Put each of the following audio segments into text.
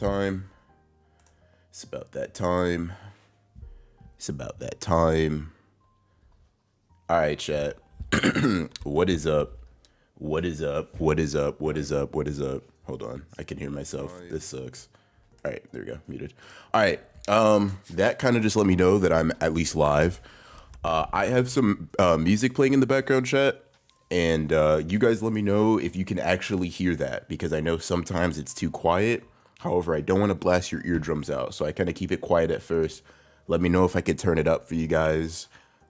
Time. It's about that time. It's about that time. All right, chat. What is up? What is up? What is up? What is up? What is up? Hold on. I can hear myself. This sucks. All right, there we go. Muted. All right. That kind of just let me know that I'm at least live. I have some music playing in the background, chat. And you guys let me know if you can actually hear that, because I know sometimes it's too quiet. However, I don't want to blast your eardrums out, so I kind of keep it quiet at first. Let me know if I could turn it up for you guys,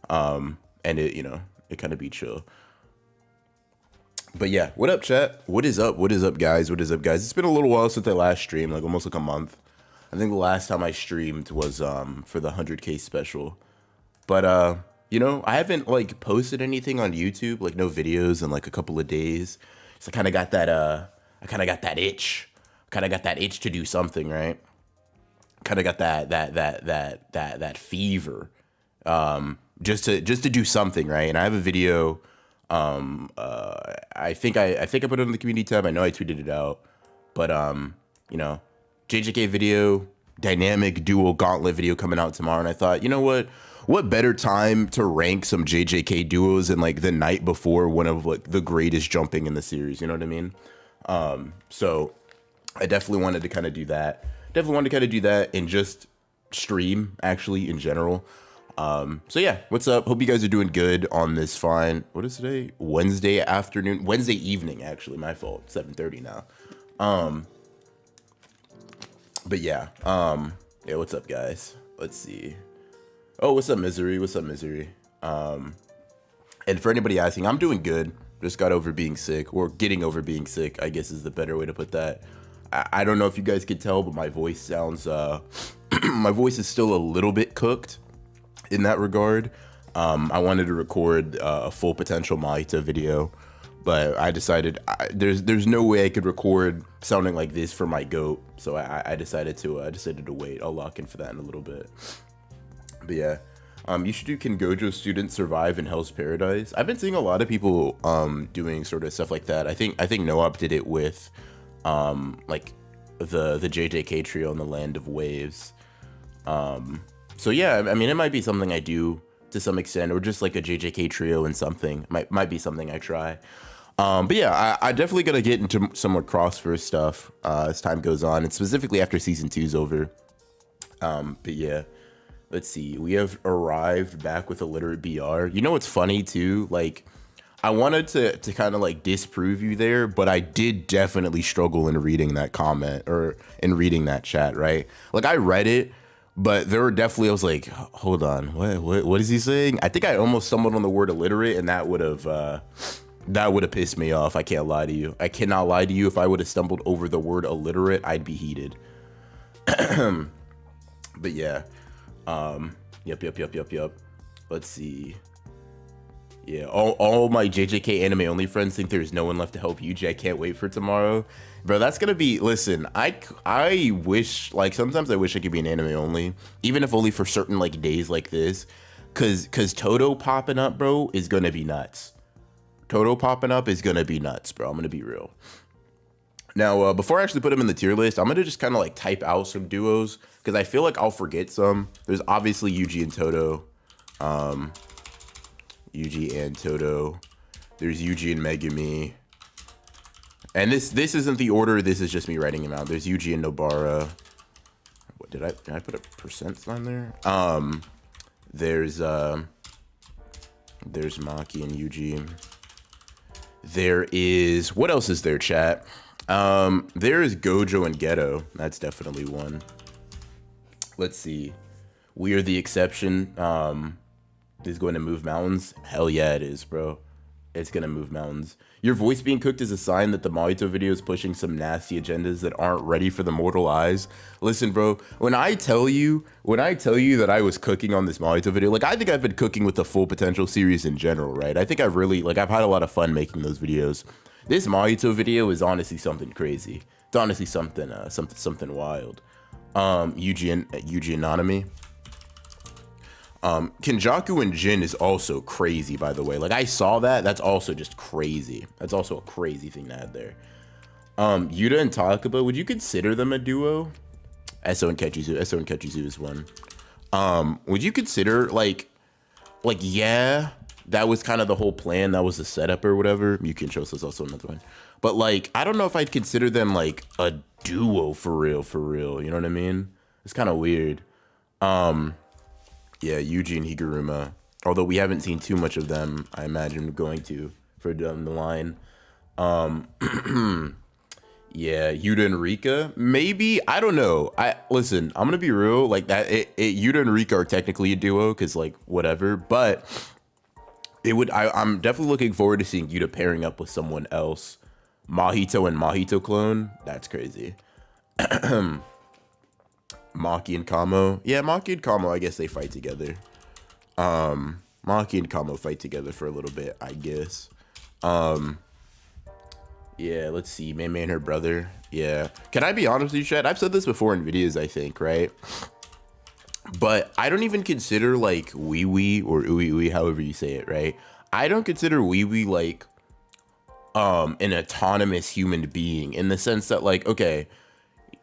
and it kind of be chill. But yeah, what up, chat? What is up? What is up, guys? What is up, guys? It's been a little while since I last streamed, like almost like a month. I think the last time I streamed was for the 100K special. But I haven't like posted anything on YouTube, like no videos in like a couple of days. So I kind of got that itch. Kind of got that itch to do something, right? Kind of got that fever, just to do something, right? And I have a video. I think I put it on the community tab. I know I tweeted it out, but JJK video, dynamic dual gauntlet video coming out tomorrow. And I thought, you know what better time to rank some JJK duos than like the night before one of like the greatest jumping in the series. You know what I mean? So I definitely wanted to kind of do that. And just stream actually in general. So yeah, what's up? Hope you guys are doing good on this fine. What is today? Wednesday evening, actually. My fault. 7:30 now. But yeah. Yeah, what's up, guys? Let's see. Oh, what's up, Misery? What's up, Misery? And for anybody asking, I'm doing good. Just got over being sick, or getting over being sick, I guess is the better way to put that. I don't know if you guys can tell, but my voice sounds, my voice is still a little bit cooked in that regard. I wanted to record a full potential Mahito video, but I decided there's no way I could record sounding like this for my goat. So I decided to wait. I'll lock in for that in a little bit. But yeah, you should do Can Gojo Students Survive in Hell's Paradise? I've been seeing a lot of people doing sort of stuff like that. I think Noop did it with like the JJK trio in the Land of Waves. So yeah, I mean, it might be something I do to some extent, or just like a JJK trio and something might be something I try. But yeah, I definitely gonna get into some more CrossFit stuff as time goes on, and specifically after season 2's over. But yeah, let's see. We have arrived back with illiterate BR. You know what's funny too? Like, I wanted to kind of like disprove you there, but I did definitely struggle in reading that comment or in reading that chat, right? Like, I read it, but there were definitely, I was like, hold on, what is he saying? I think I almost stumbled on the word illiterate, and that would have pissed me off. I can't lie to you. I cannot lie to you. If I would have stumbled over the word illiterate, I'd be heated. But yeah, yep. Let's see. Yeah, all my JJK anime only friends think there's no one left to help Yuji. I can't wait for tomorrow. Bro, that's gonna be, listen, I wish, like, sometimes I wish I could be an anime only, even if only for certain, like, days like this, cause Toto popping up, bro, is gonna be nuts. Toto popping up is gonna be nuts, bro. I'm gonna be real. Now, before I actually put them in the tier list, I'm gonna just kind of, like, type out some duos, because I feel like I'll forget some. There's obviously Yuji and Toto. Yuji and Toto. There's Yuji and Megumi. And this isn't the order, this is just me writing them out. There's Yuji and Nobara. What did I put a percent sign there? There's Maki and Yuji. There is, what else is there, chat? There is Gojo and Geto. That's definitely one. Let's see. We Are the Exception. Is going to move mountains. Hell yeah, it is, bro. It's gonna move mountains. Your voice being cooked is a sign that the Mahito video is pushing some nasty agendas that aren't ready for the mortal eyes. Listen, bro, when I tell you that I was cooking on this Mahito video, like, I think I've been cooking with the Full Potential series in general, right? I think I've really, like, I've had a lot of fun making those videos. This Mahito video is honestly something crazy. It's honestly something wild. Yuji and Nanami. Kenjaku and Jin is also crazy, by the way. Like, I saw that. That's also just crazy. That's also a crazy thing to add there. Yuta and Takaba, would you consider them a duo? Eso and Ketchizu is one. Would you consider like yeah, that was kind of the whole plan, that was the setup or whatever. Yuki and Choso is also another one. But like, I don't know if I'd consider them like a duo for real. You know what I mean? It's kind of weird. Yeah, Yuji and Higuruma. Although we haven't seen too much of them, I imagine we're going to for down the line. Yeah, Yuta and Rika, maybe. I don't know. Listen, I'm gonna be real. Like that, Yuta and Rika are technically a duo because like whatever. But it would. I'm definitely looking forward to seeing Yuta pairing up with someone else. Mahito and Mahito clone. That's crazy. Maki and Kamo. Yeah, Maki and Kamo. I guess they fight together. Maki and Kamo fight together for a little bit, I guess. Yeah, let's see. Mei Mei and her brother. Yeah. Can I be honest with you, Chad? I've said this before in videos, I think, right? But I don't even consider like Wee Wee or Ooey Ooey, however you say it, right? I don't consider Wee Wee like an autonomous human being in the sense that like, okay,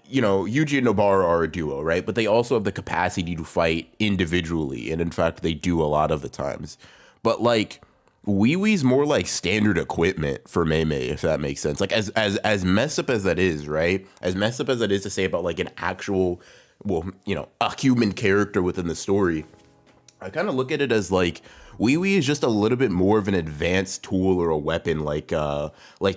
you know, Yuji and Nobara are a duo, right? But they also have the capacity to fight individually. And in fact, they do a lot of the times. But like, Wee Wee's more like standard equipment for Mei Mei, if that makes sense. Like as messed up as that is, right? As messed up as that is to say about like an actual, well, you know, a human character within the story, I kind of look at it as like Wee Wee is just a little bit more of an advanced tool or a weapon, like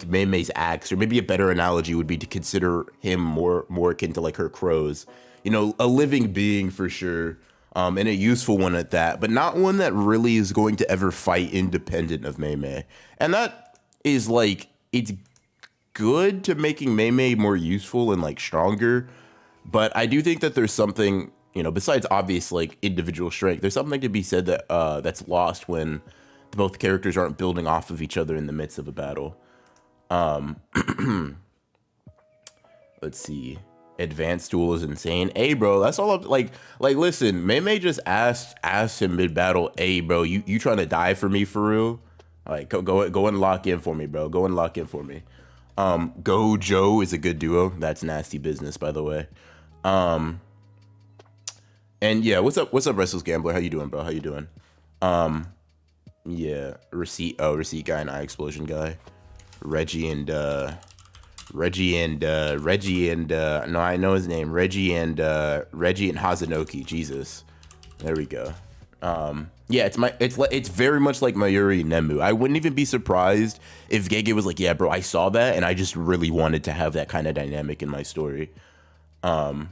Mei Mei's axe, or maybe a better analogy would be to consider him more akin to like her crows. You know, a living being for sure. And a useful one at that, but not one that really is going to ever fight independent of Mei Mei. And that is like, it's good to making Mei Mei more useful and like stronger. But I do think that there's something, you know, besides obvious like individual strength, there's something to be said that that's lost when both characters aren't building off of each other in the midst of a battle. Let's see. Advanced tool is insane. Hey, bro, that's all up. Like, listen, Mei Mei just asked him mid battle. Hey, bro, you trying to die for me for real? Like, go and lock in for me, bro. Go and lock in for me. Gojo is a good duo. That's nasty business, by the way. And yeah, what's up, Restless Gambler? How you doing, bro? How you doing? Yeah, receipt guy and eye explosion guy, Reggie and no, I know his name. Reggie and Hazanoki. Jesus, there we go. Yeah, it's very much like Mayuri and Nemu. I wouldn't even be surprised if Gege was like, yeah, bro, I saw that and I just really wanted to have that kind of dynamic in my story. Yeah.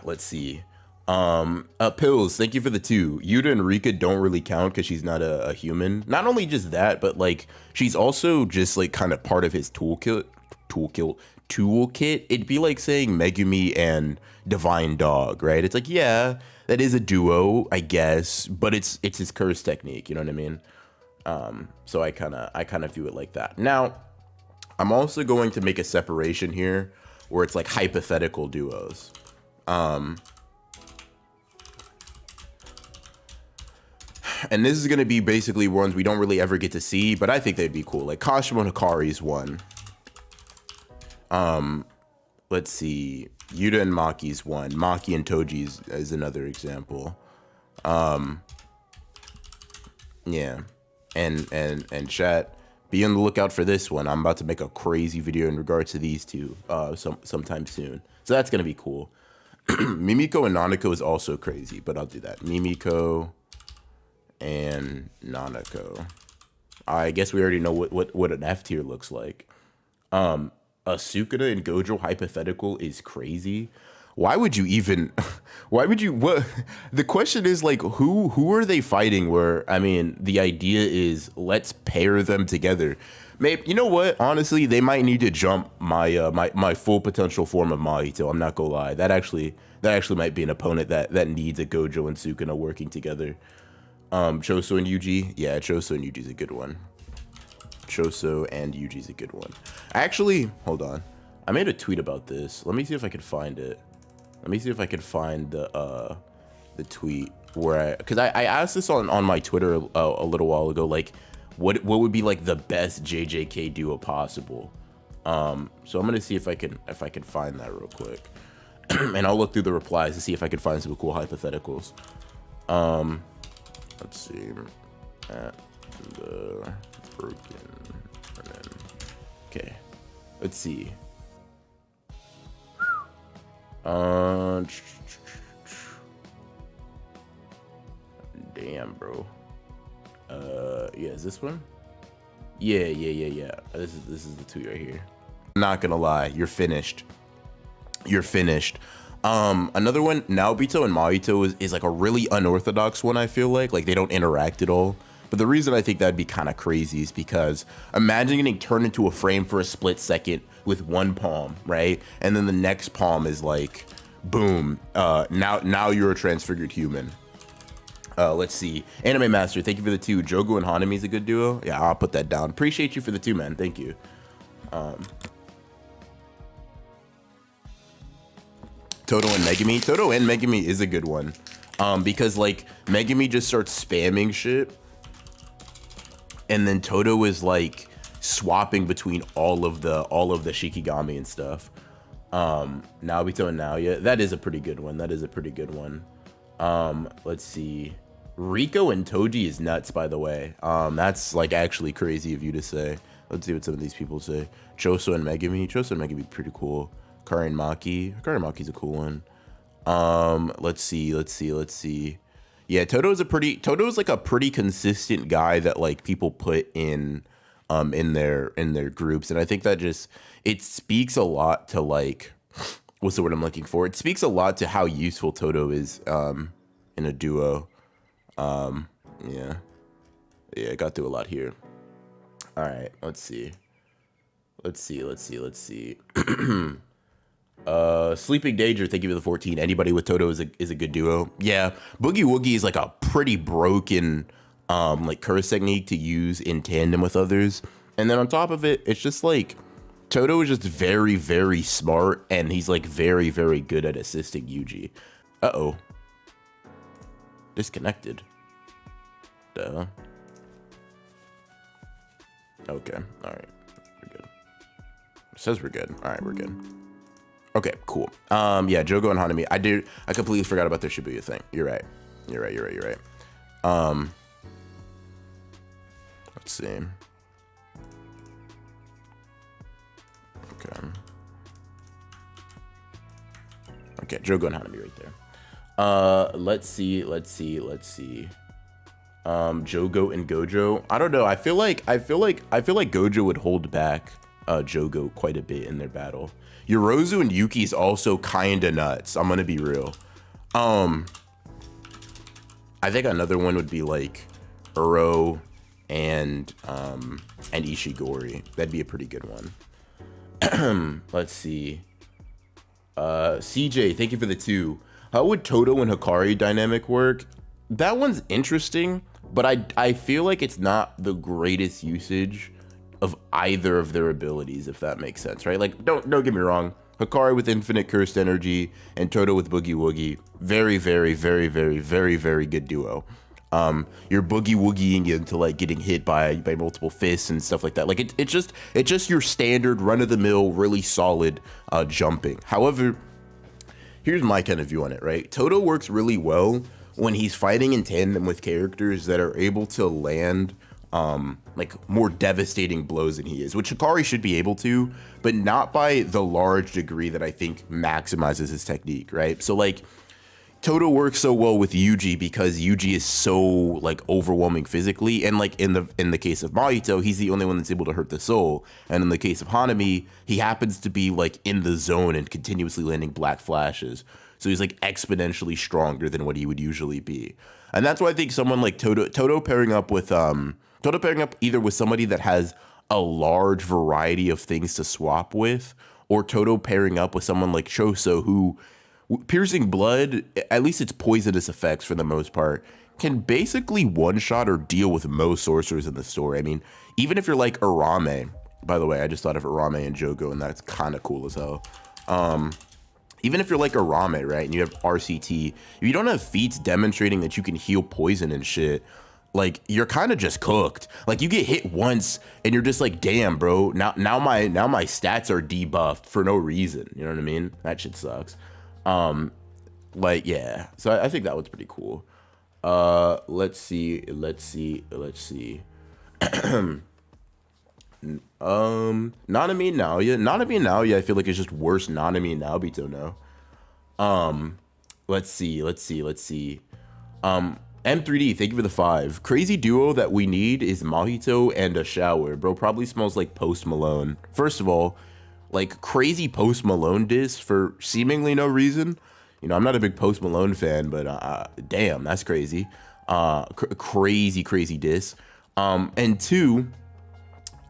Let's see. Pills, thank you for the 2. Yuta and Rika don't really count because she's not a human. Not only just that, but like she's also just like kind of part of his toolkit. It'd be like saying Megumi and Divine Dog, right? It's like, yeah, that is a duo, I guess, but it's his curse technique, you know what I mean? So I kind of view it like that. Now, I'm also going to make a separation here where it's like hypothetical duos. And this is going to be basically ones we don't really ever get to see, but I think they'd be cool. Like Kashimo and Hikari's one. Let's see. Yuta and Maki's one. Maki and Toji's is another example. Yeah. And chat, be on the lookout for this one. I'm about to make a crazy video in regards to these two sometime soon. So that's going to be cool. Mimiko and Nanako is also crazy, but I'll do that. Mimiko and Nanako. I guess we already know what an F tier looks like. A Sukuna and Gojo hypothetical is crazy. Why would you even? What? The question is like, who are they fighting? Where I mean, the idea is let's pair them together. Maybe, you know what? Honestly, they might need to jump my full potential form of Mahito. I'm not gonna lie. That actually might be an opponent that needs a Gojo and Sukuna working together. Choso and Yuji. Yeah, Choso and Yuji's a good one. Choso and Yuji's a good one. Actually, hold on. I made a tweet about this. Let me see if I can find it. Let me see if I can find the tweet where because I asked this on my Twitter a little while ago. Like, what would be like the best JJK duo possible. So I'm gonna see if I can find that real quick, and I'll look through the replies to see if I can find some cool hypotheticals. Let's see. At the broken. Okay. Let's see. Damn, bro. Yeah, is this one? Yeah. This is the 2 right here. I'm not gonna lie, you're finished. Another one, Naobito and Mahito is like a really unorthodox one, I feel like they don't interact at all. But the reason I think that'd be kind of crazy is because imagine getting turned into a frame for a split second with one palm, right? And then the next palm is like, boom, now you're a transfigured human. Let's see. Anime Master, thank you for the 2. Jogo and Hanami is a good duo. Yeah, I'll put that down. Appreciate you for the 2, man. Thank you. Toto and Megumi. Toto and Megumi is a good one. Because like Megumi just starts spamming shit, and then Toto is like swapping between all of the Shikigami and stuff. Naobito and Naoya. That is a pretty good one. Let's see. Riko and Toji is nuts, by the way. That's like actually crazy of you to say. Let's see what some of these people say. Choso and Megumi pretty cool. Karin Maki's a cool one. Let's see. Yeah, Toto's like a pretty consistent guy that like people put in their groups, and I think that it speaks a lot to like, what's the word I'm looking for? It speaks a lot to how useful Toto is in a duo. Yeah, I got through a lot here. All right, let's see. Sleeping Danger, thank you for the 14. Anybody with Toto is a good duo. Yeah, Boogie Woogie is like a pretty broken like curse technique to use in tandem with others. And then on top of it, it's just like Toto is just very, very smart, and he's like very, very good at assisting Yuji. Uh-oh. Disconnected. Duh. Okay, all right. We're good. It says we're good. All right, we're good. Okay, cool. Yeah, Jogo and Hanami. I completely forgot about their Shibuya thing. You're right. Let's see. Okay, Jogo and Hanami right there. Let's see. Jogo and Gojo. I don't know. I feel like Gojo would hold back Jogo quite a bit in their battle. Yorozu and Yuki's also kinda nuts. I'm gonna be real. I think another one would be like Uro and Ishigori. That'd be a pretty good one. Let's see. CJ, thank you for the 2. How would Toto and Hikari dynamic work? That one's interesting, but I feel like it's not the greatest usage of either of their abilities, if that makes sense, right? Like, don't get me wrong. Hikari with infinite cursed energy and Toto with Boogie Woogie, very, very, very, very, very, very good duo. You're boogie woogieing into like getting hit by multiple fists and stuff like that. Like it's just your standard run of the mill, really solid jumping. However, here's my kind of view on it, right? Toto works really well when he's fighting in tandem with characters that are able to land like more devastating blows than he is, which Hikari should be able to, but not by the large degree that I think maximizes his technique, right? So like Toto works so well with Yuji because Yuji is so like overwhelming physically, and like in the case of Mahito, he's the only one that's able to hurt the soul, and in the case of Hanami, he happens to be like in the zone and continuously landing black flashes, so he's like exponentially stronger than what he would usually be. And that's why I think someone like Toto pairing up either with somebody that has a large variety of things to swap with, or Toto pairing up with someone like Choso, who piercing blood, at least its poisonous effects for the most part, can basically one-shot or deal with most sorcerers in the story. I mean, even if you're like Arame, by the way, I just thought of Arame and Jogo, and that's kind of cool as hell. Even if you're like Arame, right, and you have RCT, if you don't have feats demonstrating that you can heal poison and shit, like you're kind of just cooked. Like you get hit once and you're just like, damn, bro. Now my stats are debuffed for no reason. You know what I mean? That shit sucks. Like yeah. So I think that was pretty cool. Let's see. Nanami Naoya, I feel like it's just worse Nanami and Naobito now. Let's see. M3D, thank you for the 5. Crazy duo that we need is Mahito and a shower. Bro, probably smells like Post Malone. First of all, like crazy Post Malone diss for seemingly no reason. You know, I'm not a big Post Malone fan, but damn, that's crazy. Crazy diss. And 2,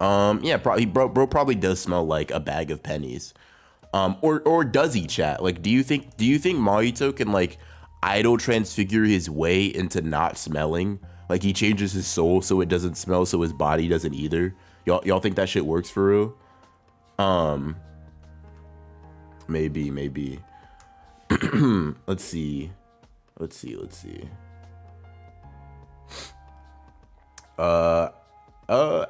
yeah, probably bro probably does smell like a bag of pennies. Or does he, chat? Like, do you think Mahito can like idol transfigure his way into not smelling? Like he changes his soul so it doesn't smell, so his body doesn't either. Y'all think that shit works for real? Maybe. Let's see.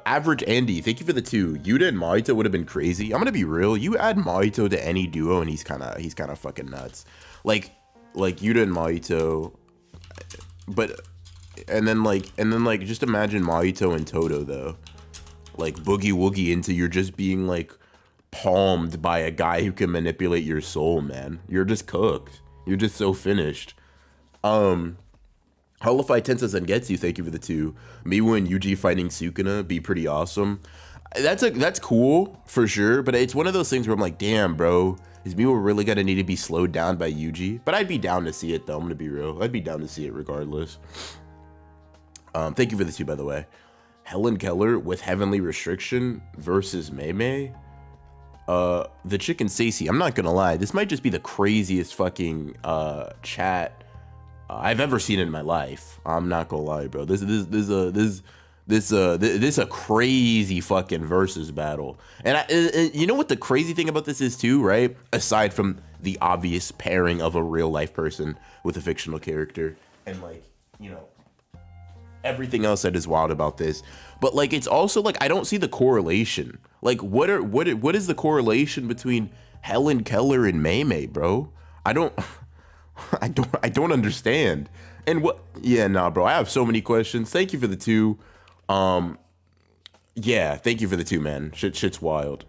Average Andy, thank you for the 2. Yuta and Mahito would have been crazy. I'm gonna be real. You add Mahito to any duo and he's kind of fucking nuts. Like Yuta and Mahito, but and then like just imagine Mahito and Toto though, like boogie woogie into you're just being like palmed by a guy who can manipulate your soul, man. You're just cooked. You're just so finished. Holofy Tensa Zangetsu, thank you for the 2. Miwa and Yuji fighting Sukuna be pretty awesome. That's cool for sure, but it's one of those things where I'm like, damn, bro, is Miwa really gonna need to be slowed down by Yuji? But I'd be down to see it though. I'm gonna be real. I'd be down to see it regardless. Thank you for the 2, by the way. Helen Keller with Heavenly Restriction versus Mei. The chicken Stacy. I'm not gonna lie. This might just be the craziest fucking chat I've ever seen in my life. I'm not gonna lie, bro. This is a crazy fucking versus battle. And you know what the crazy thing about this is too, right? Aside from the obvious pairing of a real life person with a fictional character, and like, you know, everything else that is wild about this, but like it's also like I don't see the correlation. Like what is the correlation between Helen Keller and Mei, bro? I don't understand. And what? Yeah, nah, bro. I have so many questions. Thank you for the 2. Yeah, thank you for the 2, man. Shit's wild.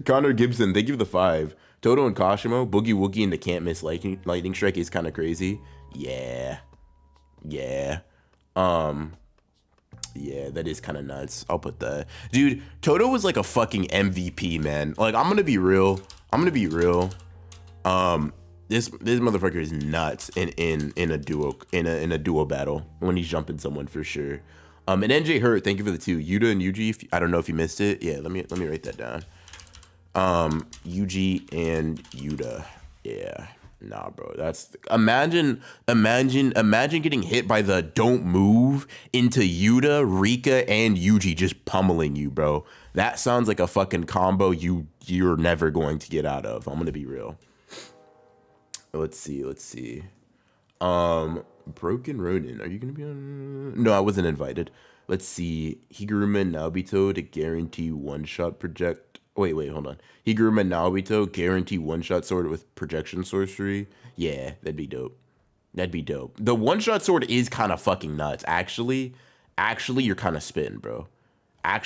Connor Gibson, thank you for the 5. Toto and Kashimo, Boogie Woogie and the Can't Miss Lightning Strike is kind of crazy. Yeah. Yeah, that is kind of nuts. I'll put that. Dude, Toto was like a fucking MVP, man. Like, I'm gonna be real. This motherfucker is nuts in a duo battle when he's jumping someone for sure. And NJ Hurt, thank you for the 2. Yuta and Yuji, I don't know if you missed it. Yeah, let me write that down. Yuji and Yuta. Yeah. Nah, bro. That's imagine getting hit by the don't move into Yuta, Rika, and Yuji just pummeling you, bro. That sounds like a fucking combo you're never going to get out of. I'm gonna be real. Let's see. Broken Ronin, are you gonna be on? No, I wasn't invited. Let's see. Higuruma and Naobito to guarantee one-shot project. Wait, hold on. Higuruma and Naobito guarantee one-shot sword with projection sorcery. Yeah, that'd be dope. The one-shot sword is kind of fucking nuts. Actually, you're kind of spitting, bro. And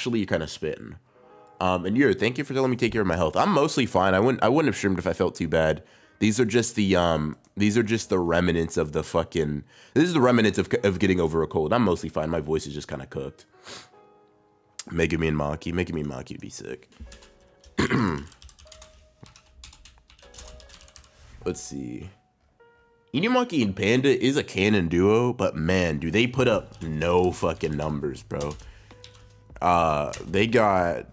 thank you for telling me to take care of my health. I'm mostly fine. I wouldn't have streamed if I felt too bad. These are just the remnants of the fucking. This is the remnants of getting over a cold. I'm mostly fine. My voice is just kind of cooked. Making me and Maki would be sick. Let's see. Inumaki and Panda is a canon duo, but man, do they put up no fucking numbers, bro. They got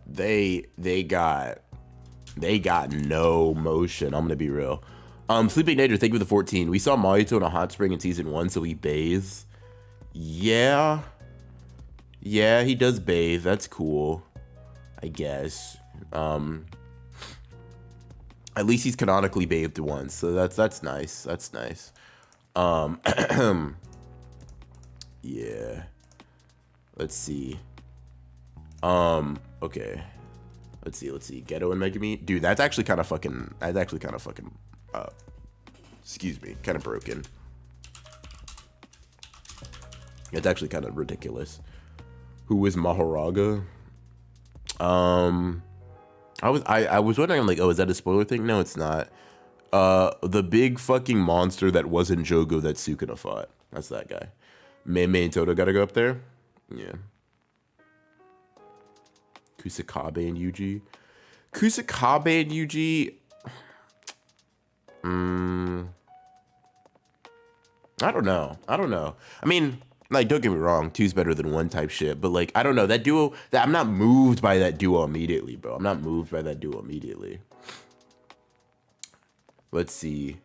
no motion. I'm gonna be real. Sleeping Nature, thank you for the 14. We saw Mahito in a hot spring in season 1, so he bathes. Yeah, he does bathe. That's cool, I guess. At least he's canonically bathed once, so that's nice. Yeah. Let's see. Okay. Let's see. Ghetto and Megami. Dude, that's actually kind of fucking, excuse me, kind of broken. It's actually kind of ridiculous. Who is Mahoraga? I was wondering, I'm like, oh, is that a spoiler thing? No, it's not. The big fucking monster that wasn't Jogo that Sukuna fought. That's that guy. Mei and Toto gotta go up there. Yeah. Kusakabe and Yuji. Kusakabe and Yuji. I don't know. I mean, like, don't get me wrong, 2's better than 1 type shit, but like, I don't know, that duo, I'm not moved by that duo immediately, bro. Let's see.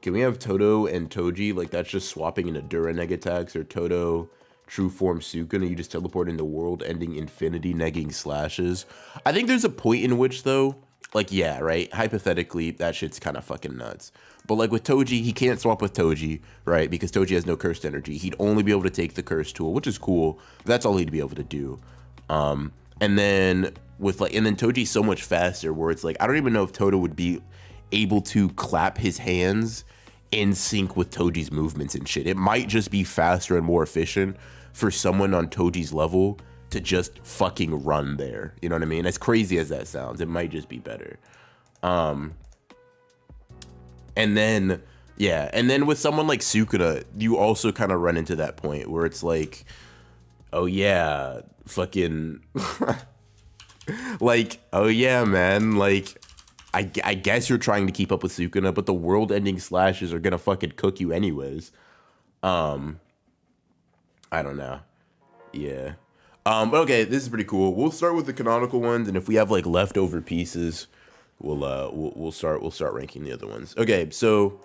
Can we have Toto and Toji? Like, that's just swapping into Dura neg attacks, or Toto true form Sukuna, you just teleport into world ending infinity negging slashes. I think there's a point in which, though, like, yeah, right, hypothetically, that shit's kind of fucking nuts. But like with Toji, he can't swap with Toji, right? Because Toji has no cursed energy. He'd only be able to take the cursed tool, which is cool. But that's all he'd be able to do. And then Toji's so much faster, where it's like, I don't even know if Toto would be able to clap his hands in sync with Toji's movements and shit. It might just be faster and more efficient for someone on Toji's level to just fucking run there. You know what I mean? As crazy as that sounds, it might just be better. And then with someone like Sukuna, you also kind of run into that point where it's like, oh yeah, fucking, like, oh yeah, man, like, I guess you're trying to keep up with Sukuna, but the world-ending slashes are gonna fucking cook you anyways. I don't know. Yeah. But okay, this is pretty cool. We'll start with the canonical ones, and if we have like leftover pieces, we'll start ranking the other ones. Okay, so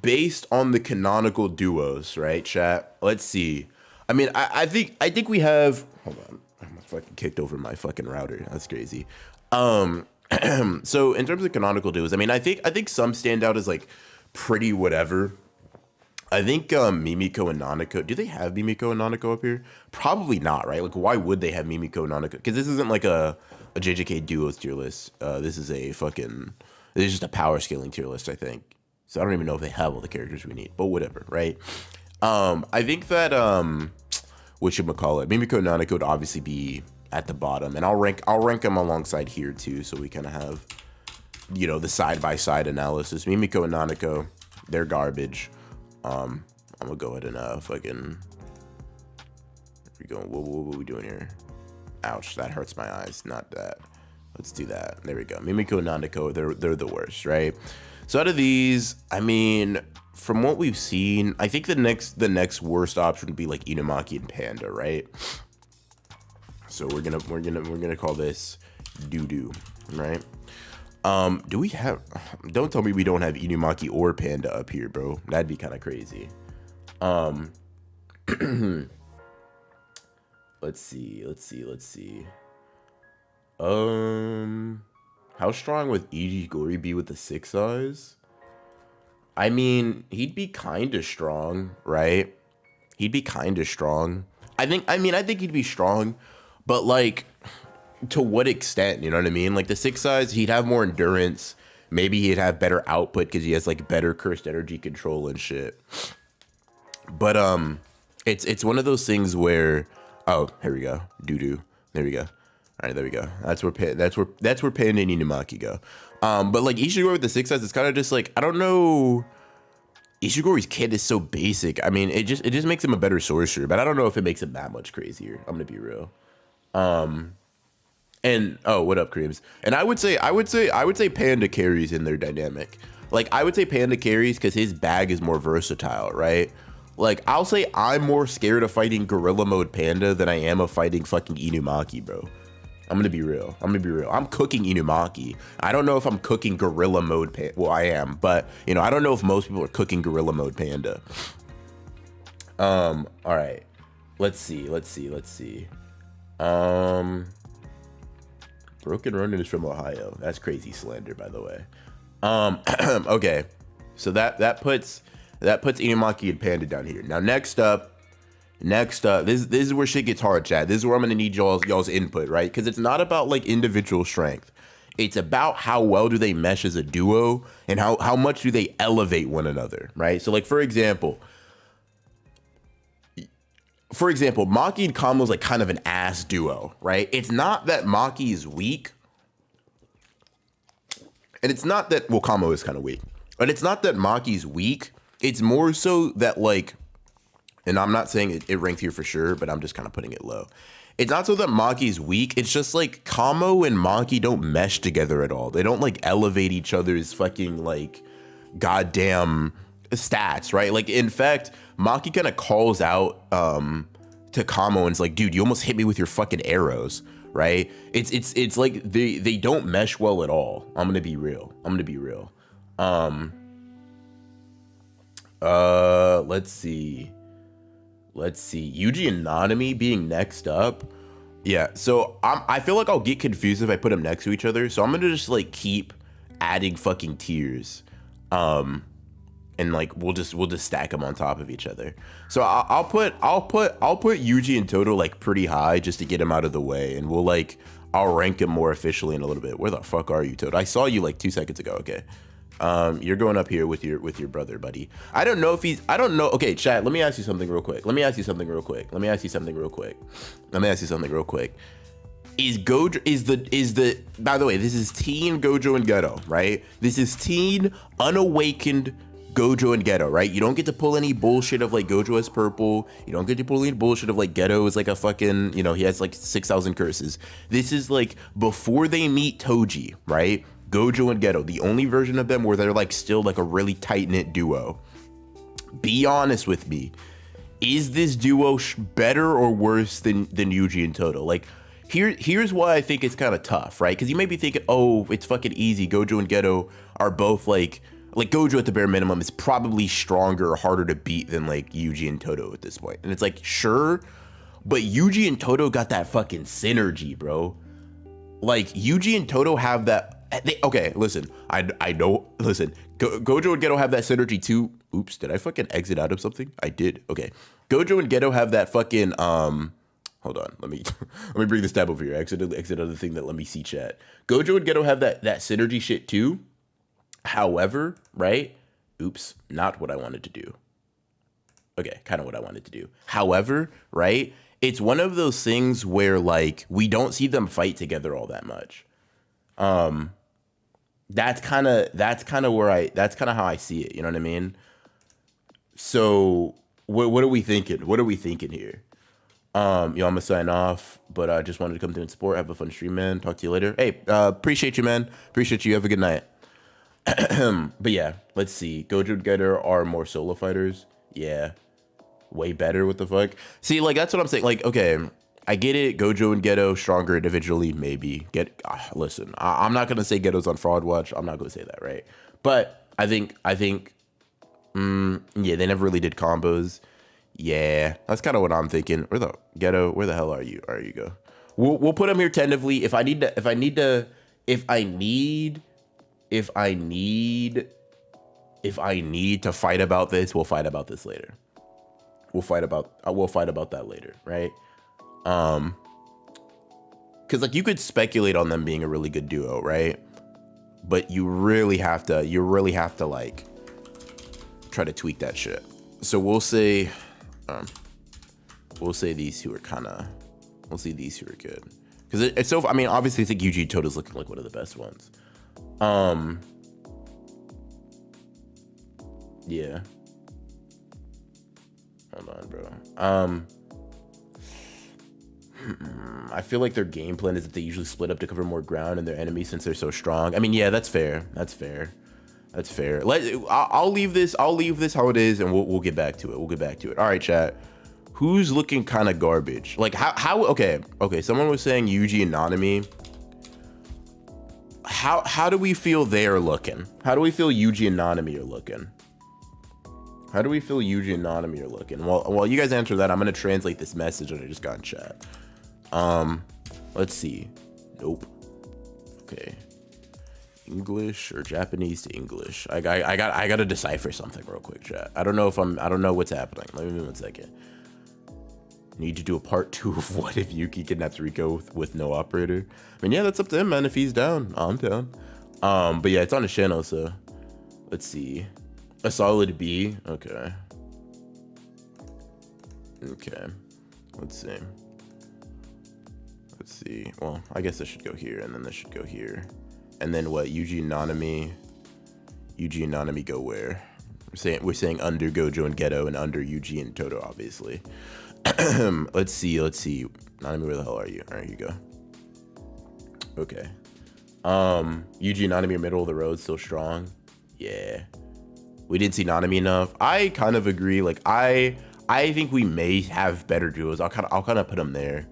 based on the canonical duos, right, chat? Let's see. I mean, I think we have. Hold on, I'm fucking kicked over my fucking router. That's crazy. So in terms of canonical duos, I mean, I think some stand out as like pretty whatever. I think Mimiko and Nanako. Do they have Mimiko and Nanako up here? Probably not, right? Like, why would they have Mimiko and Nanako? Because this isn't like a JJK duos tier list. This is just a power scaling tier list, I think. So I don't even know if they have all the characters we need, but whatever, right? I think that whatchamacallit, Mimiko and Nanako would obviously be at the bottom, and I'll rank them alongside here too, so we kind of have, you know, the side by side analysis. Mimiko and Nanako, they're garbage. I'm gonna go ahead and fucking. What are we doing here? Ouch, that hurts my eyes. Not that. Let's do that. There we go. Mimiko and Nanako, they're the worst, right? So out of these, I mean, from what we've seen, I think the next worst option would be like Inumaki and Panda, right? So we're gonna call this doo-doo, right? Do we have, don't tell me we don't have Inumaki or Panda up here, bro. That'd be kind of crazy. Let's see. How strong would Ijigori be with the 6 eyes? I mean, he'd be kind of strong, right? He'd be kind of strong. I think he'd be strong, but like, to what extent? You know what I mean? Like the 6 eyes, he'd have more endurance. Maybe he'd have better output because he has like better cursed energy control and shit. But it's one of those things where, oh, here we go, doo-doo. There we go. All right, there we go. That's where Panda and Inumaki go. But like Ishigori with the 6 eyes, it's kind of just like, I don't know. Ishigori's kit is so basic. I mean, it just makes him a better sorcerer, but I don't know if it makes him that much crazier. I'm gonna be real. And oh, what up, Creams? And I would say Panda carries in their dynamic. Like I would say Panda carries because his bag is more versatile, right? Like I'll say I'm more scared of fighting Gorilla Mode Panda than I am of fighting fucking Inumaki, bro. I'm gonna be real. I'm cooking Inumaki. I don't know if I'm cooking Gorilla Mode Panda. Well, I am, but you know, I don't know if most people are cooking Gorilla Mode Panda. All right. Let's see. Broken Ronin is from Ohio. That's crazy slander, by the way. Okay. So that puts Inumaki and Panda down here. Now next up, Next up, this is where shit gets hard, chat. This is where I'm gonna need y'all's input, right? Because it's not about like individual strength. It's about how well do they mesh as a duo and how much do they elevate one another, right? So like for example, Maki and Kamo's like kind of an ass duo, right? It's not that Maki is weak. And it's not that, well, Kamo is kind of weak. But it's not that Maki's weak. It's more so that like, and I'm not saying it ranked here for sure, but I'm just kind of putting it low. It's not so that Maki's weak. It's just like Kamo and Maki don't mesh together at all. They don't like elevate each other's fucking like goddamn stats, right? Like in fact, Maki kind of calls out to Kamo and is like, dude, you almost hit me with your fucking arrows, right? It's like they don't mesh well at all. I'm gonna be real. Let's see. Yuji and Nanami being next up. Yeah, so I feel like I'll get confused if I put them next to each other. So I'm gonna just like keep adding fucking tiers. And like we'll just stack them on top of each other. So I'll put Yuji and Toto like pretty high just to get him out of the way, and I'll rank him more officially in a little bit. Where the fuck are you, Toto? I saw you like 2 seconds ago. Okay. You're going up here with your brother, buddy. I don't know. Okay, chat, let me ask you something real quick. By the way, this is teen Gojo and Geto, right? This is teen unawakened Gojo and Geto, right? You don't get to pull any bullshit of like Gojo as purple. You don't get to pull any bullshit of like Geto is like a fucking, he has like 6,000 curses. This is like before they meet Toji, right? Gojo and Geto, the only version of them where they're like still like a really tight-knit duo. Be honest with me. Is this duo better or worse than Yuji and Toto? Like, here's why I think it's kind of tough, right? Because you may be thinking, oh, it's fucking easy. Gojo and Geto are both like Gojo at the bare minimum is probably stronger or harder to beat than like Yuji and Toto at this point. And it's like, sure, but Yuji and Toto got that fucking synergy, bro. Like, Yuji and Toto have that. Okay, listen, I know, listen, Gojo and Geto have that synergy too. Oops, did I fucking exit out of something? I did. Okay, Gojo and Geto have that fucking, hold on, let me bring this tab over here. Exit out of the thing that let me see chat. Gojo and Geto have that synergy shit too. However, right? Oops, not what I wanted to do. Okay, kind of what I wanted to do. However, right? It's one of those things where like we don't see them fight together all that much. That's kind of how I see it. You know what I mean? So what are we thinking? What are we thinking here? I'm gonna sign off, but I just wanted to come through and support. Have a fun stream, man. Talk to you later. Hey, appreciate you, man. Appreciate you. Have a good night. But yeah, let's see. Gojo and Geto are more solo fighters. Yeah, way better. What the fuck? See, like that's what I'm saying. Like, okay, I get it. Gojo and Geto stronger individually, maybe. Listen, I'm not gonna say Geto's on fraud watch. I'm not gonna say that, right? But I think, yeah, they never really did combos. Yeah, that's kind of what I'm thinking. Where the hell are you? There you go. We'll put them here tentatively. If I need to fight about this, we'll fight about this later. We'll fight about that later, right? Because like you could speculate on them being a really good duo, right? But you really have to like try to tweak that shit. So we'll say these two are good. Because it's so, I mean, obviously I think Yuji Toto's looking like one of the best ones. Yeah. Hold on, bro. I feel like their game plan is that they usually split up to cover more ground in their enemies since they're so strong. I mean, yeah, that's fair. I'll leave this how it is, and we'll get back to it. All right, chat. Who's looking kind of garbage? Like how? Okay. Someone was saying Yuji and Nanami. How do we feel they're looking? How do we feel Yuji and Nanami are looking? While you guys answer that, I'm gonna translate this message that I just got in chat. Let's see. Nope. Okay. English or Japanese to English. I gotta decipher something real quick, chat. I don't know what's happening. Let me 1 second. Need to do a part 2 of what if Yuki kidnaps Riko with no operator. I mean, yeah, that's up to him, man. If he's down, I'm down. But yeah, it's on his channel, so let's see. A solid B. Okay. Okay. Let's see. Let's see. Well, I guess this should go here, and then this should go here. And then what? Yuji and Nanami go where? We're saying under Gojo and Geto and under Yuji and Toto, obviously. Let's see. Nanami, where the hell are you? All right, here you go. Okay. Yuji and Nanami are middle of the road, still strong. Yeah. We didn't see Nanami enough. I kind of agree. Like I think we may have better duos. I'll kind of put them there.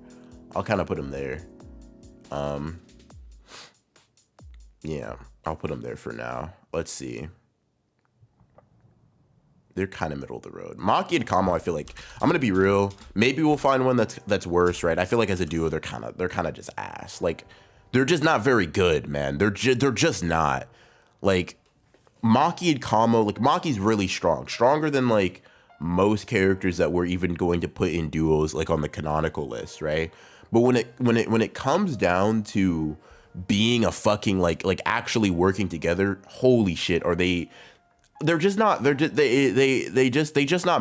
Yeah, I'll put them there for now. Let's see. They're kind of middle of the road. Maki and Kamo, I feel like, I'm gonna be real. Maybe we'll find one that's worse, right? I feel like as a duo, they're kind of just ass. Like, they're just not very good, man. They're just not. Like, Maki and Kamo, like Maki's really strong, stronger than like most characters that we're even going to put in duos, like on the canonical list, right? But when it comes down to being a fucking like actually working together, holy shit, they're just not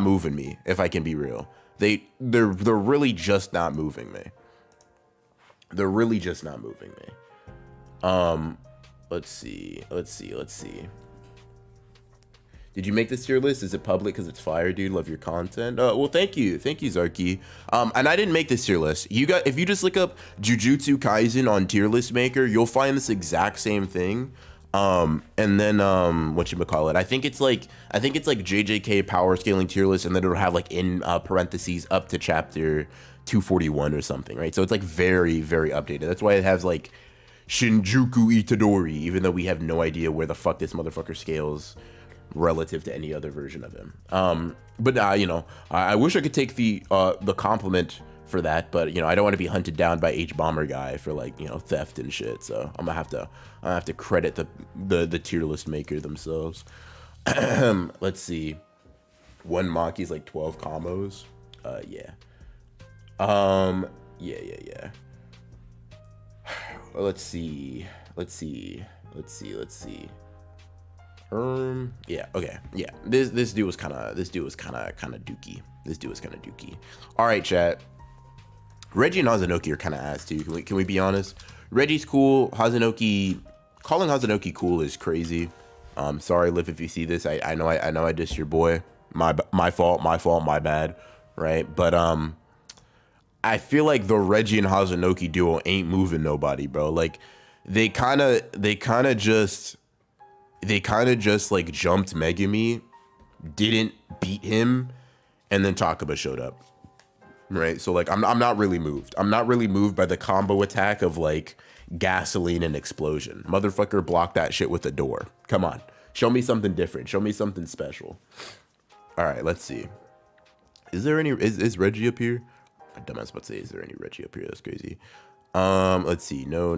moving me, if I can be real. They're really just not moving me. They're really just not moving me. Let's see. Did you make this tier list? Is it public because it's fire, dude? Love your content. Well, thank you, Zarky. And I didn't make this tier list. If you just look up Jujutsu Kaisen on tier list maker, you'll find this exact same thing. And then whatchamacallit, I think it's like JJK power scaling tier list, and then it'll have like in parentheses up to chapter 241 or something, right? So it's like very, very updated. That's why it has like Shinjuku Itadori, even though we have no idea where the fuck this motherfucker scales relative to any other version of him. But you know, I wish I could take the compliment for that, but you know, I don't want to be hunted down by H Bomber guy for like, you know, theft and shit. So I'm gonna have to credit the tier list maker themselves. Let's see. One Maki's like 12 combos. Yeah. Yeah. Let's see. Yeah, okay. Yeah. This dude was kind of dookie. All right, chat. Reggie and Hazanoki are kind of ass too. Can we be honest? Reggie's cool. Hazanoki, calling Hazanoki cool is crazy. Sorry, Liv, if you see this. I know I dissed your boy. My fault, my bad. Right? But I feel like the Reggie and Hazanoki duo ain't moving nobody, bro. Like they kind of just like jumped Megumi, didn't beat him, and then Takaba showed up. Right? So like I'm not really moved. I'm not really moved by the combo attack of like gasoline and explosion. Motherfucker blocked that shit with a door. Come on. Show me something different. Show me something special. All right, let's see. Is there any is Reggie up here? Dumbass about to say, is there any Reggie up here? That's crazy. Let's see. No.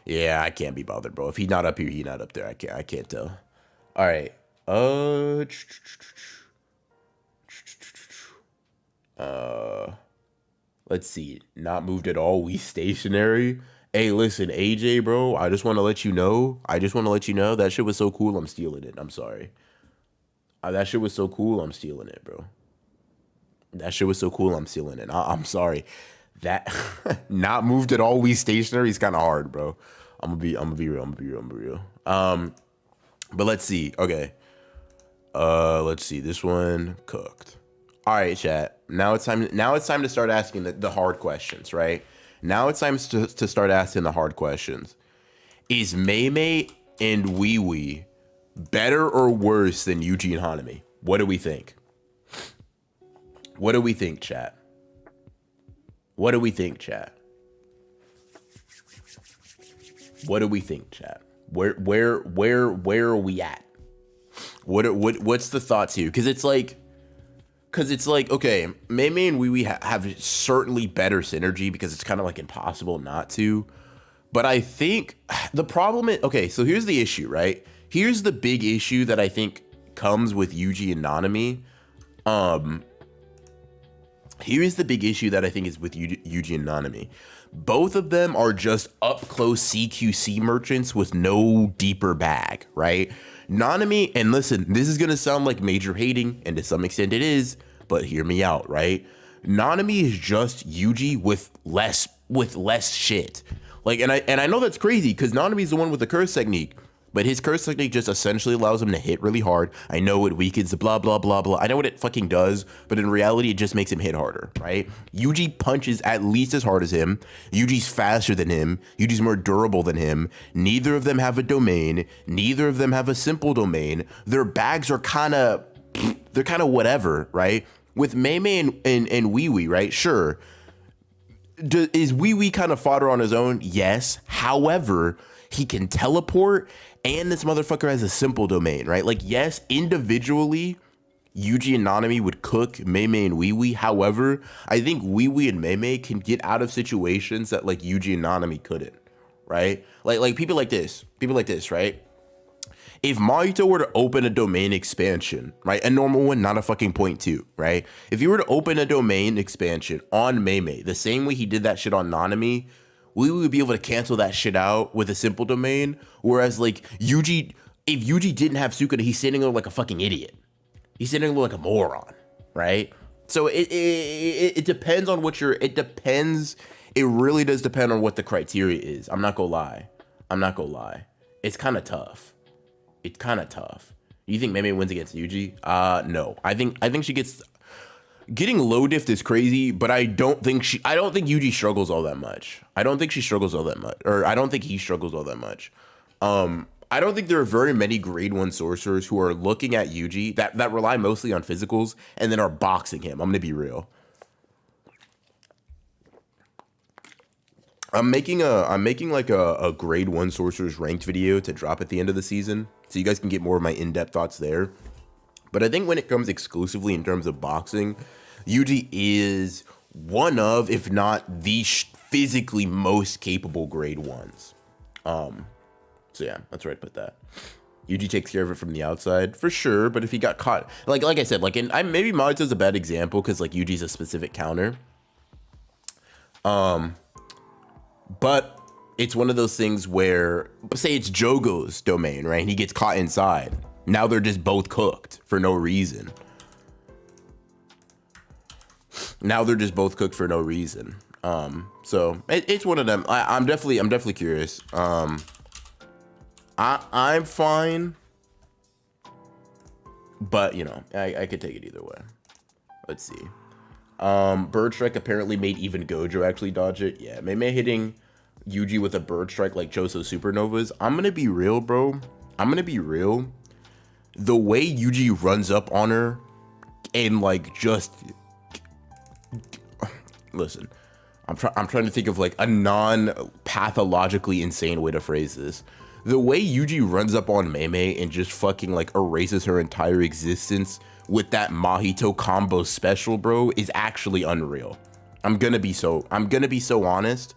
Yeah, I can't be bothered, bro. If he's not up here, he's not up there. I can't tell. All right. Let's see. Not moved at all. We stationary. Hey, listen, AJ, bro. I just want to let you know. That shit was so cool. I'm stealing it. I'm sorry. That shit was so cool. I'm stealing it, bro. I'm sorry. That not moved at all. We stationary is kind of hard, bro. I'm gonna be real. But let's see. Okay. Let's see. This one cooked. All right, chat. Now it's time to start asking the hard questions, right? Now it's time to start asking the hard questions. Is Mei and Wee Wee better or worse than Yuji and Hanami? What do we think? What do we think, chat? Where are we at? What's the thoughts here? Because it's like, okay, Mei and Wee Wee have certainly better synergy because it's kind of like impossible not to. But I think the problem is, okay, so here's the issue, right? Here's the big issue that I think comes with Yuji and Nanami, here's the big issue that I think is with Yuji and Nanami. Both of them are just up close CQC merchants with no deeper bag, right? Nanami, and listen, this is gonna sound like major hating, and to some extent it is, but hear me out, right? Nanami is just Yuji with less shit. Like, and I know that's crazy because Nanami's the one with the curse technique, but his curse technique just essentially allows him to hit really hard. I know it weakens the blah, blah, blah, blah. I know what it fucking does, but in reality, it just makes him hit harder, right? Yuji punches at least as hard as him. Yuji's faster than him. Yuji's more durable than him. Neither of them have a domain. Neither of them have a simple domain. Their bags are they're kind of whatever, right? With Mei and Wee Wee, right? Sure. Is Wee Wee kind of fodder on his own? Yes. However, he can teleport, and this motherfucker has a simple domain, right? Like, yes, individually, Yuji and Nanami would cook Mei and Wee Wee. However, I think Wee Wee and Mei can get out of situations that like Yuji and Nanami couldn't, right? Like people like this, right? If Mahito were to open a domain expansion, right? A normal one, not a fucking 0.2, right? If you were to open a domain expansion on Mei, the same way he did that shit on Nanami, we would be able to cancel that shit out with a simple domain. Whereas like Yuji, if Yuji didn't have Sukuna, he's sitting there like a fucking idiot. He's sitting there like a moron, right? So it depends on what it really does depend on what the criteria is. I'm not gonna lie. It's kind of tough. You think Mei wins against Yuji? No. I think she gets. Getting low diffed is crazy, but I don't think Yuji struggles all that much. I don't think he struggles all that much. I don't think there are very many grade 1 sorcerers who are looking at Yuji that rely mostly on physicals and then are boxing him. I'm gonna be real. I'm making like a grade 1 sorcerers ranked video to drop at the end of the season, so you guys can get more of my in-depth thoughts there. But I think when it comes exclusively in terms of boxing, Yuji is one of, if not the physically most capable grade 1s. So yeah, that's where I'd put that. Yuji takes care of it from the outside for sure, but if he got caught, like I said, like maybe Mahito's a bad example because like Yuji's a specific counter. But it's one of those things where, say it's Jogo's domain, right? And he gets caught inside. Now they're just both cooked for no reason. So it's one of them. I'm definitely curious. I'm fine, but you know, I could take it either way. Let's see. Bird Strike apparently made even Gojo actually dodge it. Yeah, Mei hitting Yuji with a Bird Strike like Choso Supernovas. I'm gonna be real, bro. The way Yuji runs up on her and like just listen, I'm trying to think of like a non-pathologically insane way to phrase this. The way Yuji runs up on Mei and just fucking like erases her entire existence with that Mahito combo special, bro, is actually unreal. I'm gonna be so honest.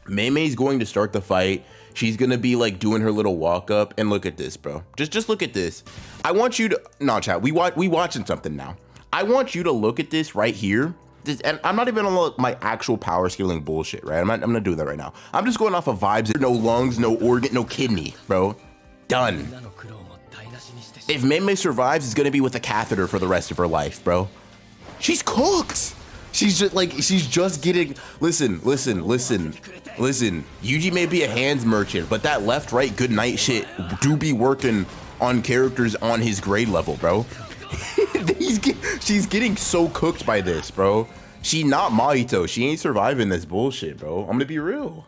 Mei's going to start the fight. She's gonna be like doing her little walk up, and look at this, bro. Just look at this. I want you to, no chat, we watching something now. I want you to look at this right here. And I'm not even on my actual power scaling bullshit, right? I'm not doing that right now. I'm just going off of vibes. No lungs, no organ, no kidney, bro. Done. If Mei survives, it's gonna be with a catheter for the rest of her life, bro. She's cooked. She's just getting, listen. Yuji may be a hands merchant, but that left, right, good night shit do be working on characters on his grade level, bro. She's getting so cooked by this, bro. She not Mahito. She ain't surviving this bullshit, bro. I'm gonna be real,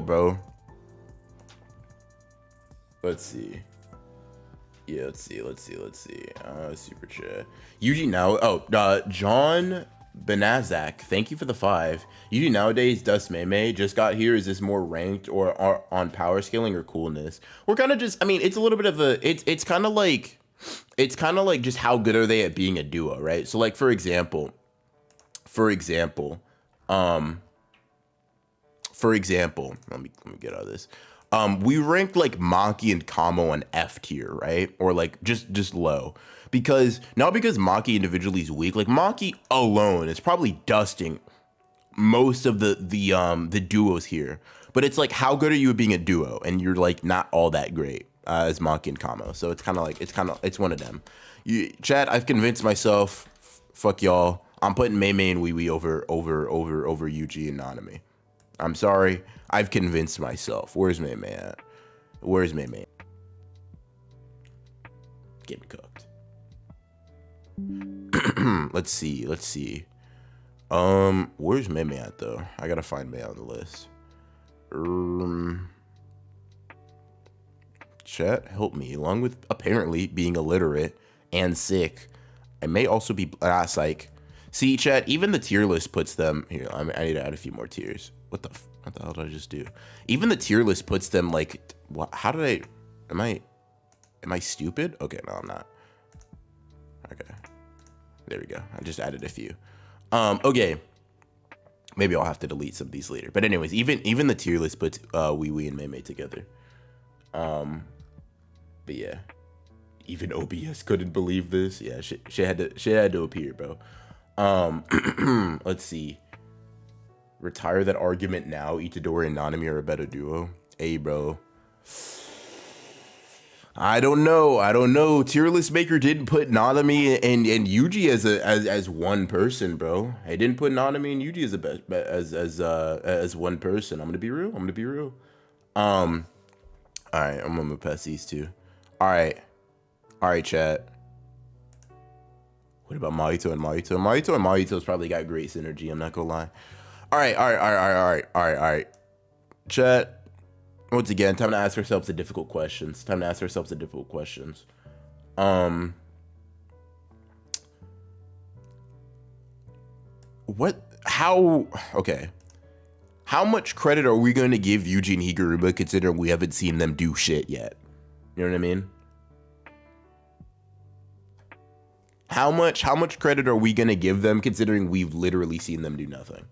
bro. Let's see. Yeah, let's see. Super chat. Yuji now. John Benazak, thank you for the 5. Yuji nowadays, Dust Mei just got here. Is this more ranked or on power scaling or coolness? We're kind of just, I mean, it's a little bit of a, it's kind of like just how good are they at being a duo, right? So like, for example, for example, let me get out of this. We ranked like Maki and Kamo on F tier, right? Or like just low. Because not because Maki individually is weak, like Maki alone is probably dusting most of the duos here. But it's like, how good are you at being a duo? And you're like not all that great as Maki and Kamo. So it's kind of like it's one of them. Chat, I've convinced myself. Fuck y'all. I'm putting Mei Mei and Wee Wee over Yuji and Nanami. I'm sorry. I've convinced myself. Where's Mei Mei at? Where's Mei Mei? Getting cooked. Let's see. Where's Mei Mei at though? I gotta find Mei on the list. Chat, help me. Along with apparently being illiterate and sick, I may also be psych. See, chat, even the tier list puts them here. I need to add a few more tiers. What the hell did I just do? Even the tier list puts them like, what? How did I? Am I stupid? Okay, no, I'm not. Okay, there we go. I just added a few. Okay. Maybe I'll have to delete some of these later. But anyways, even the tier list puts Wee Wee and Mei Mei together. But yeah, even OBS couldn't believe this. Yeah, shit had to appear, bro. Let's see. Retire that argument now. Itadori and Nanami are a better duo. Hey, bro. I don't know. Tier list maker didn't put Nanami and Yuji as one person, bro. I didn't put Nanami and Yuji as one person. I'm gonna be real. All right, I'm gonna move past these two. All right, chat. What about Mahito and Mahito? Mahito and Mahito's probably got great synergy. I'm not gonna lie. All right. Chat. Once again, time to ask ourselves the difficult questions. Okay. How much credit are we going to give Yuji and Higuruba considering we haven't seen them do shit yet? You know what I mean? How much credit are we going to give them considering we've literally seen them do nothing?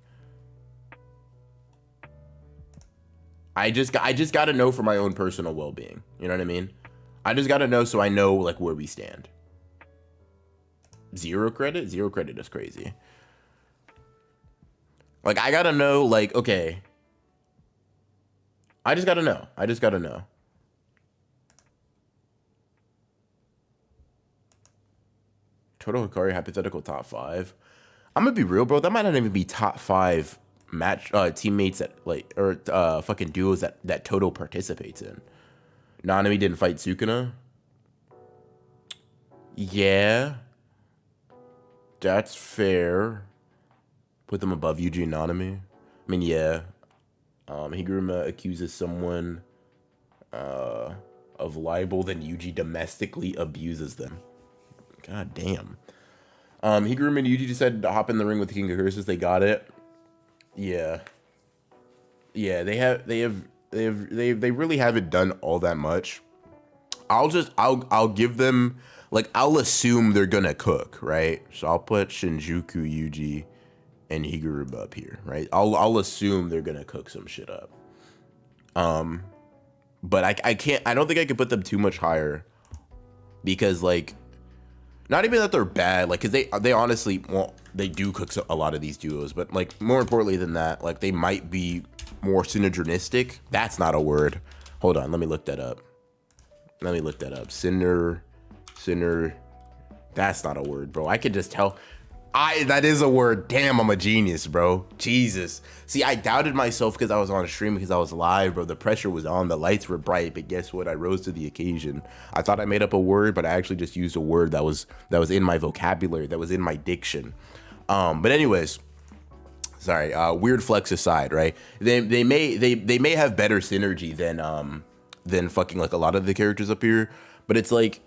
I just got to know for my own personal well-being. You know what I mean? I just got to know so I know like where we stand. Zero credit is crazy. Like I got to know like, okay. I just got to know. Total Hikari hypothetical top 5. I'm going to be real, bro. That might not even be top 5 match teammates that like or fucking duos that Toto participates in. Nanami didn't fight Sukuna. Yeah, that's fair. Put them above Yuji and Nanami. I mean, yeah. Higuruma accuses someone of libel, then Yuji domestically abuses them. God damn. Higuruma and Yuji decided to hop in the ring with King of Curses. They got it. Yeah, they really haven't done all that much. I'll give them like I'll assume they're gonna cook, right? So I'll put Shinjuku, Yuji, and Higuruba up here, right? I'll assume they're gonna cook some shit up. But I don't think I can put them too much higher because like. Not even that they're bad, like, cause they honestly, well, they do cook a lot of these duos, but like more importantly than that, like they might be more synergistic. That's not a word. Hold on, let me look that up. Syner. That's not a word, bro. I could just tell. That is a word. Damn, I'm a genius, bro. Jesus. See, I doubted myself because I was on a stream, because I was live, bro. The pressure was on, the lights were bright, but guess what? I rose to the occasion. I thought I made up a word, but I actually just used a word that was in my vocabulary, that was in my diction. But anyways, sorry. Weird flex aside, right? They may have better synergy than fucking like a lot of the characters up here, but it's like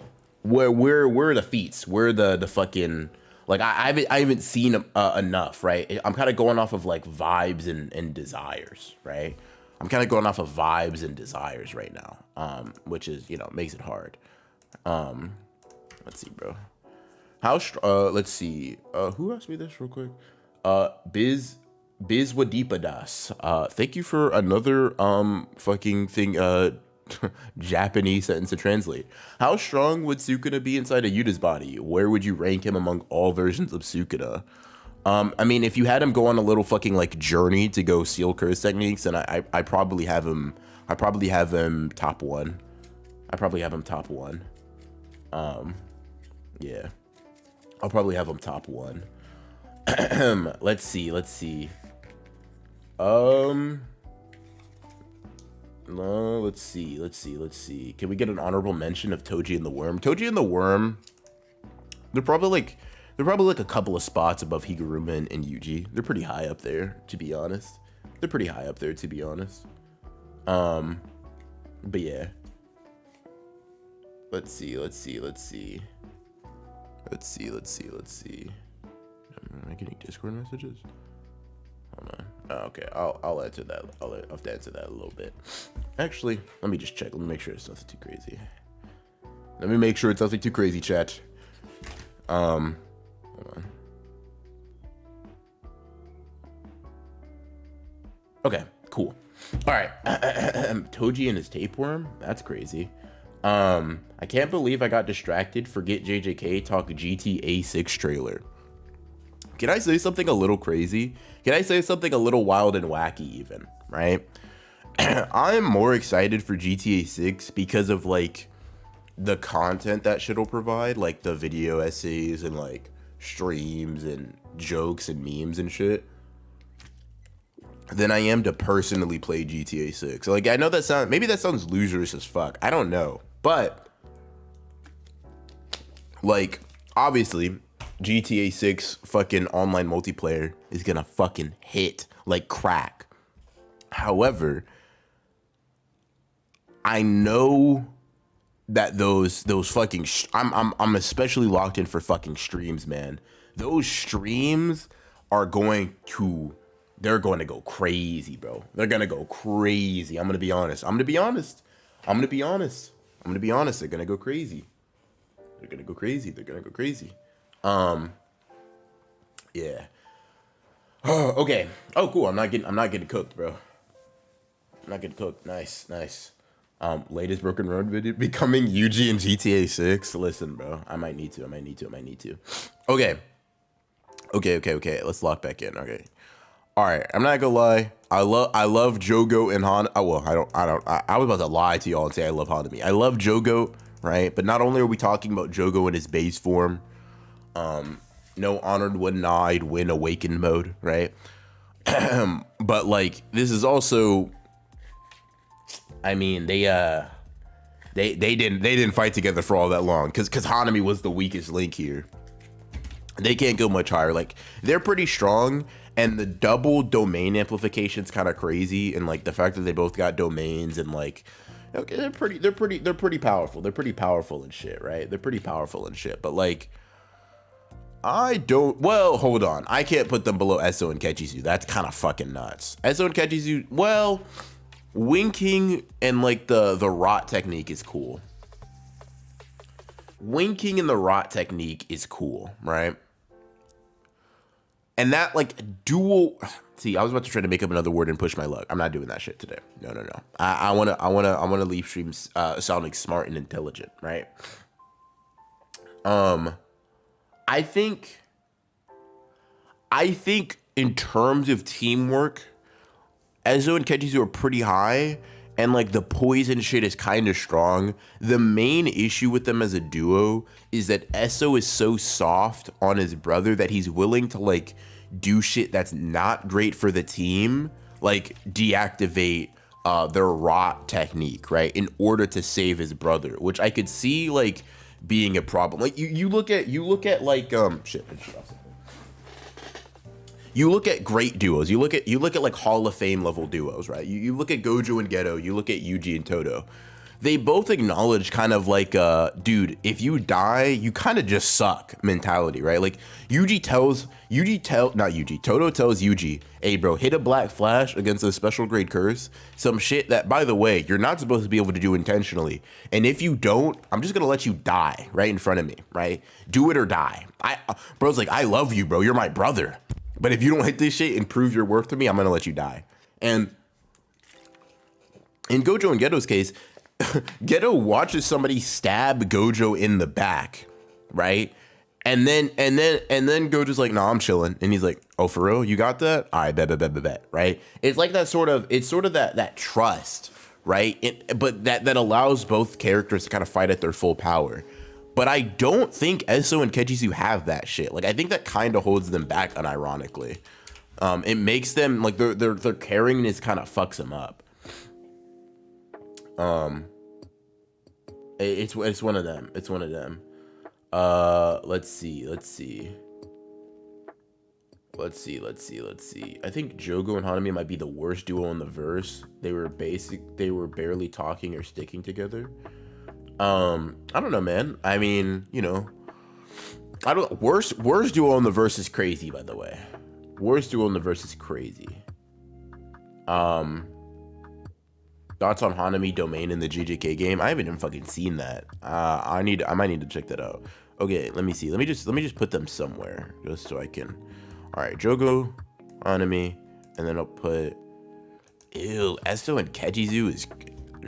where are the feats? Where the fucking. Like I haven't seen enough, right? I'm kind of going off of like vibes and desires, right? I'm kind of going off of vibes and desires right now, which is, you know, makes it hard. Let's see, bro. Let's see. Who asked me this real quick? Bizwadipadas. Thank you for another fucking thing Japanese sentence to translate. How strong would Sukuna be inside a Yuta's body? Where would you rank him among all versions of Sukuna? I mean, if you had him go on a little fucking like journey to go seal curse techniques, then I probably have him. I probably have him top one. I probably have him top one. Yeah, I'll probably have him top one. Let's see. Let's see. No, let's see. Can we get an honorable mention of Toji and the Worm? Toji and the Worm, they're probably like a couple of spots above Higuruma and Yuji. They're pretty high up there, to be honest. But yeah. Let's see. Am I getting Discord messages? Hold on. Oh, okay, I'll answer that. I'll have to answer that a little bit. Actually, let me just check. Let me make sure it's nothing too crazy. Chat. Hold on. Okay, cool. All right. Toji and his tapeworm? That's crazy. I can't believe I got distracted. Forget JJK, talk GTA 6 trailer. Can I say something a little crazy? Can I say something a little wild and wacky even, right? I'm more excited for GTA 6 because of like the content that shit'll provide, like the video essays and like streams and jokes and memes and shit, than I am to personally play GTA 6. Like, I know that sounds loserish as fuck. I don't know. But like, obviously, GTA 6 fucking online multiplayer is gonna fucking hit like crack. However, I know that those fucking I'm especially locked in for fucking streams, man. Those streams are going to go crazy, bro. They're gonna go crazy. I'm gonna be honest. They're gonna go crazy. Yeah. Oh, okay. Oh, cool. I'm not getting cooked, bro. I'm not getting cooked. Nice. Latest Broken Road video becoming Yuji in GTA 6. Listen, bro. I might need to. Okay. Let's lock back in. Okay. All right. I'm not gonna lie. I love Jogo and Han. Oh, well, I was about to lie to y'all and say I love Hanami. I love Jogo, right? But not only are we talking about Jogo in his base form, no honored one night win awakened mode, right? But like, this is also, I mean, they didn't fight together for all that long because Hanami was the weakest link here. They can't go much higher. Like, they're pretty strong, and the double domain amplification's kind of crazy, and like the fact that they both got domains and like, okay, they're pretty powerful. They're pretty powerful and shit, right? But like, hold on. I can't put them below Esso and Kechizu. That's kind of fucking nuts. Esso and Kechizu, well, winking and like the rot technique is cool. Winking and the rot technique is cool, right? And that like dual, see, I was about to try to make up another word and push my luck. I'm not doing that shit today. No. I wanna leave streams sounding smart and intelligent, right? I think in terms of teamwork, Ezo and Kechizu are pretty high, and like the poison shit is kind of strong. The main issue with them as a duo is that Esso is so soft on his brother that he's willing to like do shit that's not great for the team, like deactivate their rot technique, right, in order to save his brother, which I could see like being a problem. Like you look at like you look at great duos. You look at like Hall of Fame level duos, right? You look at Gojo and Geto. You look at Yuji and Todo. They both acknowledge kind of like, dude, if you die, you kind of just suck mentality, right? Like Todo tells Yuji, hey bro, hit a black flash against a special grade curse. Some shit that, by the way, you're not supposed to be able to do intentionally. And if you don't, I'm just gonna let you die right in front of me, right? Do it or die. Bro's like, I love you, bro. You're my brother. But if you don't hit this shit and prove your worth to me, I'm gonna let you die. And in Gojo and Geto's case, Geto watches somebody stab Gojo in the back, right? And then Gojo's like, "Nah, I'm chilling." And he's like, "Oh, for real? You got that? All right, bet, right?" It's like that sort of that trust, right? But that allows both characters to kind of fight at their full power. But I don't think Eso and Kechisu have that shit. Like, I think that kind of holds them back, unironically. It makes them, like, their caringness kind of fucks them up. It's one of them. It's one of them. Let's see. I think Jogo and Hanami might be the worst duo in the verse. They were barely talking or sticking together. I don't know, man. I mean, you know, worst duo in the verse is crazy, by the way. Worst duo in the verse is crazy. Thoughts on Hanami Domain in the JJK game? I haven't even fucking seen that. I might need to check that out. Okay, let me see. Let me just put them somewhere just so I can. All right, Jogo, Hanami, and then I'll put. Ew, Esto and Kechizu is. I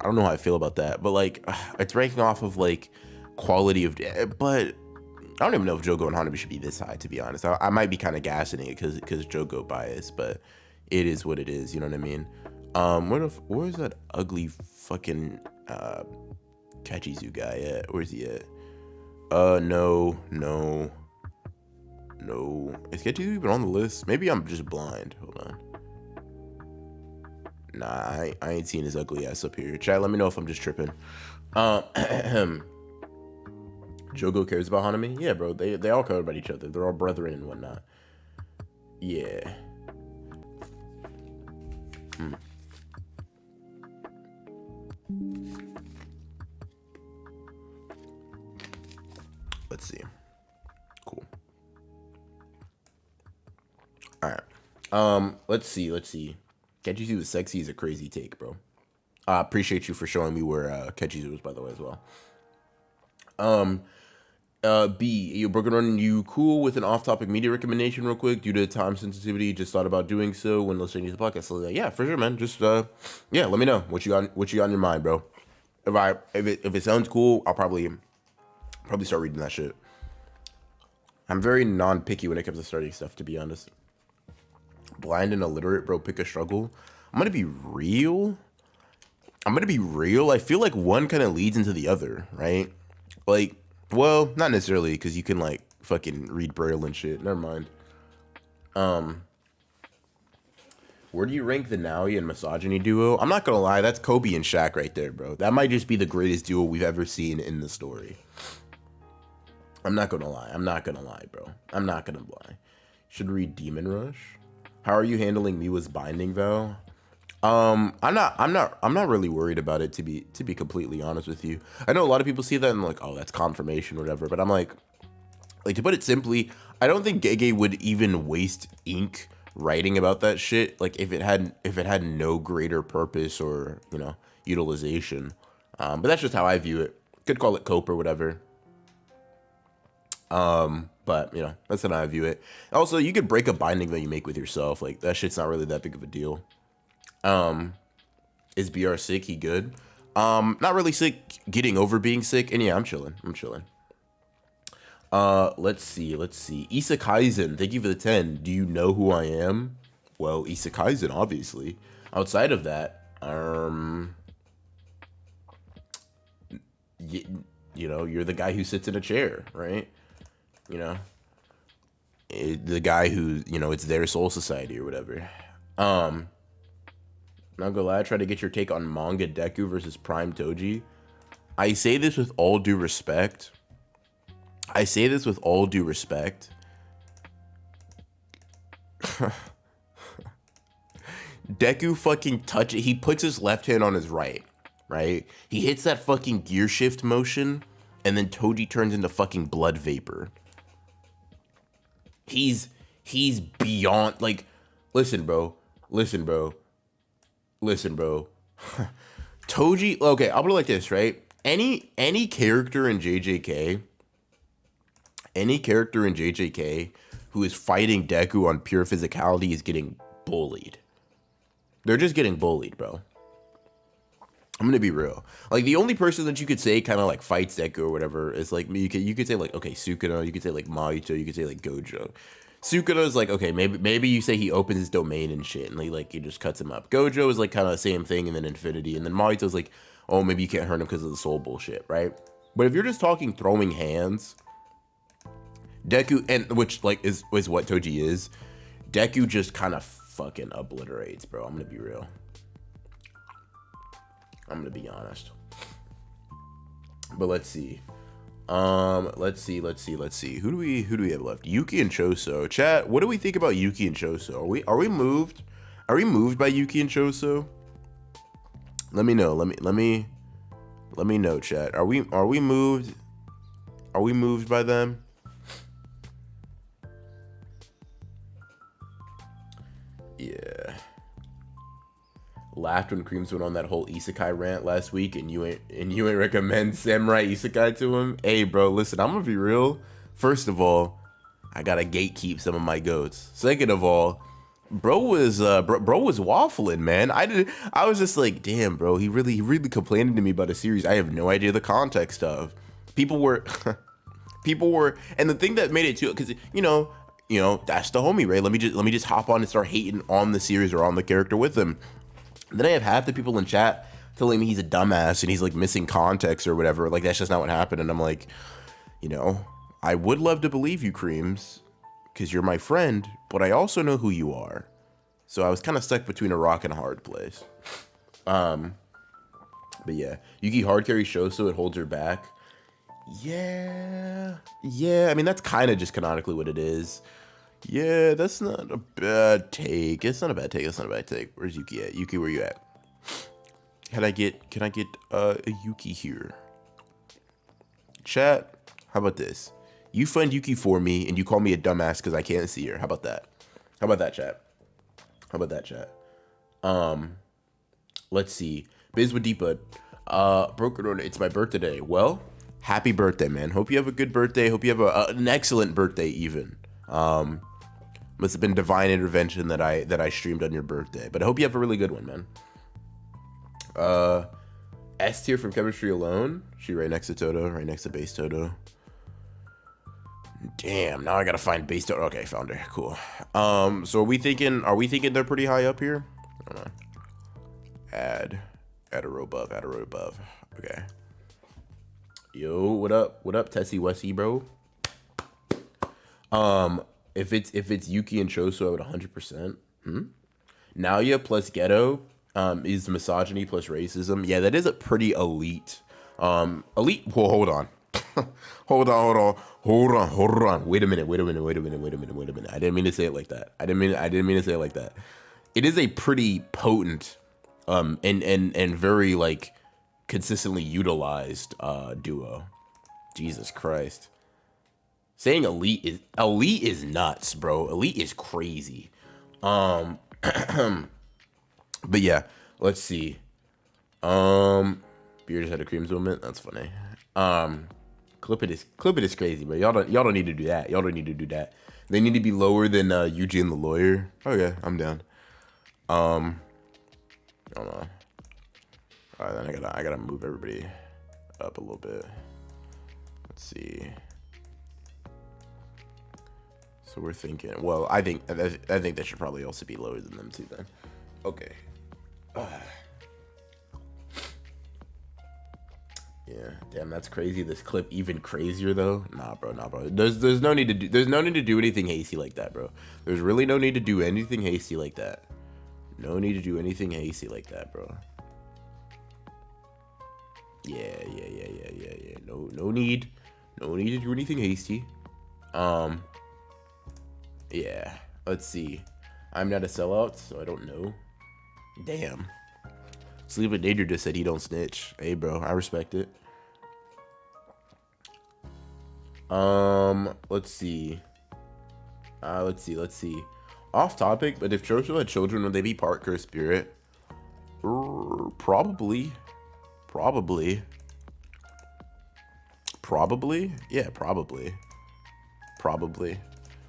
don't know how I feel about that, but like, it's ranking off of like quality of. But I don't even know if Jogo and Hanami should be this high, to be honest. I might be kind of gassing it because Jogo bias, but it is what it is. You know what I mean? Where's that ugly fucking Kechizu guy at? Where's he at? No. Is Kechizu even on the list? Maybe I'm just blind. Hold on. Nah, I ain't seen his ugly ass up here. Chat, let me know if I'm just tripping. Jogo cares about Hanami? Yeah, bro. They all care about each other. They're all brethren and whatnot. Yeah. Let's see. Cool. All right. Let's see. Kechizu is sexy is a crazy take, bro. I appreciate you for showing me where Kechizu was, by the way, as well. B, you Broken Ronin, you cool with an off-topic media recommendation real quick due to time sensitivity? Just thought about doing so when listening to the podcast. So yeah, for sure, man. Just let me know what you got on your mind, bro. If it sounds cool, I'll probably start reading that shit. I'm very non-picky when it comes to starting stuff, to be honest. Blind and illiterate, bro, pick a struggle. I'm gonna be real. I feel like one kind of leads into the other, right? Like, well, not necessarily, because you can like fucking read Braille and shit. Never mind. Where do you rank the Naui and misogyny duo? I'm not gonna lie, that's Kobe and Shaq right there, bro. That might just be the greatest duo we've ever seen in the story. I'm not gonna lie, bro. I'm not gonna lie. Should read Demon Rush. How are you handling Miwa's binding vow? I'm not really worried about it, to be completely honest with you. I know a lot of people see that and like, oh, that's confirmation or whatever, but I'm like to put it simply, I don't think Gege would even waste ink writing about that shit, like if it had no greater purpose or, you know, utilization. But that's just how I view it. Could call it cope or whatever. But you know, that's how I view it. Also, you could break a binding that you make with yourself. Like, that shit's not really that big of a deal. Is BR sick? He good? Not really sick, getting over being sick. And yeah, I'm chilling. Let's see. Jujutsu Kaisen, thank you for the 10. Do you know who I am? Well, Jujutsu Kaisen, obviously. Outside of that, you know, you're the guy who sits in a chair, right? You know, the guy who, you know, it's their soul society or whatever. Not gonna lie, I try to get your take on manga Deku versus Prime Toji. I say this with all due respect. Deku fucking he puts his left hand on his right? He hits that fucking gear shift motion, and then Toji turns into fucking blood vapor. He's beyond, like, listen, bro. Toji, okay, I'll put it like this, right? Any character in JJK who is fighting Deku on pure physicality is getting bullied. They're just getting bullied, bro. I'm gonna be real. Like, the only person that you could say kind of like fights Deku or whatever is like, you could say like, okay, Sukuna. You could say like Mahito. You could say like Gojo. Sukuna is like, okay, maybe you say he opens his domain and shit, and he just cuts him up. Gojo is like kind of the same thing, and then Infinity, and then Mahito's like, oh, maybe you can't hurt him because of the soul bullshit, right? But if you're just talking throwing hands, Deku, and which like is what Toji is, Deku just kind of fucking obliterates, bro. I'm gonna be real. I'm gonna be honest. But let's see. Let's see. Who do we have left? Yuki and Choso. Chat, what do we think about Yuki and Choso? Are we moved? Are we moved by Yuki and Choso? Let me know. Let me know, chat. Are we moved? Are we moved by them? Yeah. Laughed when Creams went on that whole isekai rant last week, and you ain't recommend samurai isekai to him. Hey, bro, listen, I'm gonna be real. First of all, I gotta gatekeep some of my goats. Second of all, bro was waffling, man. I was just like, damn, bro, he really complaining to me about a series I have no idea the context of. People were, and the thing that made it too, because you know, that's the homie, right? Let me just hop on and start hating on the series or on the character with him. Then I have half the people in chat telling me he's a dumbass and he's like missing context or whatever. Like, that's just not what happened. And I'm like, I would love to believe you, Creams, because you're my friend, but I also know who you are. So I was kind of stuck between a rock and a hard place. But yeah, Yuki hard carry shows so it holds her back. Yeah. I mean, that's kind of just canonically what it is. Yeah, that's not a bad take. It's not a bad take. Where's Yuki at? Yuki, where you at? Can I get a Yuki here? Chat, how about this? You find Yuki for me, and you call me a dumbass because I can't see her. How about that? Chat? Let's see. Biz with Deepa. Broken Order, it's my birthday today. Well, happy birthday, man. Hope you have a good birthday. Hope you have an excellent birthday, even. Must have been divine intervention that I streamed on your birthday, but I hope you have a really good one, man. S tier from Chemistry Alone. She right next to Toto, right next to Base Toto. Damn, now I gotta find Base Toto. Okay, found her. Cool. So are we thinking they're pretty high up here? Hold on. Add a row above. Okay. Yo, what up, Tessie Wessie, bro? If it's Yuki and Choso, I would 100%. Naoya plus Ghetto is misogyny plus racism. Yeah, that is a pretty elite. Elite. Well, hold on. hold on. Wait a minute. I didn't mean to say it like that. It is a pretty potent, and very like consistently utilized duo. Jesus Christ. Saying elite is nuts, bro. Elite is crazy. But yeah, let's see. Beard just had a Creams moment. That's funny. Clip it is crazy, but y'all don't need to do that. They need to be lower than Yuji and the lawyer. Okay, I'm down. I don't know. All right, then I gotta move everybody up a little bit. Let's see. So we're thinking. Well, I think that should probably also be lower than them too. Then, okay. Yeah, damn, that's crazy. This clip even crazier though. Nah, bro. There's no need to do anything hasty like that, bro. There's really no need to do anything hasty like that. No need to do anything hasty like that, bro. Yeah. No need to do anything hasty. Yeah, let's see. I'm not a sellout, so I don't know. Damn. Sleep with Danger just said he don't snitch. Hey, bro, I respect it. Let's see. Let's see. Off topic, but if Chocho had children, would they be part cursed spirit? Probably. Yeah, probably.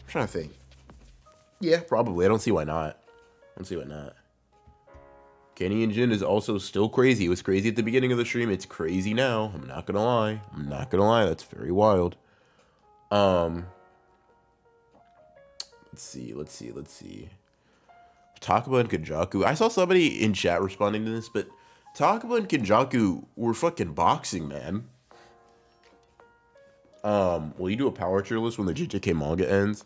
I'm trying to think. Yeah, probably. I don't see why not. Kenny and Jin is also still crazy. It was crazy at the beginning of the stream. It's crazy now. I'm not gonna lie. That's very wild. Let's see. Takaba and Kenjaku. I saw somebody in chat responding to this, but Takaba and Kenjaku were fucking boxing, man. Will you do a power tier list when the JJK manga ends?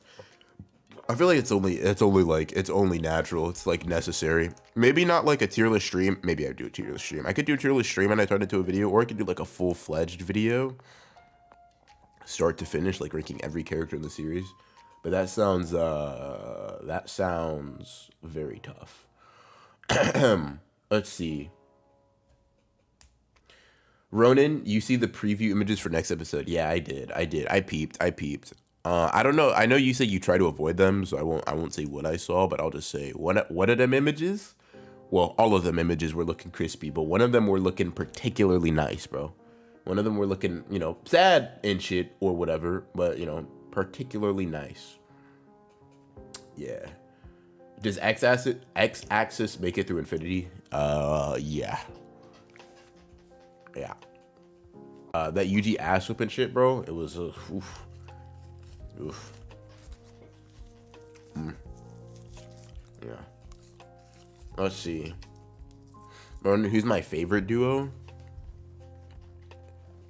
I feel like it's only natural. It's like necessary. Maybe not like a tier list stream. Maybe I do a tier list stream. I could do a tier list stream and I turn it into a video, or I could do like a full-fledged video, start to finish, like ranking every character in the series. But that sounds very tough. Let's see. Ronin, you see the preview images for next episode? Yeah, I did. I peeped. I don't know. I know you said you try to avoid them, so I won't say what I saw, but I'll just say one of them images. Well, all of them images were looking crispy, but one of them were looking particularly nice, bro. One of them were looking, sad and shit or whatever, but particularly nice. Yeah. Does X-axis make it through infinity? Yeah. Yeah. That UG ass whipping shit, bro. It was oof. Yeah. Let's see. Who's my favorite duo?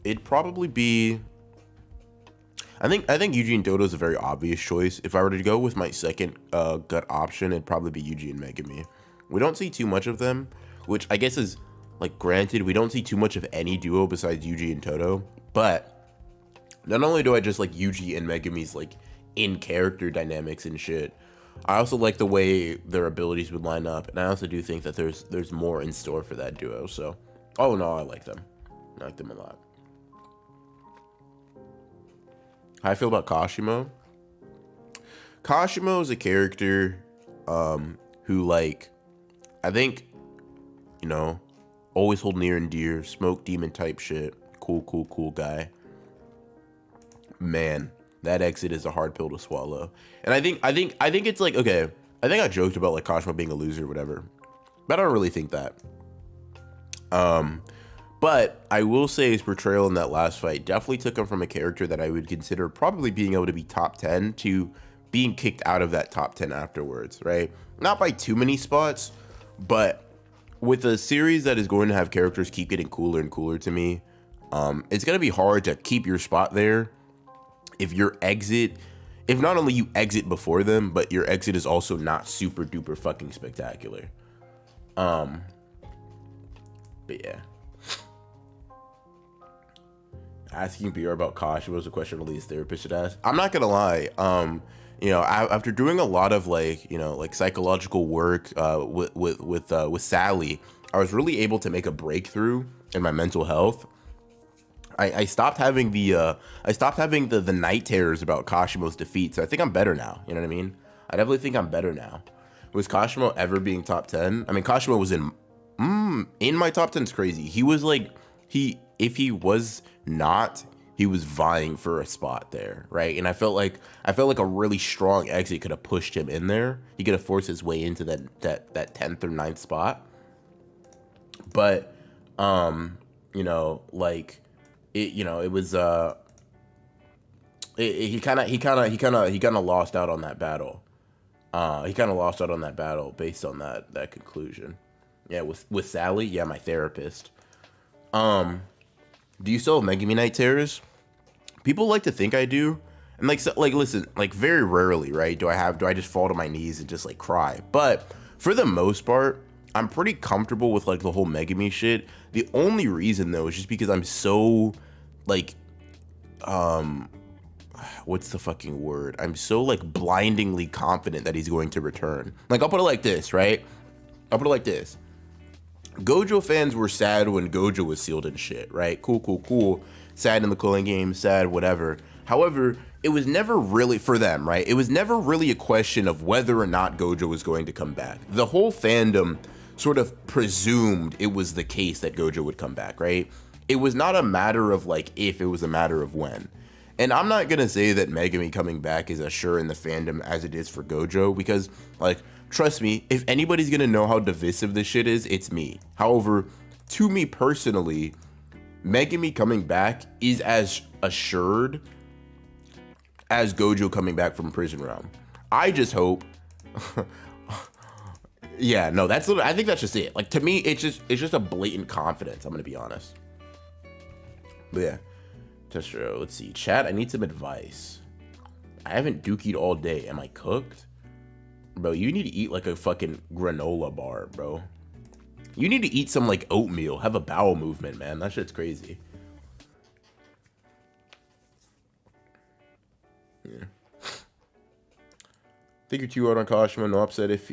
It'd probably be. I think Yuji and Dodo is a very obvious choice. If I were to go with my second gut option, it'd probably be Yuji and Megumi. We don't see too much of them, which I guess is like granted. We don't see too much of any duo besides Yuji and Todo, but. Not only do I just like Yuji and Megumi's like in character dynamics and shit, I also like the way their abilities would line up, and I also do think that there's more in store for that duo. So, all in all, I like them. I like them a lot. How I feel about Kashimo? Kashimo is a character who like I think always hold near and dear, smoke demon type shit. Cool guy. Man, that exit is a hard pill to swallow. And I think it's like, okay, I think I joked about like Kashimo being a loser or whatever, but I don't really think that. But I will say his portrayal in that last fight definitely took him from a character that I would consider probably being able to be top 10 to being kicked out of that top 10 afterwards, right? Not by too many spots, but with a series that is going to have characters keep getting cooler and cooler to me, it's going to be hard to keep your spot there if not only you exit before them, but your exit is also not super duper fucking spectacular. But yeah. Asking BR about Kosh was a question only his therapist should ask. I'm not gonna lie. After doing a lot of like psychological work with Sally, I was really able to make a breakthrough in my mental health. I stopped having the night terrors about Kashimo's defeat, so I think I'm better now. You know what I mean? I definitely think I'm better now. Was Kashimo ever being top 10? I mean, Kashimo was in my top 10 is crazy. He was like if he was not, he was vying for a spot there, right? And I felt like a really strong exit could have pushed him in there. He could have forced his way into that 10th or 9th spot. But it was he kind of lost out on that battle. He kind of lost out on that battle based on that conclusion. Yeah, with Sally, yeah, my therapist. Do you still have Megumi Night terrors? People like to think I do, and listen, like very rarely, right? Do I just fall to my knees and just like cry? But for the most part, I'm pretty comfortable with like the whole Megumi shit. The only reason though is just because I'm so like what's the fucking word? I'm so like blindingly confident that he's going to return. Like I'll put it like this, right? Gojo fans were sad when Gojo was sealed and shit, right? Cool. Sad in the Cooling Game, sad, whatever. However, it was never really, for them, right? It was never really a question of whether or not Gojo was going to come back. The whole fandom sort of presumed it was the case that Gojo would come back, right? It was not a matter of like if, it was a matter of when. And I'm not gonna say that Megumi coming back is as sure in the fandom as it is for Gojo, because like, trust me, if anybody's gonna know how divisive this shit is, it's me. However, to me personally, Megumi coming back is as assured as Gojo coming back from Prison Realm. I just hope. Yeah, no, I think that's just it. Like, to me, it's just a blatant confidence. I'm gonna be honest. But yeah, Testro, let's see. Chat, I need some advice. I haven't dookied all day. Am I cooked? Bro, you need to eat like a fucking granola bar, bro. You need to eat some like oatmeal. Have a bowel movement, man. That shit's crazy. Yeah. I think you're too hard on Kashima. No upset if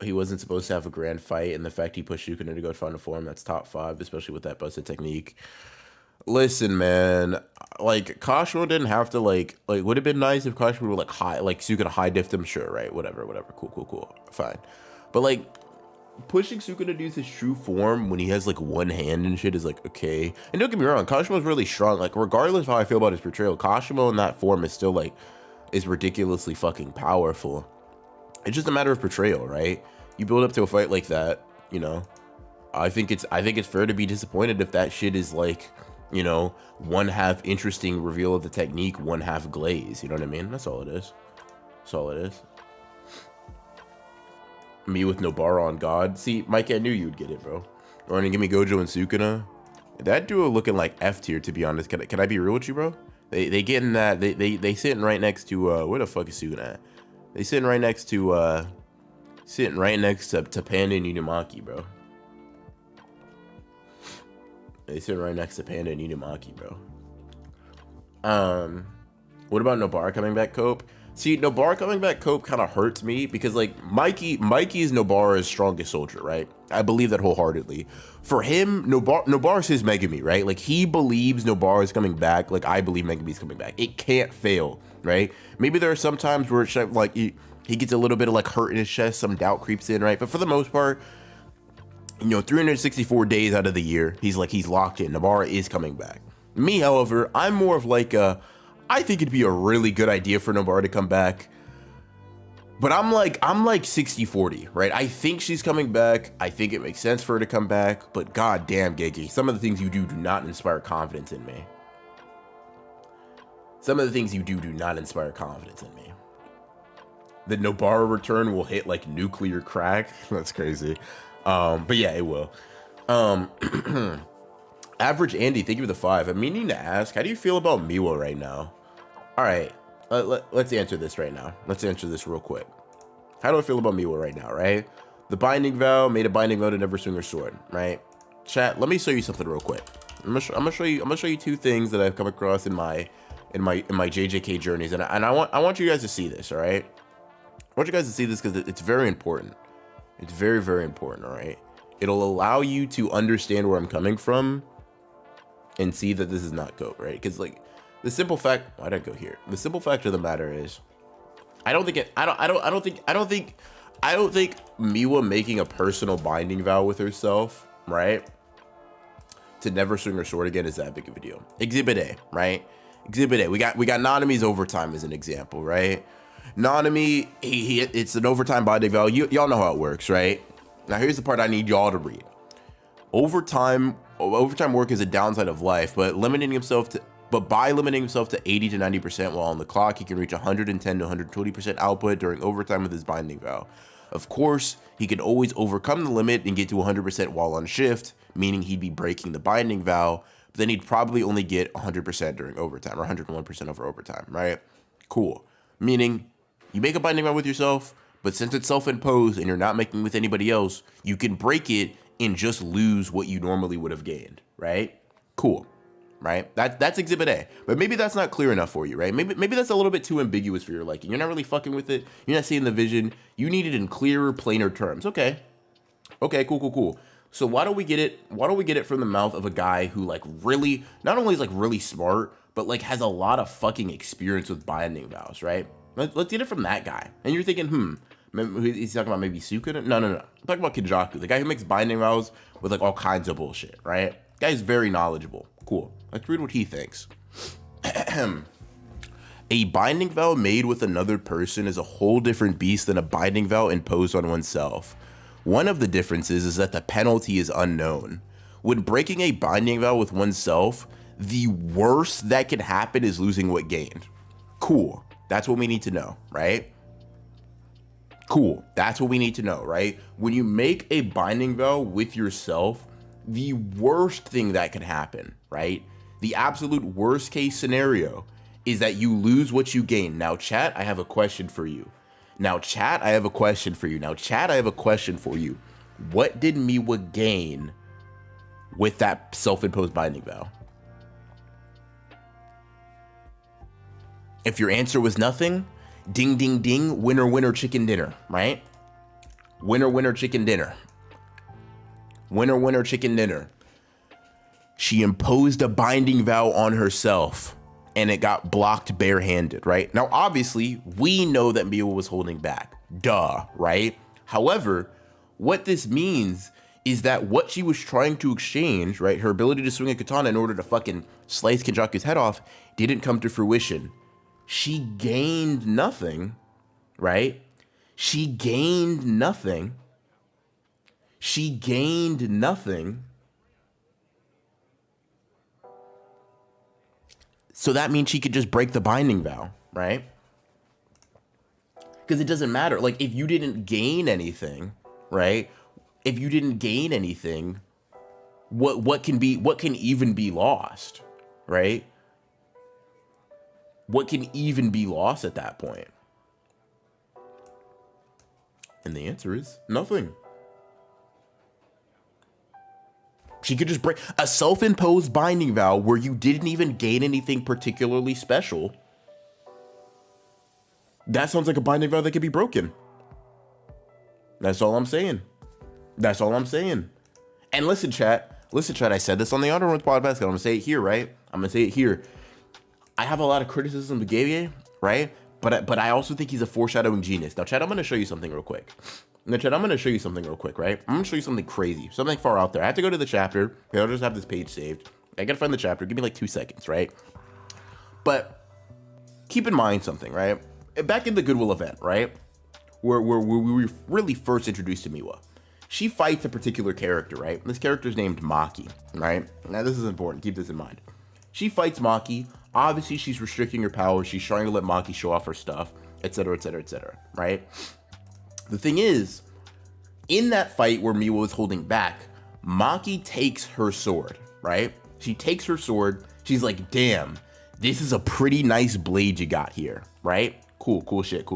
he wasn't supposed to have a grand fight, and the fact he pushed Yukina to go find a form, that's top 5, especially with that busted technique. Listen, man, like Kashima didn't have to like would have been nice if Kashima would Sukuna high diffed him, sure, right? Whatever, cool, fine. But like pushing Sukuna to use his true form when he has like one hand and shit is like okay. And don't get me wrong, Kashima's really strong. Like regardless of how I feel about his portrayal, Kashima in that form is still like is ridiculously fucking powerful. It's just a matter of portrayal, right? You build up to a fight like that, you know. I think it's fair to be disappointed if that shit is like, you know, one half interesting reveal of the technique, one half glaze. You know what I mean? That's all it is. That's all it is. Me with Nobara on God. See, Mike, I knew you'd get it, bro. Ronin, give me Gojo and Sukuna. That duo looking like F tier, to be honest. Can I be real with you, bro? They getting that. They sitting right next to where the fuck is Sukuna at? They sitting right next to Panda and Inumaki, bro. They sit right next to Panda and Inumaki, bro. What about Nobara coming back, Cope? See, Nobara coming back, Cope, kind of hurts me because, like, Mikey is Nobara's strongest soldier, right? I believe that wholeheartedly. For him, Nobara's his Megumi, right? Like, he believes Nobara's coming back. Like, I believe Megumi's coming back. It can't fail, right? Maybe there are some times where it's like he gets a little bit of like hurt in his chest, some doubt creeps in, right? But for the most part, you know, 364 days out of the year, he's locked in. Nobara is coming back. Me, however, I'm more of like I think it'd be a really good idea for Nobara to come back. But I'm like 60-40, right? I think she's coming back. I think it makes sense for her to come back. But goddamn, Gege, some of the things you do not inspire confidence in me. Some of the things you do not inspire confidence in me. The Nobara return will hit like nuclear crack. That's crazy. But yeah, it will. Average Andy, thank you for the 5. I'm meaning to ask, how do you feel about Miwa right now? All right, let's answer this right now. Let's answer this real quick. How do I feel about Miwa right now, right? The binding vow, made a binding vow to never swing her sword, right? Chat, let me show you something real quick. I'm gonna show you 2 things that I've come across in my JJK journeys, and I want you guys to see this, all right? I want you guys to see this because it's very important. It's very, very important, all right? It'll allow you to understand where I'm coming from and see that this is not goat, right? Because like the simple fact, why did I go here? The simple fact of the matter is, I don't think Miwa making a personal binding vow with herself, right, to never swing her sword again is that big of a deal. Exhibit A, right? Exhibit A. We got Nanami's overtime as an example, right? Nanami, it's an overtime binding vow. Y'all know how it works, right? Now here's the part I need y'all to read. Overtime work is a downside of life, but by limiting himself to 80 to 90% while on the clock, he can reach 110 to 120% output during overtime with his binding vow. Of course, he can always overcome the limit and get to 100% while on shift, meaning he'd be breaking the binding vow, but then he'd probably only get 100% during overtime or 101% over overtime, right? Cool. Meaning, you make a binding vow with yourself, but since it's self-imposed and you're not making with anybody else, you can break it and just lose what you normally would have gained, right? Cool, right? That's Exhibit A. But maybe that's not clear enough for you, right? Maybe that's a little bit too ambiguous for your liking. You're not really fucking with it. You're not seeing the vision. You need it in clearer, plainer terms. Okay, cool. So why don't we get it from the mouth of a guy who like really, not only is like really smart, but like has a lot of fucking experience with binding vows, right? Let's get it from that guy. And you're thinking, he's talking about maybe Sukuna? No. I'm talking about Kinjaku, the guy who makes binding vows with like all kinds of bullshit, right? Guy's very knowledgeable. Cool. Let's read what he thinks. A binding vow made with another person is a whole different beast than a binding vow imposed on oneself. One of the differences is that the penalty is unknown. When breaking a binding vow with oneself, the worst that can happen is losing what gained. Cool. That's what we need to know, right? Cool. That's what we need to know, right? When you make a binding vow with yourself, the worst thing that could happen, right? The absolute worst case scenario is that you lose what you gain. Now, chat, I have a question for you. What did Miwa gain with that self-imposed binding vow? If your answer was nothing, ding, ding, ding, winner, winner, chicken dinner, right? Winner, winner, chicken dinner. Winner, winner, chicken dinner. She imposed a binding vow on herself and it got blocked barehanded, right? Now, obviously, we know that Miwa was holding back. Duh, right? However, what this means is that what she was trying to exchange, right, her ability to swing a katana in order to fucking slice Kenjaku's head off, didn't come to fruition. She gained nothing, right? She gained nothing. So that means she could just break the binding vow, right? Because it doesn't matter. Like, if you didn't gain anything, right? If you didn't gain anything, what can even be lost, right? What can even be lost at that point? And the answer is nothing. She could just break a self-imposed binding vow where you didn't even gain anything particularly special. That sounds like a binding vow that could be broken. That's all I'm saying. And listen, chat, I said this on the Underworld podcast. I'm gonna say it here, right? I have a lot of criticism of Gabe, right? But I also think he's a foreshadowing genius. Now, chat, I'm gonna show you something real quick. Right? I'm gonna show you something crazy, something far out there. I have to go to the chapter. I'll just have this page saved. I gotta find the chapter. Give me like 2 seconds, right? But keep in mind something, right? Back in the Goodwill event, right? Where we were really first introduced to Miwa. She fights a particular character, right? This character is named Maki, right? Now, this is important. Keep this in mind. She fights Maki. Obviously, she's restricting her powers. She's trying to let Maki show off her stuff, etc., etc., etc., right? The thing is, in that fight where Miwa was holding back, Maki takes her sword, right? She takes her sword. She's like, damn, this is a pretty nice blade you got here, right? Cool shit,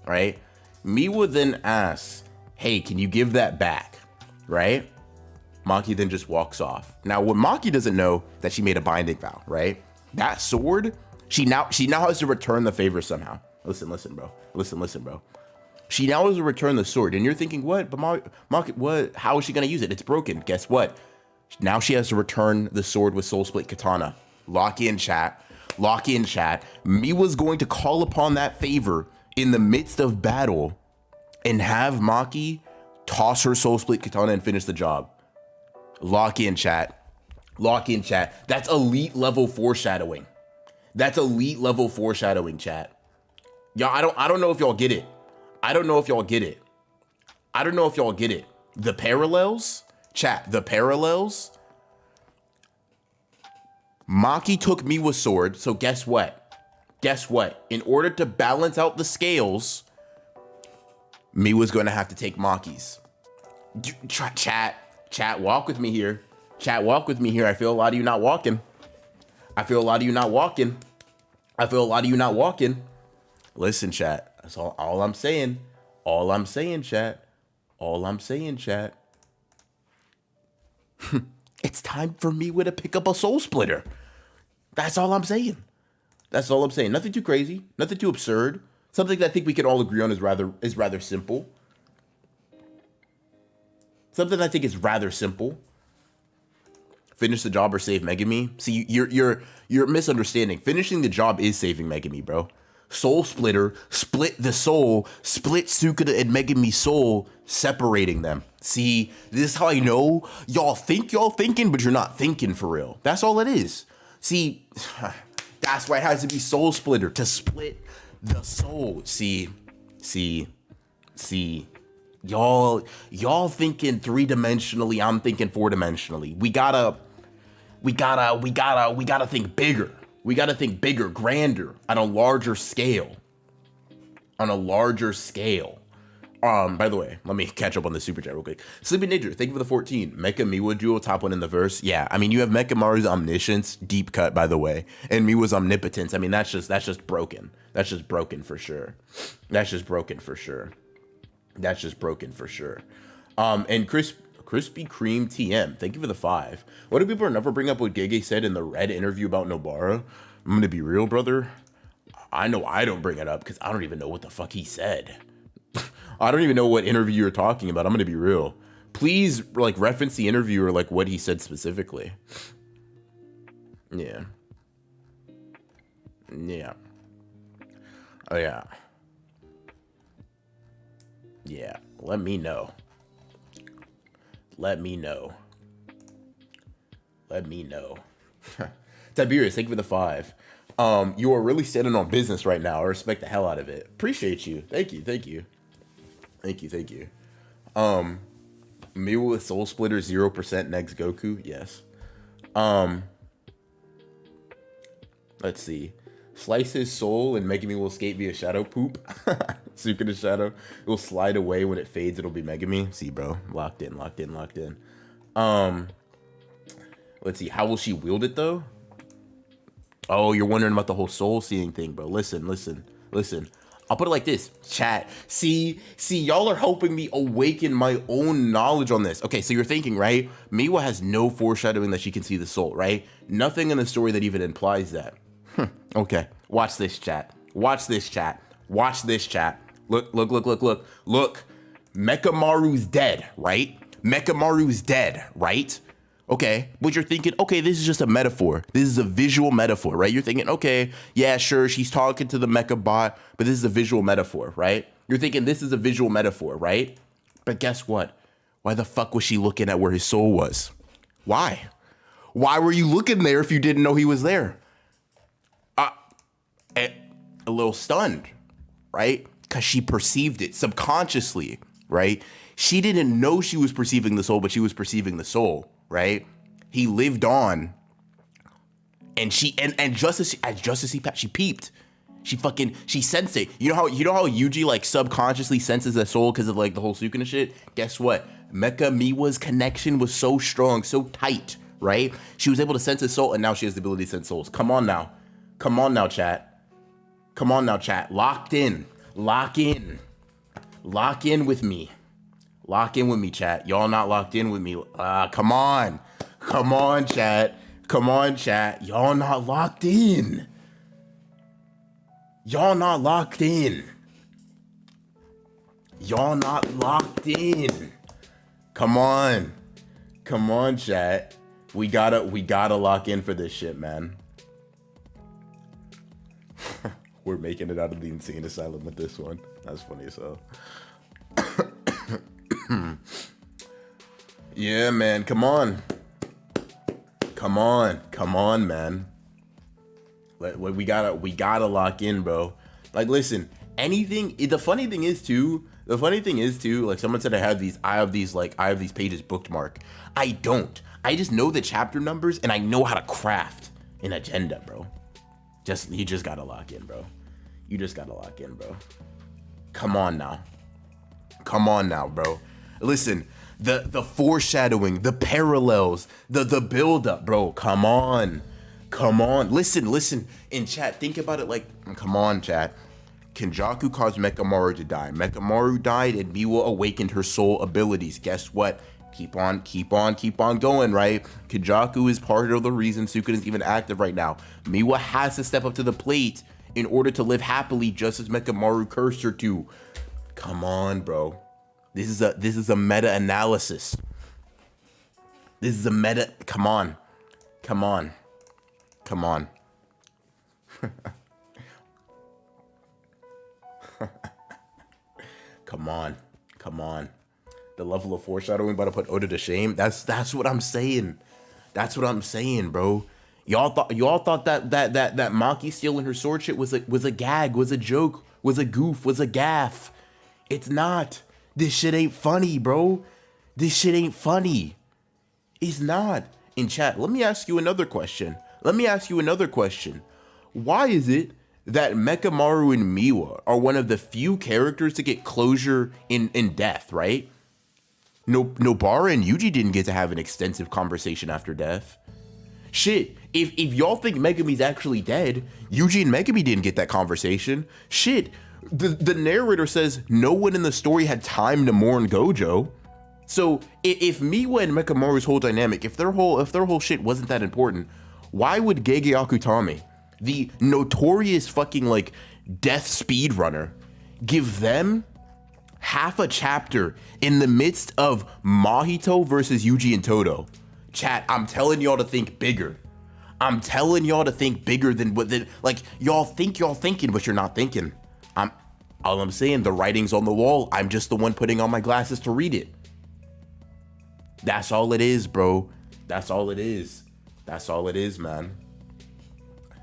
right? Miwa then asks, hey, can you give that back, right? Maki then just walks off. Now, what Maki doesn't know that she made a binding vow, right? That sword, she now has to return the favor somehow. Listen, bro. She now has to return the sword, and you're thinking, what? But Maki, what? How is she gonna use it? It's broken. Guess what? Now she has to return the sword with Soul Split Katana. Lock in, chat. Miwa's going to call upon that favor in the midst of battle and have Maki toss her Soul Split Katana and finish the job. Lock in, chat. That's elite level foreshadowing. Chat. Y'all, I don't know if y'all get it. The parallels, chat, Maki took Miwa's sword, so guess what? In order to balance out the scales, Miwa's gonna have to take Maki's. Chat, walk with me here. I feel a lot of you not walking. Listen, chat. That's all I'm saying. Chat. It's time for Miwa to pick up a soul splitter. That's all I'm saying. Nothing too crazy. Nothing too absurd. Something that I think we can all agree on is rather simple. Finish the job or save Megami. See, you're misunderstanding. Finishing the job is saving Megami, bro. Soul Splitter, split the soul, split Sukuna and Megami's soul, separating them. See, this is how I know y'all think y'all thinking, but you're not thinking for real. That's all it is. See, That's why it has to be Soul Splitter to split the soul. See, y'all thinking 3-dimensionally. I'm thinking 4-dimensionally. We gotta think bigger. We gotta think bigger, grander, on a larger scale. By the way, let me catch up on the super chat real quick. Sleepy Ninja, thank you for the 14. Mecha Miwa duo, top one in the verse. Yeah, I mean, you have Mecha Maru's omniscience, deep cut, by the way, and Miwa's omnipotence. I mean, that's just broken. That's just broken for sure. And Krispy Kreme TM, thank you for the 5. What do people never bring up what Gege said in the Red interview about Nobara? I'm gonna be real, brother. I know I don't bring it up because I don't even know what the fuck he said. I don't even know what interview you're talking about. I'm gonna be real. Please, like, reference the interview or like what he said specifically. Yeah. Oh yeah. Yeah. Let me know. Tiberius, thank you for the 5. You are really standing on business right now. I respect the hell out of it. Appreciate you. Thank you. Miwa with Soul Splitter 0% next Goku. Yes. Let's see. Slice his soul and Megami will escape via shadow poop. Suka the shadow. It will slide away when it fades. It'll be Megami. See, bro. Locked in. Let's see. How will she wield it, though? Oh, you're wondering about the whole soul seeing thing, bro. Listen. I'll put it like this. Chat. See, y'all are helping me awaken my own knowledge on this. Okay, so you're thinking, right? Miwa has no foreshadowing that she can see the soul, right? Nothing in the story that even implies that. Okay, watch this, chat. Look. Mechamaru's dead, right? Okay, but you're thinking, okay, this is just a metaphor. This is a visual metaphor, right? You're thinking, okay, yeah, sure, she's talking to the mecha bot, but this is a visual metaphor, right? You're thinking this is a visual metaphor, right? But guess what? Why the fuck was she looking at where his soul was? Why? Why were you looking there if you didn't know he was there? A little stunned, right? Because she perceived it subconsciously, right? She didn't know she was perceiving the soul, but she was perceiving the soul, right? He lived on, and she just as she peeped, she sensed it. You know how Yuji like subconsciously senses the soul because of like the whole Sukuna shit. Guess what? Mecha Miwa's connection was so strong, so tight, right? She was able to sense his soul, and now she has the ability to sense souls. Come on now, chat. Lock in with me. Chat. Y'all not locked in with me. Come on, chat. Y'all not locked in. Come on, chat. We gotta lock in for this shit, man. We're making it out of the insane asylum with this one. That's funny as hell. Yeah, man. Come on, man. We gotta lock in, bro. Like, listen, anything. The funny thing is too. Like, someone said I have these pages bookmarked. I don't. I just know the chapter numbers and I know how to craft an agenda, bro. You just gotta lock in, bro. Come on now, bro. Listen, the foreshadowing, the parallels, the build up, bro. Come on. Listen. In chat, think about it like, come on, chat. Kenjaku caused Mechamaru to die. Mechamaru died and Miwa awakened her soul abilities. Guess what? Keep on going, right? Kenjaku is part of the reason Sukuna is even active right now. Miwa has to step up to the plate in order to live happily, just as Mechamaru cursed her to. Come on, bro. This is a meta-analysis. Come on. Come on. The level of foreshadowing about to put Oda to shame. That's what I'm saying. Bro. Y'all thought that Maki stealing her sword shit was a gag, was a joke, was a goof, was a gaff. It's not. This shit ain't funny, bro. This shit ain't funny. It's not. In chat, let me ask you another question. Why is it that Mekamaru and Miwa are one of the few characters to get closure in death, right? Nobara and Yuji didn't get to have an extensive conversation after death. Shit, if y'all think Megami's actually dead, Yuji and Megami didn't get that conversation. Shit, the narrator says no one in the story had time to mourn Gojo. So if Miwa and Mekamaru's whole dynamic, if their whole shit wasn't that important, why would Gege Akutami, the notorious fucking like death speedrunner, give them half a chapter in the midst of Mahito versus Yuji and Todo? Chat, I'm telling y'all to think bigger. I'm telling y'all to think bigger than what like y'all think y'all thinking, but you're not thinking. All I'm saying, the writing's on the wall. I'm just the one putting on my glasses to read it. That's all it is, bro. That's all it is. That's all it is, man.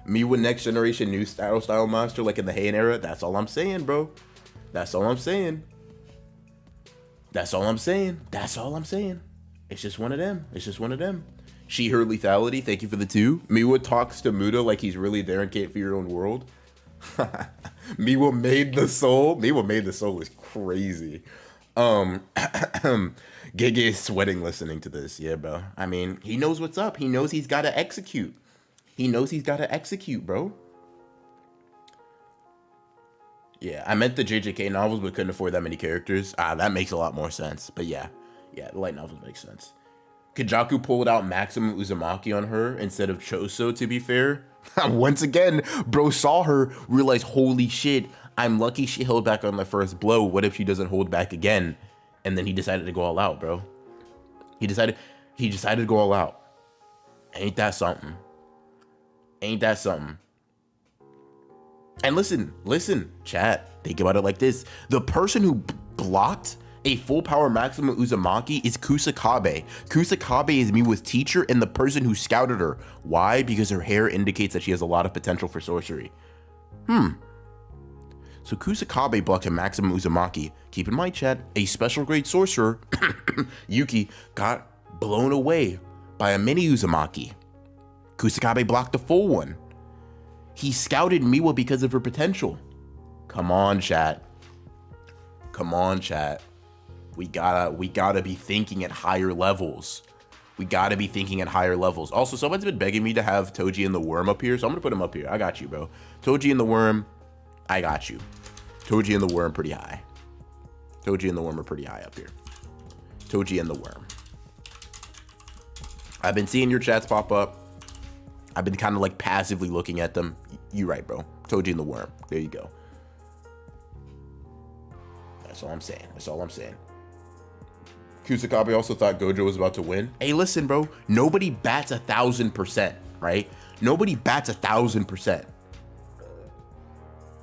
Miwa next generation new style master like in the Heian era. That's all I'm saying, bro. That's all I'm saying. That's all I'm saying. That's all I'm saying. It's just one of them. It's just one of them. She, her lethality. Thank you for the 2. Miwa talks to Muda like he's really there and can't fear your own world. Miwa made the soul. Miwa made the soul is crazy. Gege is sweating listening to this. Yeah, bro. I mean, he knows what's up. He knows he's got to execute. He knows he's got to execute, bro. Yeah, I meant the JJK novels, but couldn't afford that many characters. That makes a lot more sense. But yeah, the light novels make sense. Kajaku pulled out Maximum Uzumaki on her instead of Choso, to be fair. Once again, bro saw her, realized, holy shit, I'm lucky she held back on the first blow. What if she doesn't hold back again? And then he decided to go all out, bro. He decided to go all out. Ain't that something? Ain't that something? And listen, chat. Think about it like this. The person who blocked a full power Maximum Uzumaki is Kusakabe. Kusakabe is Miwa's teacher and the person who scouted her. Why? Because her hair indicates that she has a lot of potential for sorcery. So Kusakabe blocked a Maximum Uzumaki. Keep in mind, chat, a special grade sorcerer, Yuki, got blown away by a mini Uzumaki. Kusakabe blocked the full one. He scouted Miwa because of her potential. Come on, chat. Come on, chat. We gotta be thinking at higher levels. We gotta be thinking at higher levels. Also, someone's been begging me to have Toji and the Worm up here, so I'm gonna put him up here. I got you, bro. Toji and the Worm, I got you. Toji and the Worm pretty high. Toji and the Worm are pretty high up here. Toji and the Worm. I've been seeing your chats pop up. I've been kind of like passively looking at them. You right, bro. Toji and the Worm. There you go. That's all I'm saying. That's all I'm saying. Kusakabe also thought Gojo was about to win. Hey, listen, bro. Nobody bats 1,000%, right? Nobody bats 1,000%.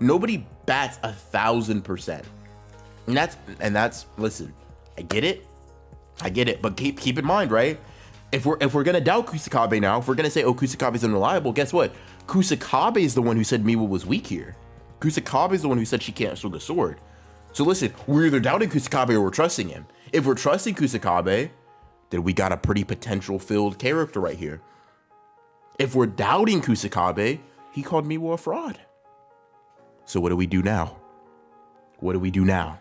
Nobody bats 1,000%. And that's listen, I get it. But keep in mind, right? If we're gonna doubt Kusakabe now, if we're gonna say, oh, Kusakabe's unreliable, guess what? Kusakabe is the one who said Miwa was weak here. Kusakabe is the one who said she can't swing a sword. So listen, we're either doubting Kusakabe or we're trusting him. If we're trusting Kusakabe, then we got a pretty potential-filled character right here. If we're doubting Kusakabe, he called Miwa a fraud. So what do we do now? What do we do now?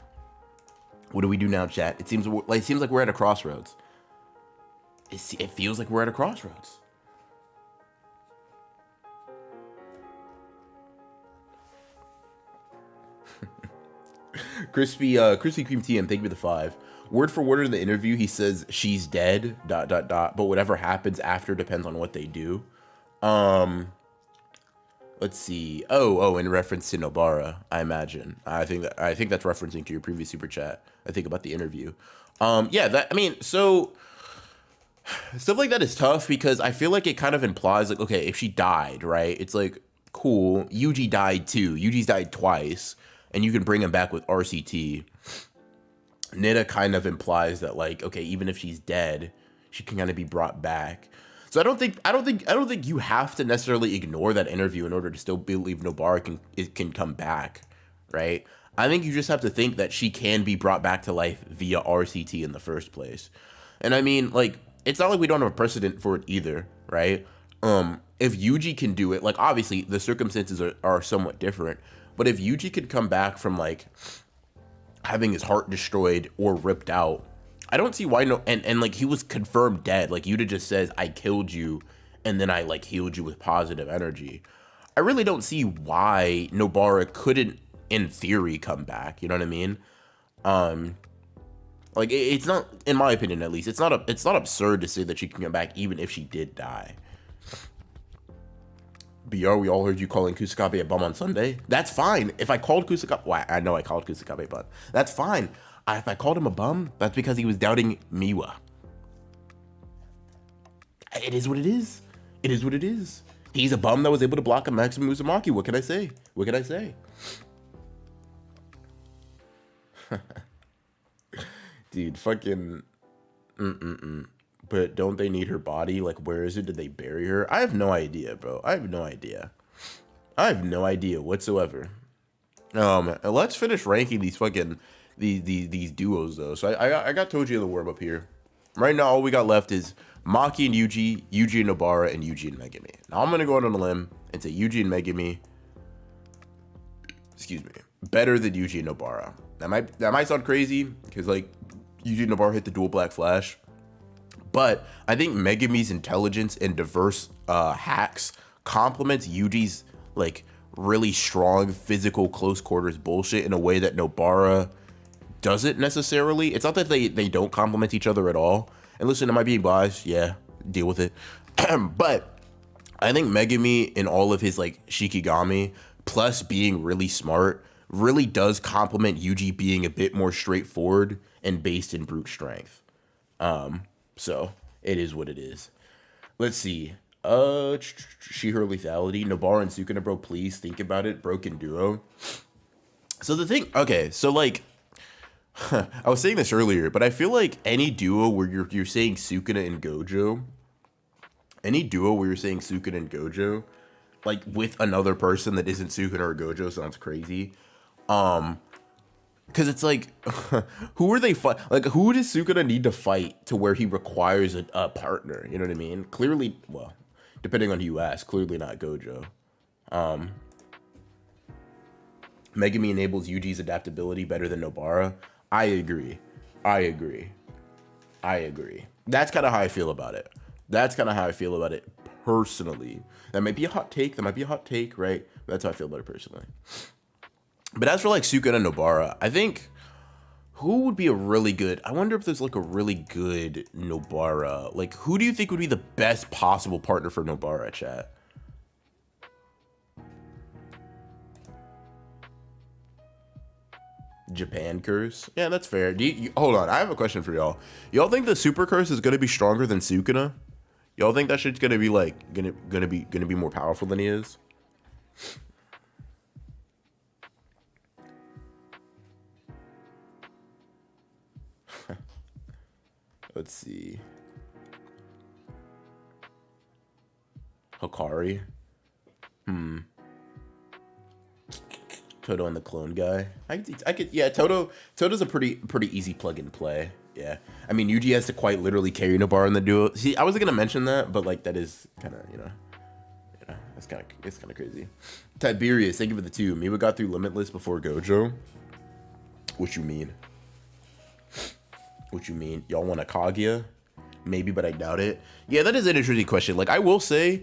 What do we do now, chat? It seems like we're at a crossroads. It feels like we're at a crossroads. Crispy Cream TM, thank you for the 5. Word for word in the interview, he says she's dead. ... But whatever happens after depends on what they do. Let's see. Oh, in reference to Nobara, I imagine. I think that's referencing to your previous super chat. I think about the interview. So stuff like that is tough because I feel like it kind of implies like, okay, if she died, right? It's like, cool. Yuji died too. Yuji's died twice, and you can bring him back with RCT. Nida kind of implies that like, okay, even if she's dead, she can kind of be brought back. So I don't think you have to necessarily ignore that interview in order to still believe Nobara can come back, right? I think you just have to think that she can be brought back to life via RCT in the first place. And I mean, like, it's not like we don't have a precedent for it either, right? If Yuji can do it, like, obviously the circumstances are somewhat different, but if Yuji could come back from, like, having his heart destroyed or ripped out, I don't see why no, and like, he was confirmed dead. Like, Yuta just says, I killed you, and then I, like, healed you with positive energy. I really don't see why Nobara couldn't, in theory, come back. You know what I mean? Like, it's not, in my opinion at least, it's not absurd to say that she can come back even if she did die. BR, we all heard you calling Kusakabe a bum on Sunday. That's fine. If I called Kusakabe, well, I know I called Kusakabe a bum. That's fine. If I called him a bum, that's because he was doubting Miwa. It is what it is. It is what it is. He's a bum that was able to block a Maximum Uzumaki. What can I say? What can I say? Dude, fucking... But don't they need her body? Like, where is it? Did they bury her? I have no idea, bro. I have no idea. I have no idea whatsoever. Let's finish ranking these fucking these duos though. So I got Toji and the Worm up here. Right now, all we got left is Maki and Yuji, Yuji and Nobara, and Yuji and Megumi. Now I'm gonna go out on a limb and say Yuji and Megumi, excuse me, better than Yuji and Nobara. That might sound crazy because, like, Yuji and Nobara hit the dual black flash. But I think Megumi's intelligence and diverse hacks complements Yuji's, like, really strong physical close quarters bullshit in a way that Nobara doesn't necessarily. It's not that they don't complement each other at all. And listen, am I being biased? Yeah, deal with it. But I think Megumi, in all of his, like, Shikigami, plus being really smart, really does complement Yuji being a bit more straightforward and based in brute strength. So it is what it is. Let's see. She-Her lethality. Nobara and Sukuna, bro, please think about it. Broken duo. So the thing, okay, so, like, I was saying this earlier, but I feel like any duo where you're saying Sukuna and Gojo, like, with another person that isn't Sukuna or Gojo sounds crazy. Because it's like, who are they fight? Like, who does Sukuna need to fight to where he requires a partner? You know what I mean? Clearly, well, depending on who you ask, clearly not Gojo. Megumi enables Yuji's adaptability better than Nobara. I agree. That's kind of how I feel about it. Personally. That might be a hot take, right? That's how I feel about it personally. But as for, like, Sukuna and Nobara, I think who would be a really good... I wonder if there's, like, a really good Nobara. Like, who do you think would be the best possible partner for Nobara, chat? Japan curse? Yeah, that's fair. Hold on, I have a question for y'all. Y'all think the super curse is gonna be stronger than Sukuna? Y'all think that shit's gonna be, like, gonna be more powerful than he is? Let's see. Hikari. Toto and the clone guy. I could. Yeah, Toto's a pretty easy plug and play. Yeah. I mean, Yuji has to quite literally carry Nobara in the duo. See, I wasn't gonna mention that, but, like, that is kind of, it's kind of crazy. Tiberius, thank you for the 2. Miwa got through Limitless before Gojo. What you mean? Y'all want a Kaguya? Maybe, but I doubt it. Yeah, that is an interesting question. Like, I will say,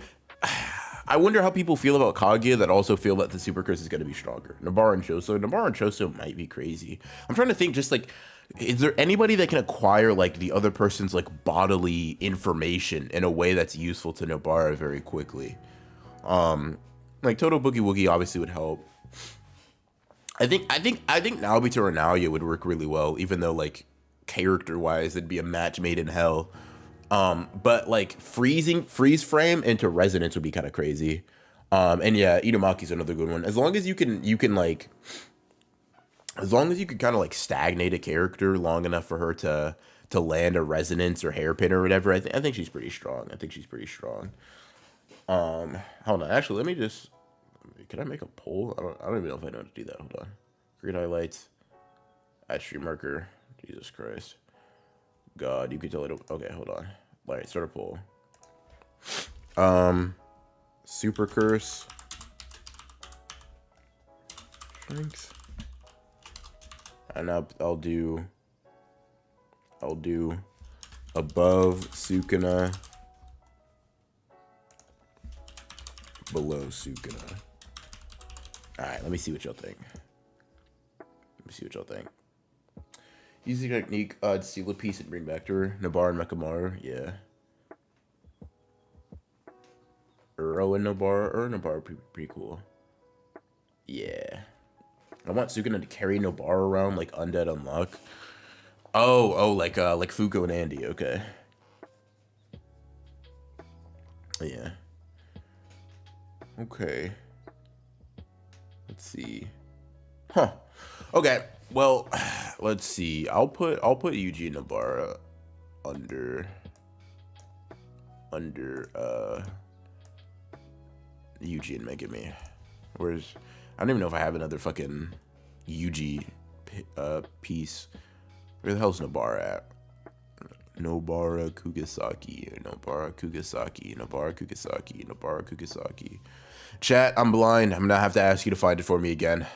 I wonder how people feel about Kaguya that also feel that the super curse is going to be stronger. Nobara and Choso might be crazy. I'm trying to think, just, like, is there anybody that can acquire, like, the other person's, like, bodily information in a way that's useful to Nobara very quickly? Like, Toto Boogie Woogie obviously would help. I think Naobito or Naoya would work really well, even though, like, character-wise, it'd be a match made in hell. But, like, freeze frame into resonance would be kind of crazy. And yeah, Inumaki's another good one. As long as you can kind of, like, stagnate a character long enough for her to to land a resonance or hairpin or whatever. I think she's pretty strong. Hold on. Actually, let me just. Can I make a poll? I don't even know if I know how to do that. Hold on. Grid highlights. Add stream marker. Jesus Christ. God, you can tell it. Okay, hold on. All right, start a poll. Super curse. Strength. And I'll do above Sukuna, below Sukuna. All right, let me see what y'all think. Use the technique, steal a piece and bring back to her. Nabar and Mekamaru, yeah. Uro and Nabar pretty cool. Yeah. I want Sukuna to carry Nabar around like Undead Unluck. Oh, like Fuko and Andy, okay. Yeah. Okay. Let's see. Huh. Okay. Well, let's see. I'll put Yuji Nobara under Yuji and Megami. Whereas I don't even know if I have another fucking Yuji piece. Where the hell's Nobara at? Nobara Kugisaki. Chat, I'm blind. I'm gonna have to ask you to find it for me again.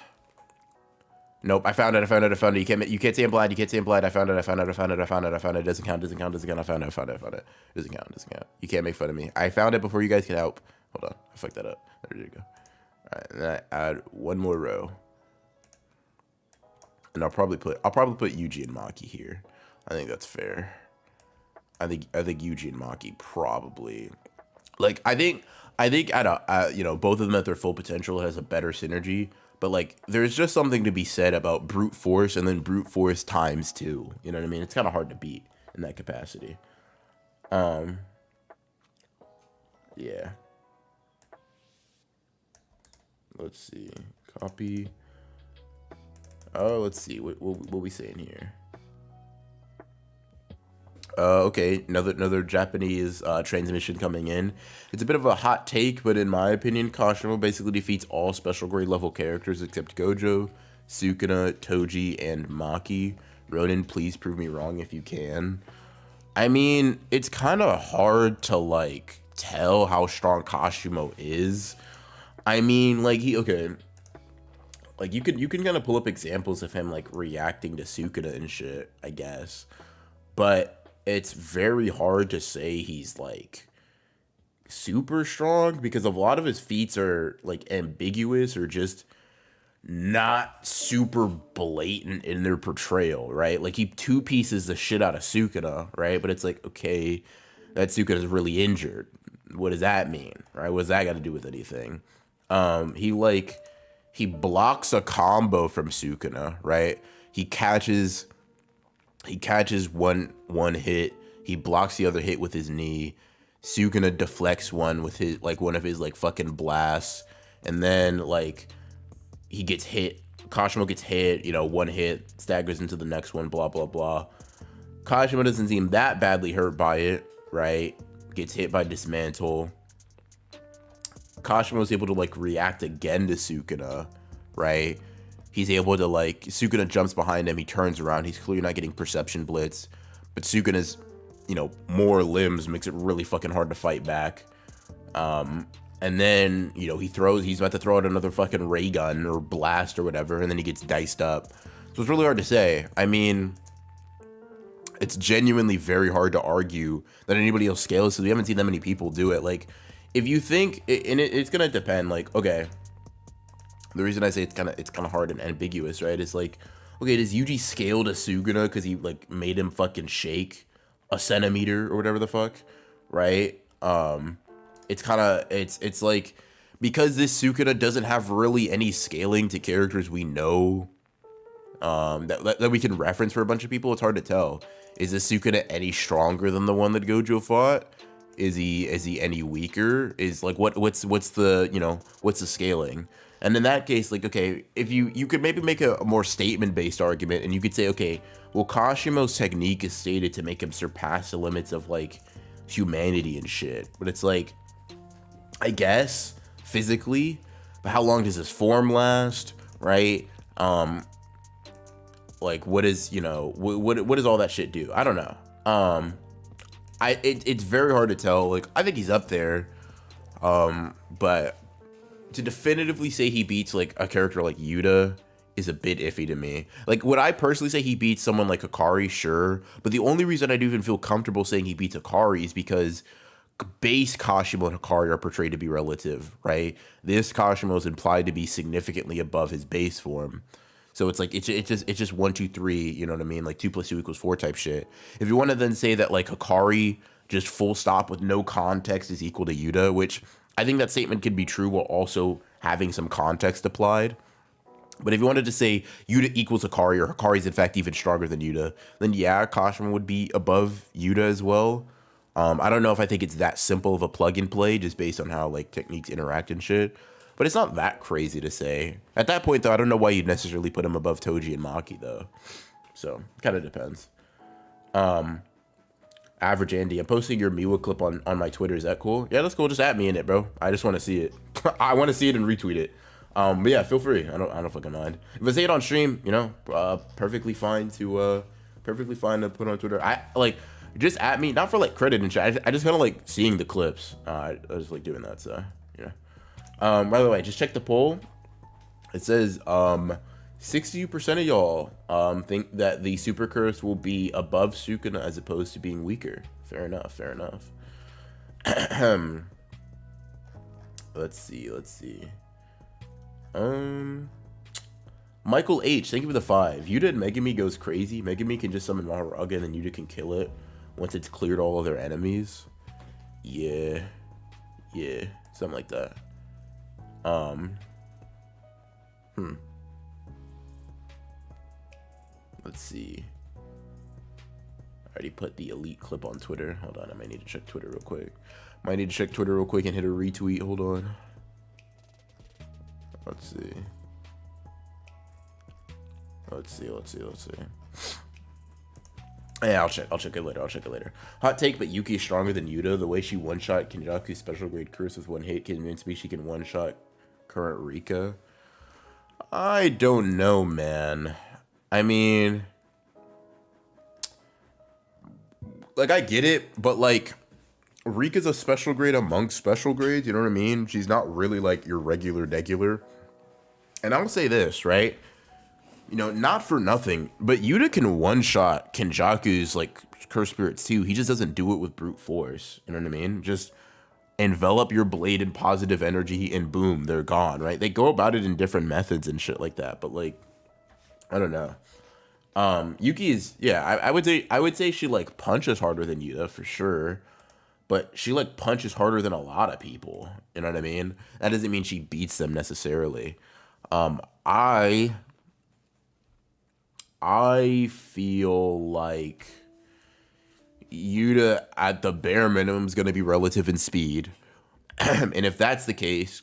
Nope, I found it. You can't say I'm blind. I found it. It doesn't count. I found it. Doesn't count. You can't make fun of me. I found it before you guys could help. Hold on. I fucked that up. There you go. All right, and then I add one more row. And I'll probably put Yuji and Maki here. I think that's fair. I think Yuji and Maki probably, like, I think at both of them at their full potential has a better synergy. But like, there's just something to be said about brute force and then brute force times 2. You know what I mean? It's kind of hard to beat in that capacity. Yeah. Let's see. Copy. Oh, let's see. What we saying here? Okay, another Japanese transmission coming in. It's a bit of a hot take, but in my opinion, Kashimo basically defeats all special grade level characters except Gojo, Sukuna, Toji, and Maki. Ronin, please prove me wrong if you can. I mean, it's kind of hard to like tell how strong Kashimo is. I mean, like like you can kind of pull up examples of him like reacting to Sukuna and shit, I guess, but it's very hard to say he's like super strong because a lot of his feats are like ambiguous or just not super blatant in their portrayal, right? Like he two pieces the shit out of Sukuna, right? But it's like, okay, that Sukuna is really injured. What does that mean, right? What's that got to do with anything? He blocks a combo from Sukuna, right? He catches one hit. He blocks the other hit with his knee. Sukuna deflects one with his one of his fucking blasts, and then like he gets hit. Kashimo gets hit. One hit staggers into the next one. Blah blah blah. Kashimo doesn't seem that badly hurt by it, right? Gets hit by dismantle. Kashimo is able to react again to Sukuna, right? He's able to Sukuna jumps behind him. He turns around. He's clearly not getting perception blitz, but Sukuna's, more limbs makes it really fucking hard to fight back. And then, he's about to throw out another fucking ray gun or blast or whatever. And then he gets diced up. So it's really hard to say. I mean, it's genuinely very hard to argue that anybody else scales. So we haven't seen that many people do it. If you think, and it's going to depend, okay, the reason I say it's kind of hard and ambiguous, right? Is okay, does Yuji scale to Sukuna because he made him fucking shake a centimeter or whatever the fuck, right? It's because this Sukuna doesn't have really any scaling to characters we know, that we can reference for a bunch of people. It's hard to tell. Is this Sukuna any stronger than the one that Gojo fought? Is he any weaker? Is like what's the, what's the scaling? And in that case, like, okay, if you could maybe make a more statement based argument, and you could say, okay, well, Kashimo's technique is stated to make him surpass the limits of like humanity and shit, but it's like, I guess physically, but how long does his form last, right? Like what is, what does all that shit do? I don't know. It's very hard to tell. Like, I think he's up there, but to definitively say he beats like a character like Yuta is a bit iffy to me. Like, would I personally say he beats someone like Hikari? Sure, but the only reason I do even feel comfortable saying he beats Hikari is because base Kashimo and Hikari are portrayed to be relative, right? This Kashimo is implied to be significantly above his base form. So it's like, it's just 1, 2, 3, you know what I mean? Like 2 + 2 = 4 type shit. If you want to then say that like Hikari just full stop with no context is equal to Yuta, which I think that statement could be true while also having some context applied. But if you wanted to say Yuta equals Hikari, or Hikari is in fact even stronger than Yuta, then yeah, Kashimo would be above Yuta as well. I don't know if I think it's that simple of a plug and play just based on how like techniques interact and shit. But it's not that crazy to say. At that point, though, I don't know why you'd necessarily put him above Toji and Maki, though. So, kind of depends. Average Andy, I'm posting your Miwa clip on my Twitter. Is that cool? Yeah, that's cool. Just at me in it, bro. I just want to see it. I want to see it and retweet it. But yeah, feel free. I don't fucking mind. If I say it on stream, perfectly fine to put on Twitter. I like just at me, not for like credit and shit. I just kind of like seeing the clips. I just like doing that. So yeah. By the way, just check the poll. It says 60% of y'all think that the super curse will be above Sukuna as opposed to being weaker. Fair enough. Let's see. Michael H, thank you for the 5. Yuta and Megumi goes crazy. Megumi can just summon Mahoraga and then Yuta can kill it once it's cleared all of their enemies. Yeah, something like that. Let's see. I already put the elite clip on Twitter. Hold on, I might need to check Twitter real quick. And hit a retweet. Hold on. Let's see. Yeah, I'll check it later. Hot take, but Yuki is stronger than Yuta. The way she one-shot Kenjaku's special grade curse with one hit convinced me she can one-shot current Rika. I don't know, man. I mean, like, I get it, but like, Rika's a special grade amongst special grades, you know what I mean? She's not really like your regular degular. And I'll say this, right? Not for nothing, but Yuta can one-shot Kenjaku's like curse spirits too. He just doesn't do it with brute force, you know what I mean? Just envelop your blade in positive energy and boom, they're gone, right? They go about it in different methods and shit like that, but like, I don't know. Yuki is, yeah, I would say she like punches harder than Yuta for sure, but she like punches harder than a lot of people, you know what I mean? That doesn't mean she beats them necessarily. I feel like Yuta at the bare minimum is going to be relative in speed. And if that's the case,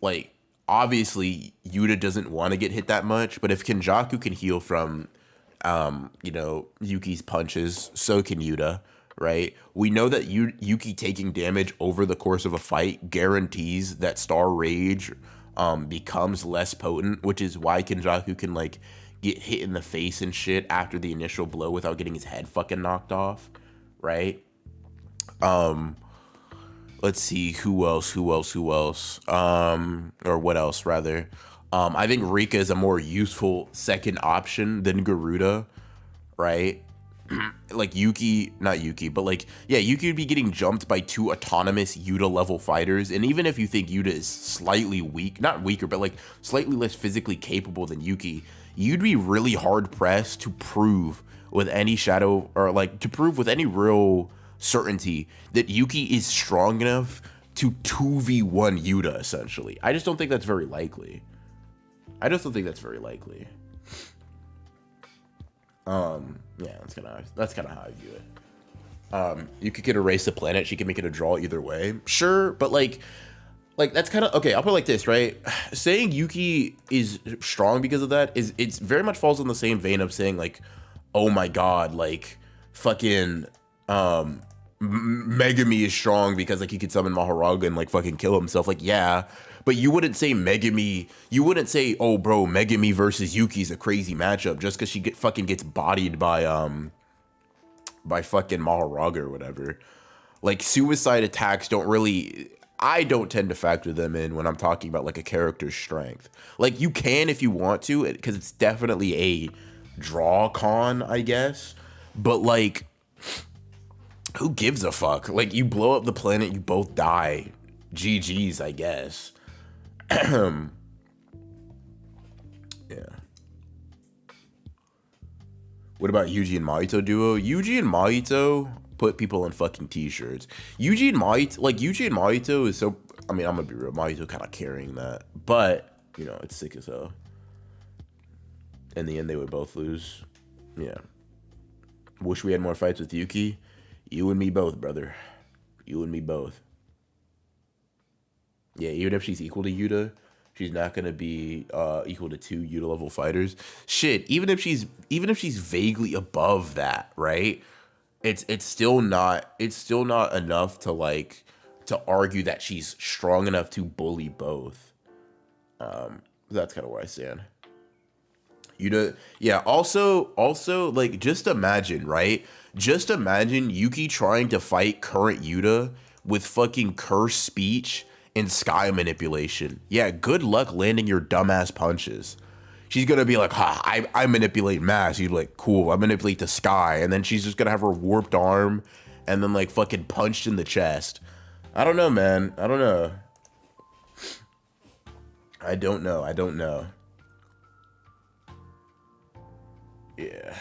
like, obviously Yuta doesn't want to get hit that much, but if Kenjaku can heal from, Yuki's punches, so can Yuta, right? We know that Yuki taking damage over the course of a fight guarantees that Star Rage becomes less potent, which is why Kenjaku can like get hit in the face and shit after the initial blow without getting his head fucking knocked off, right? Let's see who else, or what else rather. I think Rika is a more useful second option than Garuda, right? Like Yuki, not Yuki, but like, yeah, Yuki would be getting jumped by 2 autonomous Yuta level fighters. And even if you think Yuta is slightly weak, not weaker, but like slightly less physically capable than Yuki, you'd be really hard pressed to prove with any shadow, or like to prove with any real certainty that Yuki is strong enough to 2v1 Yuta, essentially. I just don't think that's very likely. Yeah, that's kind of how I view it. Yuki could erase the planet. She can make it a draw either way. Sure, but like that's kind of okay. I'll put it like this, right? Saying Yuki is strong because of that is it's very much falls in the same vein of saying like, oh my god, like fucking Megami is strong because like he could summon Mahoraga and like fucking kill himself. Like yeah, but you wouldn't say Megami. You wouldn't say, oh bro, Megami versus Yuki's a crazy matchup just because she fucking gets bodied by fucking Mahoraga or whatever. Like suicide attacks don't really. I don't tend to factor them in when I'm talking about like a character's strength. Like you can if you want to, because it's definitely a draw con, I guess. But like, who gives a fuck? Like you blow up the planet, you both die. GG's, I guess. Yeah. What about Yuji and Mahito duo? Yuji and Mahito put people in fucking t-shirts. Yuji and Mahito is so, I mean, I'm gonna be real, Mahito kind of carrying that, but you know, it's sick as hell. In the end, they would both lose. Yeah. Wish we had more fights with Yuki. You and me both, brother. You and me both. Yeah, even if she's equal to Yuta, she's not gonna be equal to 2 Yuta level fighters. Shit, even if she's vaguely above that, right? It's still not enough to like to argue that she's strong enough to bully both. That's kind of where I stand. Yuta, yeah. Also, like just imagine, right? Just imagine Yuki trying to fight current Yuta with fucking cursed speech and sky manipulation. Yeah, good luck landing your dumbass punches. She's gonna be like, ha, I manipulate mass. You're like, cool, I manipulate the sky. And then she's just gonna have her warped arm and then like fucking punched in the chest. I don't know, man. I don't know. Yeah.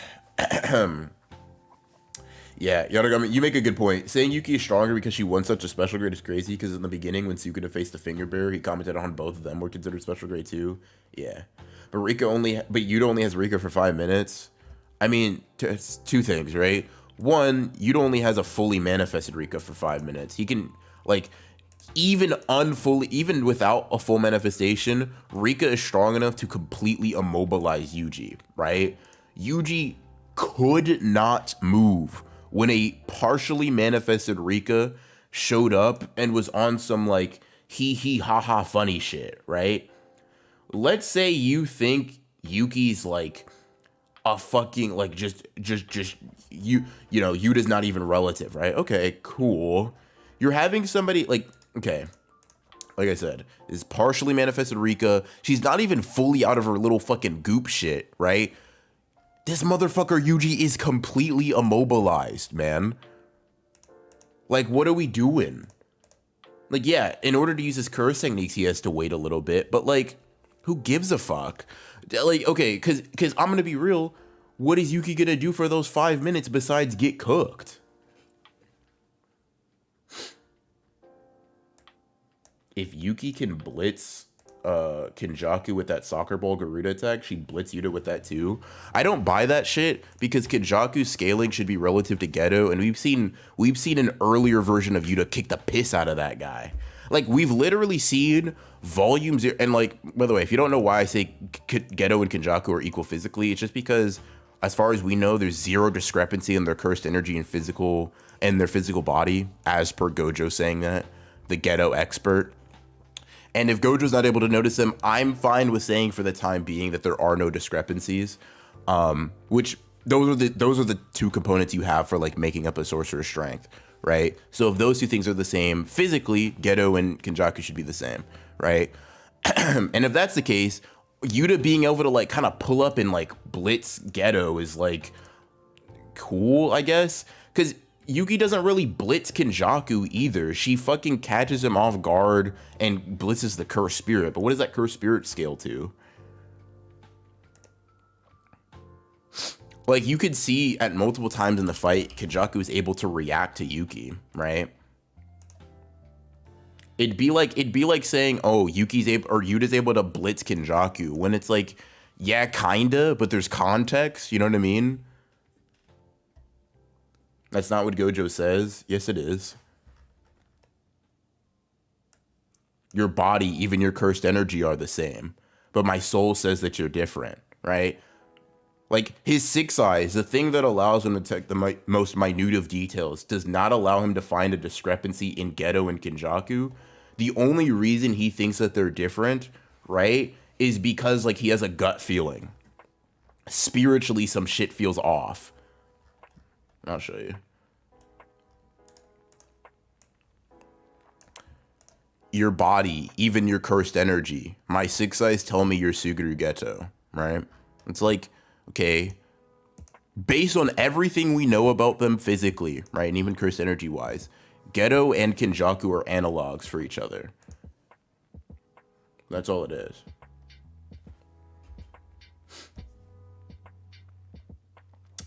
Yeah, Yaragami, you make a good point. Saying Yuki is stronger because she won such a special grade is crazy, because in the beginning, when Sukuna faced the finger bearer, he commented on both of them were considered special grade too. Yeah. But Yuta only has Rika for 5 minutes. I mean, it's 2 things, right? One, Yuta only has a fully manifested Rika for 5 minutes. He can, like, even without a full manifestation, Rika is strong enough to completely immobilize Yuji, right? Yuji could not move when a partially manifested Rika showed up and was on some like hee ha ha funny shit, right? Let's say you think Yuki's like a fucking like just you know, Yuta's not even relative, right? Okay, cool. You're having somebody like, okay, like I said, is partially manifested Rika. She's not even fully out of her little fucking goop shit, right? This motherfucker Yuji is completely immobilized, man. Like, what are we doing? Like, yeah, in order to use his curse techniques, he has to wait a little bit, but like, who gives a fuck? Like, okay, cause I'm gonna be real. What is Yuki gonna do for those 5 minutes besides get cooked? If Yuki can blitz Kinjaku with that soccer ball Garuda attack, she'd blitz Yuta with that too. I don't buy that shit because Kinjaku's scaling should be relative to Geto, and we've seen an earlier version of Yuta kick the piss out of that guy. Like, we've literally seen volumes, and like, by the way, if you don't know why I say Geto and Kinjaku are equal physically, it's just because, as far as we know, there's zero discrepancy in their cursed energy and their physical body, as per Gojo saying that, the Geto expert. And if Gojo's not able to notice them, I'm fine with saying for the time being that there are no discrepancies. Which those are the 2 components you have for like making up a sorcerer's strength, right? So if those 2 things are the same physically, Geto and Kinjaku should be the same, right? And if that's the case, Yuta being able to like kind of pull up and like blitz Geto is like cool, I guess, because Yuki doesn't really blitz Kinjaku either. She fucking catches him off guard and blitzes the cursed spirit. But what does that cursed spirit scale to? Like, you could see at multiple times in the fight, Kinjaku is able to react to Yuki, right? It'd be like saying, oh, Yuta's able to blitz Kinjaku, when it's like, yeah, kinda, but there's context, you know what I mean? That's not what Gojo says. Yes, it is. Your body, even your cursed energy are the same. But my soul says that you're different, right? Like, his six eyes, the thing that allows him to detect the most minute of details, does not allow him to find a discrepancy in Geto and Kenjaku. The only reason he thinks that they're different, right, is because, like, he has a gut feeling. Spiritually, some shit feels off. I'll show you. Your body, even your cursed energy. My six eyes tell me you're Suguru Geto, right? It's like, okay, based on everything we know about them physically, right, and even cursed energy wise, Geto and Kenjaku are analogs for each other. That's all it is.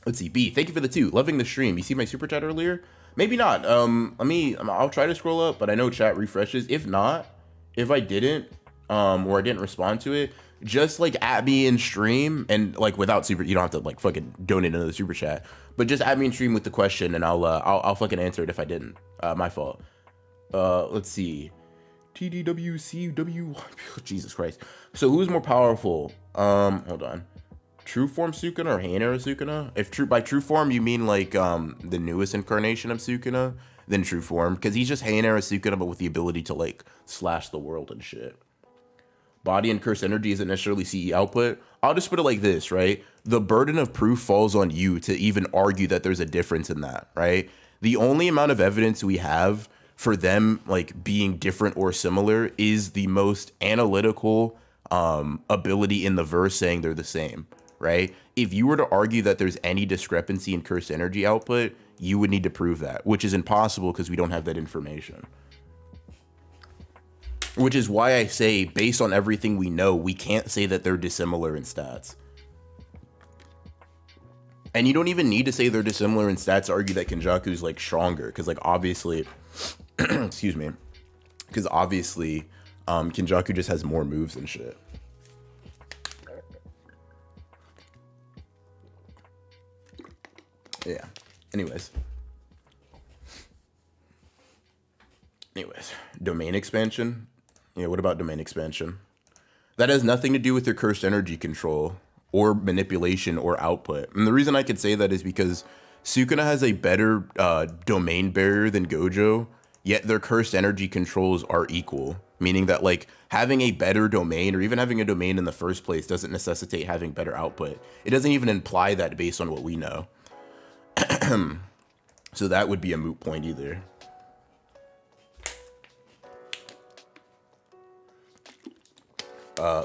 Let's see. B, thank you for the 2. Loving the stream. You see my super chat earlier? Maybe not. I'll try to scroll up, but I know chat refreshes. If not, if I didn't, or I didn't respond to it, just like at me in stream, and like without super, you don't have to like fucking donate another super chat, but just at me in stream with the question, and I'll fucking answer it if I didn't. My fault. Let's see. TDWCW. Jesus Christ. So who's more powerful? Hold on. True form Sukuna or Hainera Sukuna? If by true form you mean like the newest incarnation of Sukuna, then true form, because he's just Hainera Sukuna but with the ability to like slash the world and shit. Body and curse energy isn't necessarily CE output. I'll just put it like this, right? The burden of proof falls on you to even argue that there's a difference in that, right? The only amount of evidence we have for them like being different or similar is the most analytical ability in the verse saying they're the same, right? If you were to argue that there's any discrepancy in cursed energy output, you would need to prove that, which is impossible because we don't have that information. Which is why I say, based on everything we know, we can't say that they're dissimilar in stats. And you don't even need to say they're dissimilar in stats to argue that Kenjaku's like stronger, because like obviously, excuse me, because obviously Kenjaku just has more moves and shit. Yeah. Anyways, domain expansion. Yeah, what about domain expansion? That has nothing to do with their cursed energy control or manipulation or output. And the reason I could say that is because Sukuna has a better domain barrier than Gojo, yet their cursed energy controls are equal. Meaning that like having a better domain or even having a domain in the first place doesn't necessitate having better output. It doesn't even imply that based on what we know. So that would be a moot point either.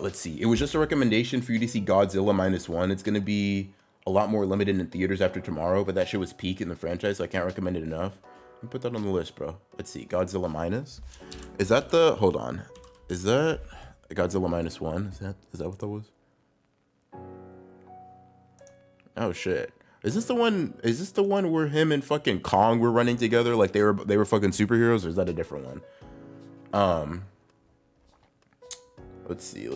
Let's see. It was just a recommendation for you to see Godzilla -1. It's going to be a lot more limited in theaters after tomorrow, but that shit was peak in the franchise, so I can't recommend it enough. Let me put that on the list, bro. Let's see. Godzilla minus. Is that the... Hold on. Is that Godzilla -1? Is that what that was? Oh, shit. Is this the one where him and fucking Kong were running together like they were fucking superheroes, or is that a different one? Let's see.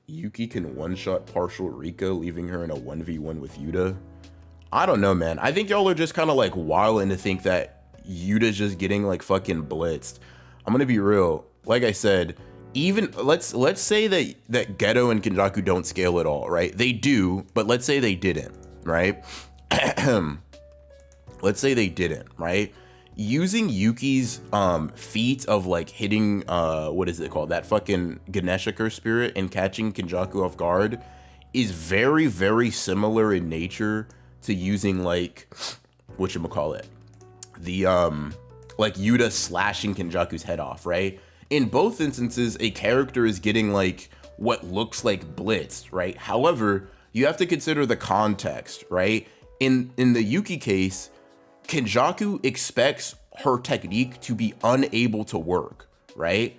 Yuki can one-shot partial Rika, leaving her in a 1v1 with Yuta. I don't know, man. I think y'all are just kind of like wilding to think that Yuta's just getting like fucking blitzed. I'm gonna be real. Like I said, even let's say that Geto and Kenjaku don't scale at all, right? They do, but let's say they didn't, right? Let's say they didn't, right? Using Yuki's feat of like hitting what is it called, that fucking Ganesha curse spirit, and catching Kenjaku off guard is very, very similar in nature to using like whatchamacallit, the like Yuta slashing Kenjaku's head off, right? In both instances, a character is getting like what looks like blitzed, right? However, you have to consider the context, right? In the Yuki case, Kenjaku expects her technique to be unable to work, right?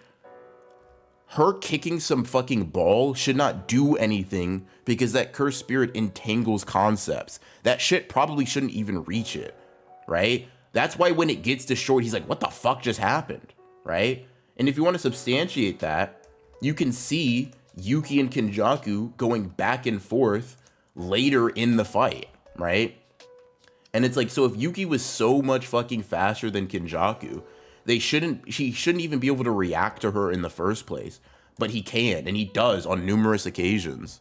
Her kicking some fucking ball should not do anything because that cursed spirit entangles concepts. That shit probably shouldn't even reach it, right? That's why when it gets destroyed, he's like, what the fuck just happened, right? And if you want to substantiate that, you can see Yuki and Kenjaku going back and forth later in the fight, right? And it's like, so if Yuki was so much fucking faster than Kenjaku, she shouldn't even be able to react to her in the first place. But he can, and he does on numerous occasions.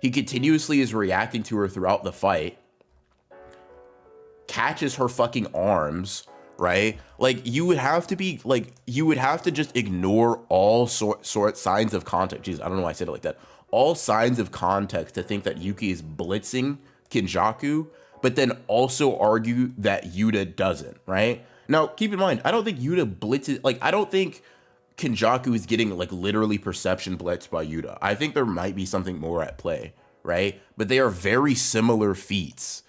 He continuously is reacting to her throughout the fight, catches her fucking arms, right? Like, you would have to just ignore all signs of context. Jeez, I don't know why I said it like that. All signs of context to think that Yuki is blitzing Kenjaku, but then also argue that Yuta doesn't, right? Now, keep in mind, I don't think Yuta blitzes, like, I don't think Kenjaku is getting, like, literally perception blitzed by Yuta. I think there might be something more at play, right? But they are very similar feats.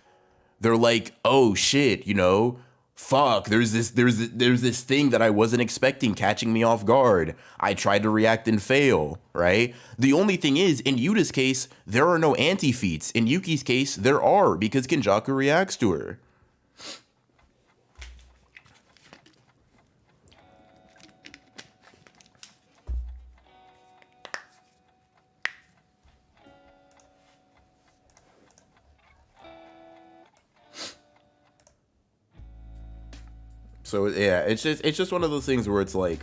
They're like, oh shit, you know, fuck, there's this thing that I wasn't expecting catching me off guard. I tried to react and fail, right? The only thing is, in Yuta's case, there are no anti-feats. In Yuki's case, there are, because Kenjaku reacts to her. So yeah, it's just one of those things where it's like,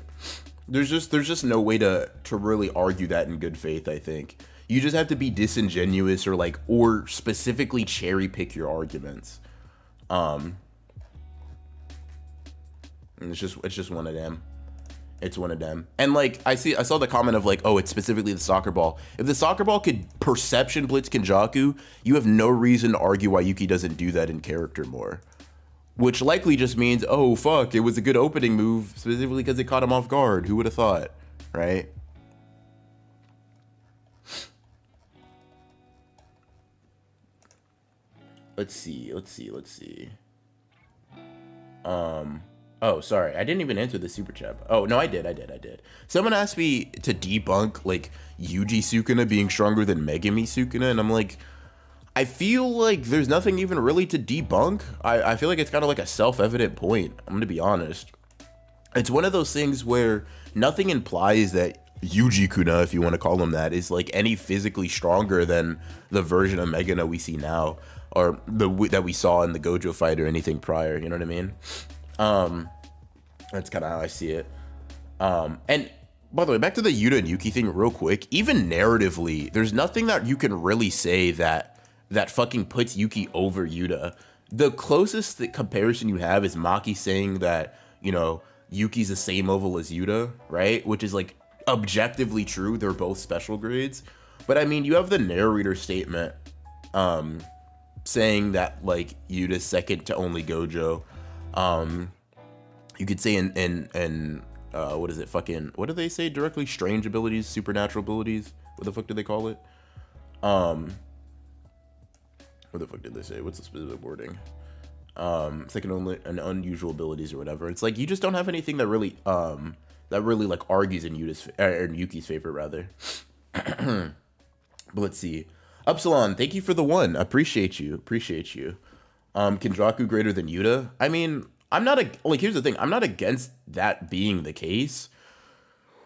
there's just no way to really argue that in good faith. I think you just have to be disingenuous or specifically cherry pick your arguments. And it's just one of them. It's one of them. And like I saw the comment of like, oh, it's specifically the soccer ball. If the soccer ball could perception blitz Kenjaku, you have no reason to argue why Yuki doesn't do that in character more. Which likely just means, oh, fuck, it was a good opening move, specifically because it caught him off guard. Who would have thought, right? Let's see. Oh, sorry, I didn't even answer the super chat. Oh, no, I did. Someone asked me to debunk, like, Yuji Sukuna being stronger than Megami Sukuna, and I'm like, I feel like there's nothing even really to debunk. I feel like it's kind of like a self-evident point. I'm going to be honest. It's one of those things where nothing implies that Yuji Kuna, if you want to call him that, is like any physically stronger than the version of Megana we see now, or that we saw in the Gojo fight or anything prior. You know what I mean? That's kind of how I see it. And by the way, back to the Yuta and Yuki thing real quick. Even narratively, there's nothing that you can really say that fucking puts Yuki over Yuta. The closest comparison you have is Maki saying that, you know, Yuki's the same level as Yuta, right? Which is like objectively true. They're both special grades. But I mean, you have the narrator statement saying that like Yuta's second to only Gojo. You could say in what is it? Fucking, what do they say directly? Strange abilities, supernatural abilities. What the fuck do they call it? What the fuck did they say? What's the specific wording? It's like an unusual abilities or whatever. It's like you just don't have anything that really like argues in Yuki's favor rather. But let's see. Upsilon, thank you for the 1. Appreciate you. Kenjaku greater than Yuta? I mean, I'm not here's the thing. I'm not against that being the case.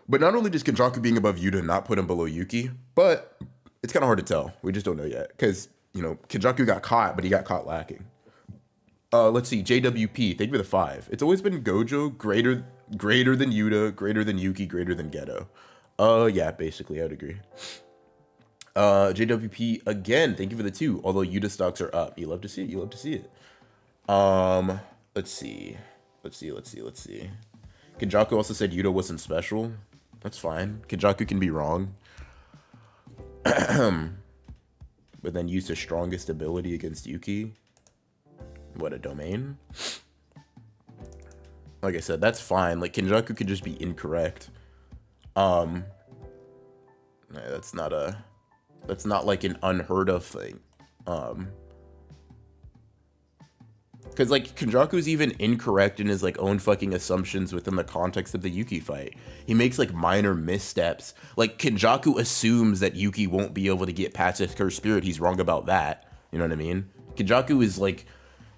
But not only does Kenjaku being above Yuta not put him below Yuki, but it's kind of hard to tell. We just don't know yet because, you know, Kenjaku got caught, but he got caught lacking. Let's see, JWP, thank you for the 5. It's always been Gojo greater than Yuta, greater than Yuki, greater than Geto. Yeah, basically, I would agree. JWP, again, thank you for the 2, although Yuta stocks are up. You love to see it, Let's see. Kenjaku also said Yuta wasn't special. That's fine. Kenjaku can be wrong. But then used his strongest ability against Yuki. What a domain. Like I said, that's fine. Like, Kenjaku could just be incorrect. That's not like an unheard of thing. Because, like, Kenjaku's even incorrect in his, like, own fucking assumptions within the context of the Yuki fight. He makes, like, minor missteps. Like, Kenjaku assumes that Yuki won't be able to get past his cursed spirit. He's wrong about that. You know what I mean? Kenjaku is, like,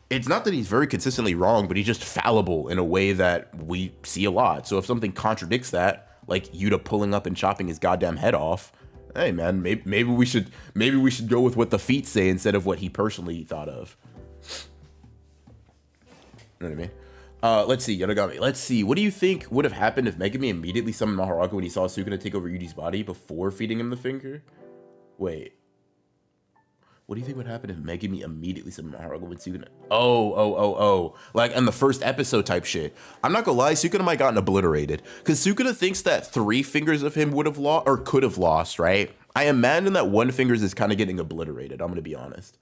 it's not that he's very consistently wrong, but he's just fallible in a way that we see a lot. So if something contradicts that, like Yuta pulling up and chopping his goddamn head off, Hey man, maybe we should go with what the feet say instead of what he personally thought of. You know what I mean? Let's see, Yanagami. Let's see. What do you think would have happened if Megumi immediately summoned Mahoraga when he saw Sukuna take over Yuji's body before feeding him the finger? Wait. What do you think would happen if Megumi immediately summoned Mahoraga when Sukuna... Oh. Like in the first episode type shit. I'm not gonna lie, Sukuna might have gotten obliterated. Because Sukuna thinks that 3 fingers of him would have lost, or could have lost, right? I imagine that 1 fingers is kind of getting obliterated. I'm gonna be honest.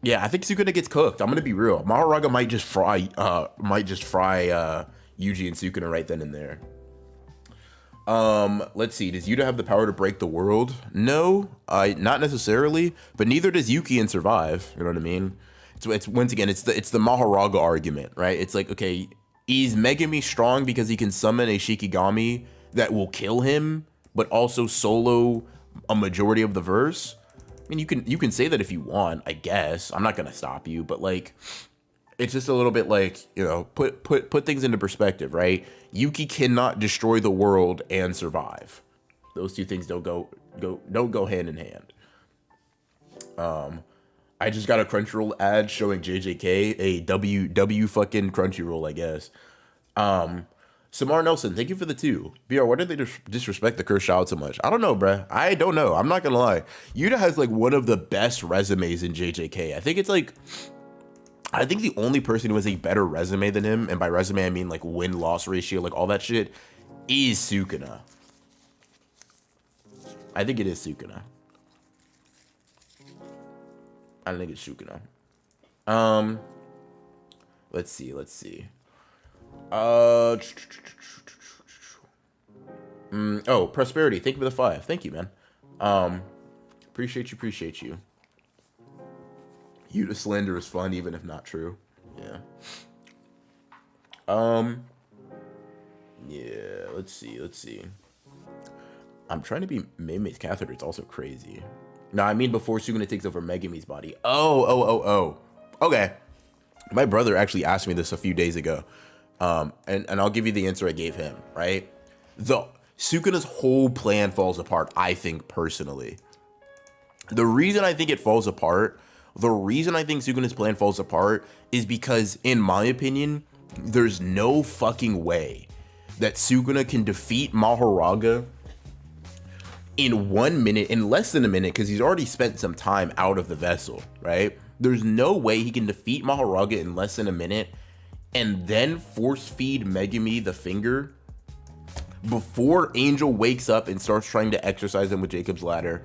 Yeah, I think Sukuna gets cooked. I'm gonna be real. Mahoraga might just fry Yuji and Sukuna right then and there. Let's see. Does Yuta have the power to break the world? No, not necessarily. But neither does Yuki in Survive. You know what I mean? It's once again, it's the Mahoraga argument, right? It's like, okay, is Megumi strong because he can summon a Shikigami that will kill him, but also solo a majority of the verse? I mean, you can say that if you want, I guess. I'm not gonna stop you, but like, it's just a little bit like, you know, put things into perspective, right? Yuki cannot destroy the world and survive. Those two things don't go hand in hand. I just got a Crunchyroll ad showing JJK, a W fucking Crunchyroll, I guess. Samar Nelson, thank you for the 2. BR, why did they disrespect the cursed child so much? I don't know, bruh. I don't know. I'm not gonna lie. Yuta has like one of the best resumes in JJK. I think the only person who has a better resume than him, and by resume I mean like win-loss ratio, like all that shit, is Sukuna. I think it is Sukuna. I think it's Sukuna. Let's see. Oh, Prosperity, thank you for the 5. Thank you, man. Appreciate you. Yuta slander is fun, even if not true. Yeah. Yeah, let's see. I'm trying to be Mei's catheter. It's also crazy. No, I mean before Sukuna takes over Megumi's body. Oh. Okay. My brother actually asked me this a few days ago. And I'll give you the answer I gave him, right? Sukuna's whole plan falls apart, I think, personally. The reason I think Sukuna's plan falls apart is because, in my opinion, there's no fucking way that Sukuna can defeat Mahoraga in 1 minute, in less than a minute, because he's already spent some time out of the vessel, right? There's no way he can defeat Mahoraga in less than a minute and then force feed Megumi the finger before Angel wakes up and starts trying to exercise him with Jacob's ladder,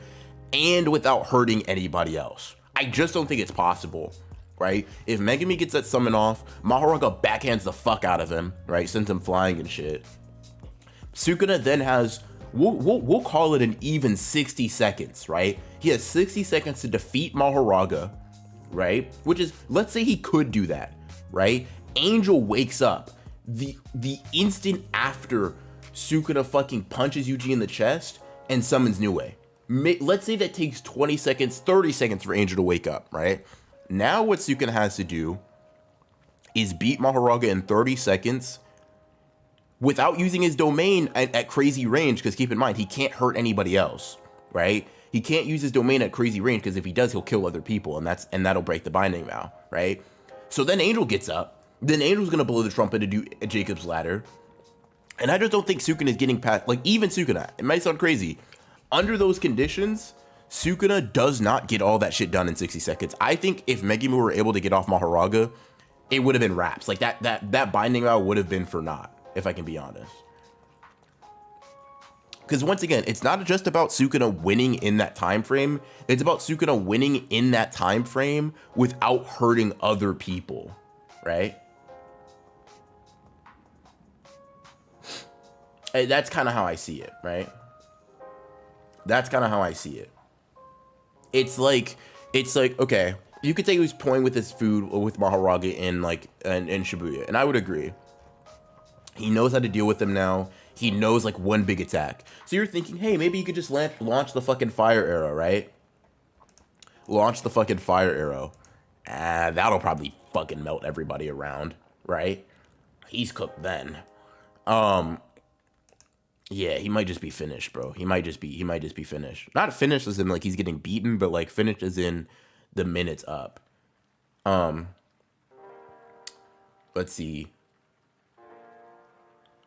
and without hurting anybody else. I just don't think it's possible, right? If Megumi gets that summon off, Mahoraga backhands the fuck out of him, right? Sends him flying and shit. Sukuna then has, we'll call it an even 60 seconds, right? He has 60 seconds to defeat Mahoraga, right? Which is, let's say he could do that, right? Angel wakes up the instant after Sukuna fucking punches Yuji in the chest and summons Nue. Let's say that takes 20 seconds, 30 seconds for Angel to wake up, right? Now what Sukuna has to do is beat Mahoraga in 30 seconds without using his domain at crazy range, because keep in mind, he can't hurt anybody else, right? He can't use his domain at crazy range, because if he does, he'll kill other people, and that'll break the binding vow, right? So then Angel gets up. Then Angel's gonna blow the trumpet to do Jacob's ladder. And I just don't think Sukuna is getting past, like, even Sukuna, it might sound crazy. Under those conditions, Sukuna does not get all that shit done in 60 seconds. I think if Megumi were able to get off Mahoraga, it would have been wraps. Like, that binding vow would have been for naught, if I can be honest. Because once again, it's not just about Sukuna winning in that time frame. It's about Sukuna winning in that time frame without hurting other people, right? That's kind of how I see it, right? That's kind of how I see it. It's like, okay, you could say he was toying with his food with Mahoraga in Shibuya, and I would agree. He knows how to deal with them now. He knows like one big attack. So you're thinking, hey, maybe you could just launch the fucking fire arrow, right? launch the fucking fire arrow. That'll probably fucking melt everybody around, right? He's cooked then. Yeah, he might just be finished, bro. He might just be finished. Not finished as in like he's getting beaten, but like finished as in the minute's up. Let's see.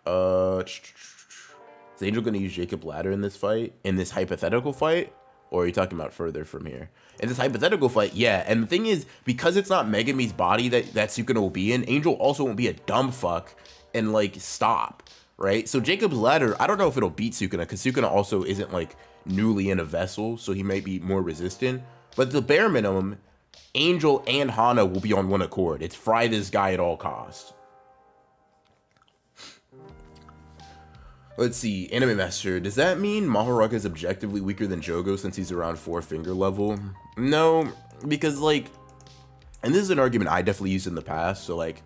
Is Angel gonna use Jacob Ladder in this fight? In this hypothetical fight? Or are you talking about further from here? In this hypothetical fight, yeah. And the thing is, because it's not Megami's body that Sukuna will be in, Angel also won't be a dumb fuck and like stop, right? So Jacob's Ladder, I don't know if it'll beat Sukuna, because Sukuna also isn't like newly in a vessel, so he might be more resistant. But the bare minimum, Angel and Hana will be on one accord. It's fry this guy at all costs. Let's see, Anime Master, does that mean Mahoraga is objectively weaker than Jogo since he's around 4-finger level? No, because like, and this is an argument I definitely used in the past, so like,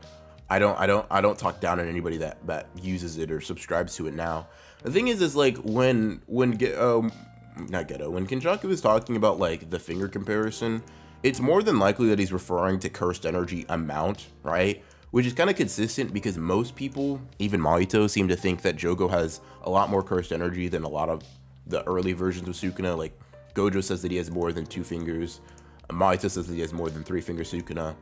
I don't talk down on anybody that uses it or subscribes to it now. The thing is like when Kenjaku was talking about like the finger comparison, it's more than likely that he's referring to cursed energy amount, right? Which is kind of consistent because most people, even Mahito, seem to think that Jogo has a lot more cursed energy than a lot of the early versions of Sukuna. Like, Gojo says that he has more than 2 fingers. Mahito says that he has more than 3-finger Sukuna.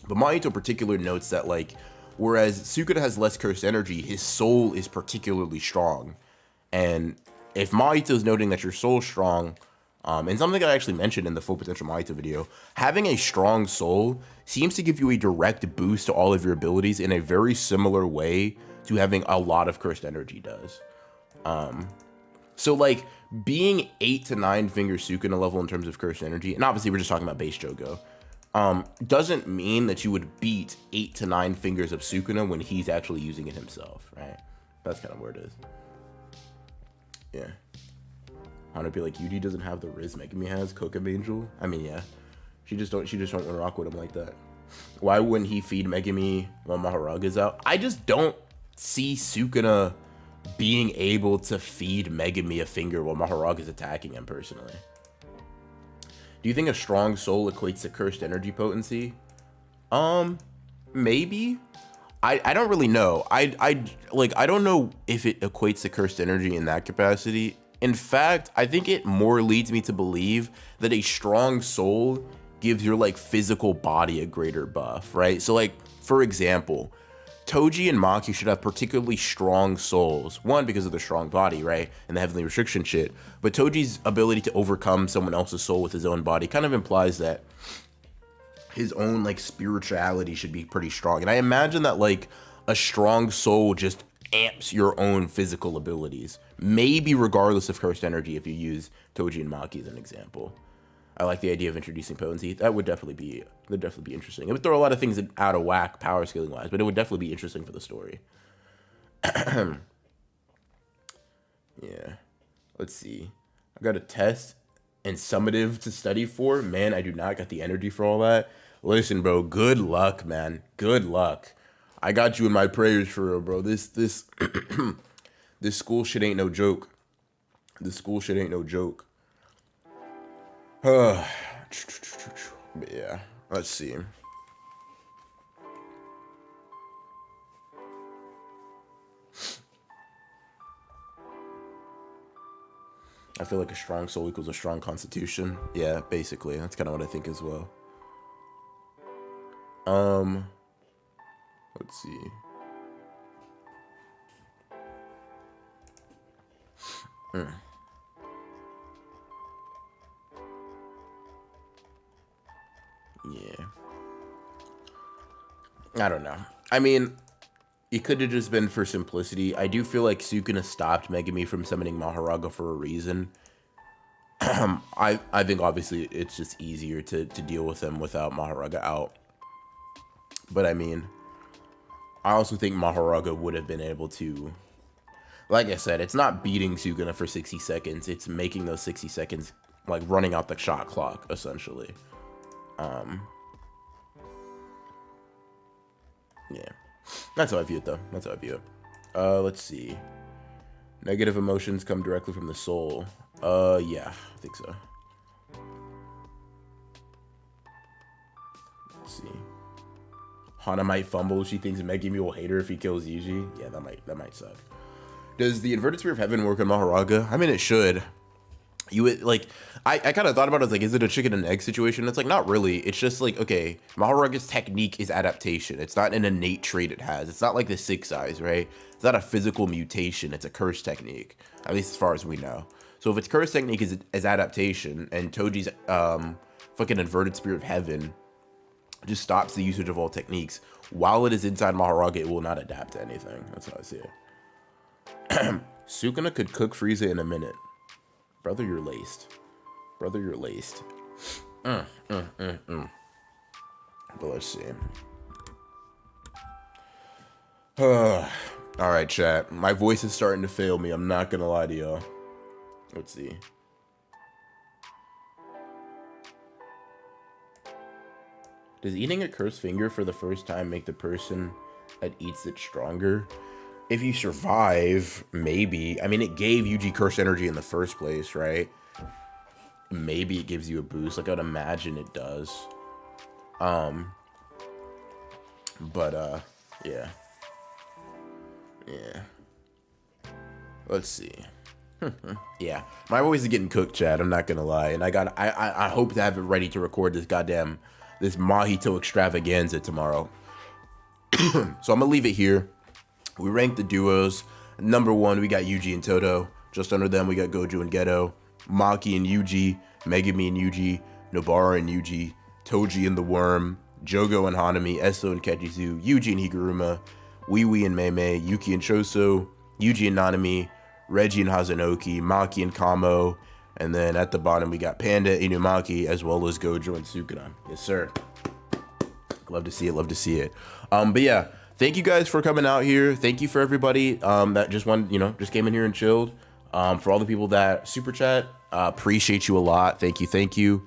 But Mahito in particular notes that, like, whereas Sukuna has less cursed energy, his soul is particularly strong. And if Mahito is noting that your soul's strong, and something I actually mentioned in the Full Potential Mahito video, having a strong soul seems to give you a direct boost to all of your abilities in a very similar way to having a lot of cursed energy does. So like being 8 to 9 finger Sukuna level in terms of cursed energy, and obviously we're just talking about base Jogo, doesn't mean that you would beat 8 to 9 fingers of Sukuna when he's actually using it himself, right? That's kind of where it is. Yeah. I would be like, Yudi doesn't have the Riz Megami has, Kokame Angel. I mean, yeah. She just don't want to rock with him like that. Why wouldn't he feed Megami while Maharaga's out? I just don't see Sukuna being able to feed Megami a finger while Maharaga's attacking him personally. Do you think a strong soul equates to cursed energy potency? Maybe. I don't really know. I don't know if it equates to cursed energy in that capacity. In fact, I think it more leads me to believe that a strong soul gives your like physical body a greater buff, right? So like, for example, Toji and Maki should have particularly strong souls. One, because of their strong body, right? And the heavenly restriction shit. But Toji's ability to overcome someone else's soul with his own body kind of implies that his own like spirituality should be pretty strong. And I imagine that like a strong soul just amps your own physical abilities, maybe regardless of cursed energy if you use Toji and Maki as an example. I like the idea of introducing potency. That would definitely be interesting. It would throw a lot of things out of whack power scaling wise, but it would definitely be interesting for the story. Yeah. Let's see. I got a test and summative to study for. Man, I do not got the energy for all that. Listen, bro, good luck, man. Good luck. I got you in my prayers for real, bro. This this school shit ain't no joke. This school shit ain't no joke. But yeah, let's see. I feel like a strong soul equals a strong constitution. Yeah, basically. That's kind of what I think as well. Let's see. Yeah. I don't know. I mean, it could have just been for simplicity. I do feel like Sukuna stopped Megami from summoning Mahoraga for a reason. I think obviously it's just easier to deal with them without Mahoraga out. But I mean, I also think Mahoraga would have been able to, like I said, it's not beating Sukuna for 60 seconds. It's making those 60 seconds, like running out the shot clock, essentially. Yeah. That's how I view it, though. That's how I view it. Let's see. Negative emotions come directly from the soul. Yeah, I think so. Let's see. Hana might fumble. She thinks Megumi will hate her if he kills Yuji. Yeah, that might suck. Does the inverted spear of heaven work on Maharaga? I mean, it should. You would like. I kind of thought about it as like, is it a chicken and egg situation? It's like not really. It's just like, okay, Maharaga's technique is adaptation. It's not an innate trait it has. It's not like the Six Eyes, right? It's not a physical mutation. It's a curse technique, at least as far as we know. So if its curse technique is adaptation, and Toji's fucking inverted spear of heaven just stops the usage of all techniques while it is inside Maharaga, it will not adapt to anything. That's how I see it. Sukuna could cook Frieza in a minute. Brother, you're laced. Brother, you're laced. But let's see. All right, chat. My voice is starting to fail me. I'm not gonna lie to y'all. Let's see. Does eating a cursed finger for the first time make the person that eats it stronger? If you survive, maybe. I mean, it gave Yuji cursed energy in the first place, right? Maybe it gives you a boost. Like, I'd imagine it does. Yeah. Yeah. Let's see. Yeah. My voice is getting cooked, Chad. I'm not gonna lie. And I hope to have it ready to record this Mahito extravaganza tomorrow. So I'm gonna leave it here. We ranked the duos. Number 1, we got Yuji and Toto. Just under them, we got Gojo and Geto. Maki and Yuji. Megumi and Yuji. Nobara and Yuji. Toji and the Worm. Jogo and Hanami. Eso and Kechizu. Yuji and Higuruma. Wee and Mei. Yuki and Choso. Yuji and Nanami. Reggie and Hazanoki. Maki and Kamo. And then at the bottom, we got Panda, Inumaki, as well as Gojo and Sukuna. Yes, sir. Love to see it. Love to see it. But yeah. Thank you guys for coming out here. Thank you for everybody that just came in here and chilled. For all the people that super chat, appreciate you a lot. Thank you.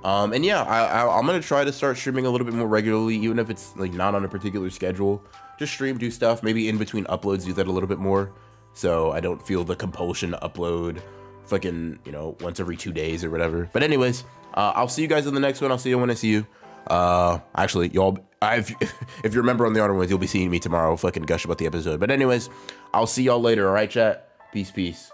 And yeah, I'm gonna try to start streaming a little bit more regularly, even if it's like not on a particular schedule. Just stream, do stuff. Maybe in between uploads, do that a little bit more, so I don't feel the compulsion to upload fucking once every 2 days or whatever. But anyways, I'll see you guys in the next one. I'll see you when I see you. Actually, y'all, if you remember on the other ones, you'll be seeing me tomorrow fucking gush about the episode. But anyways, I'll see y'all later. All right, chat. Peace.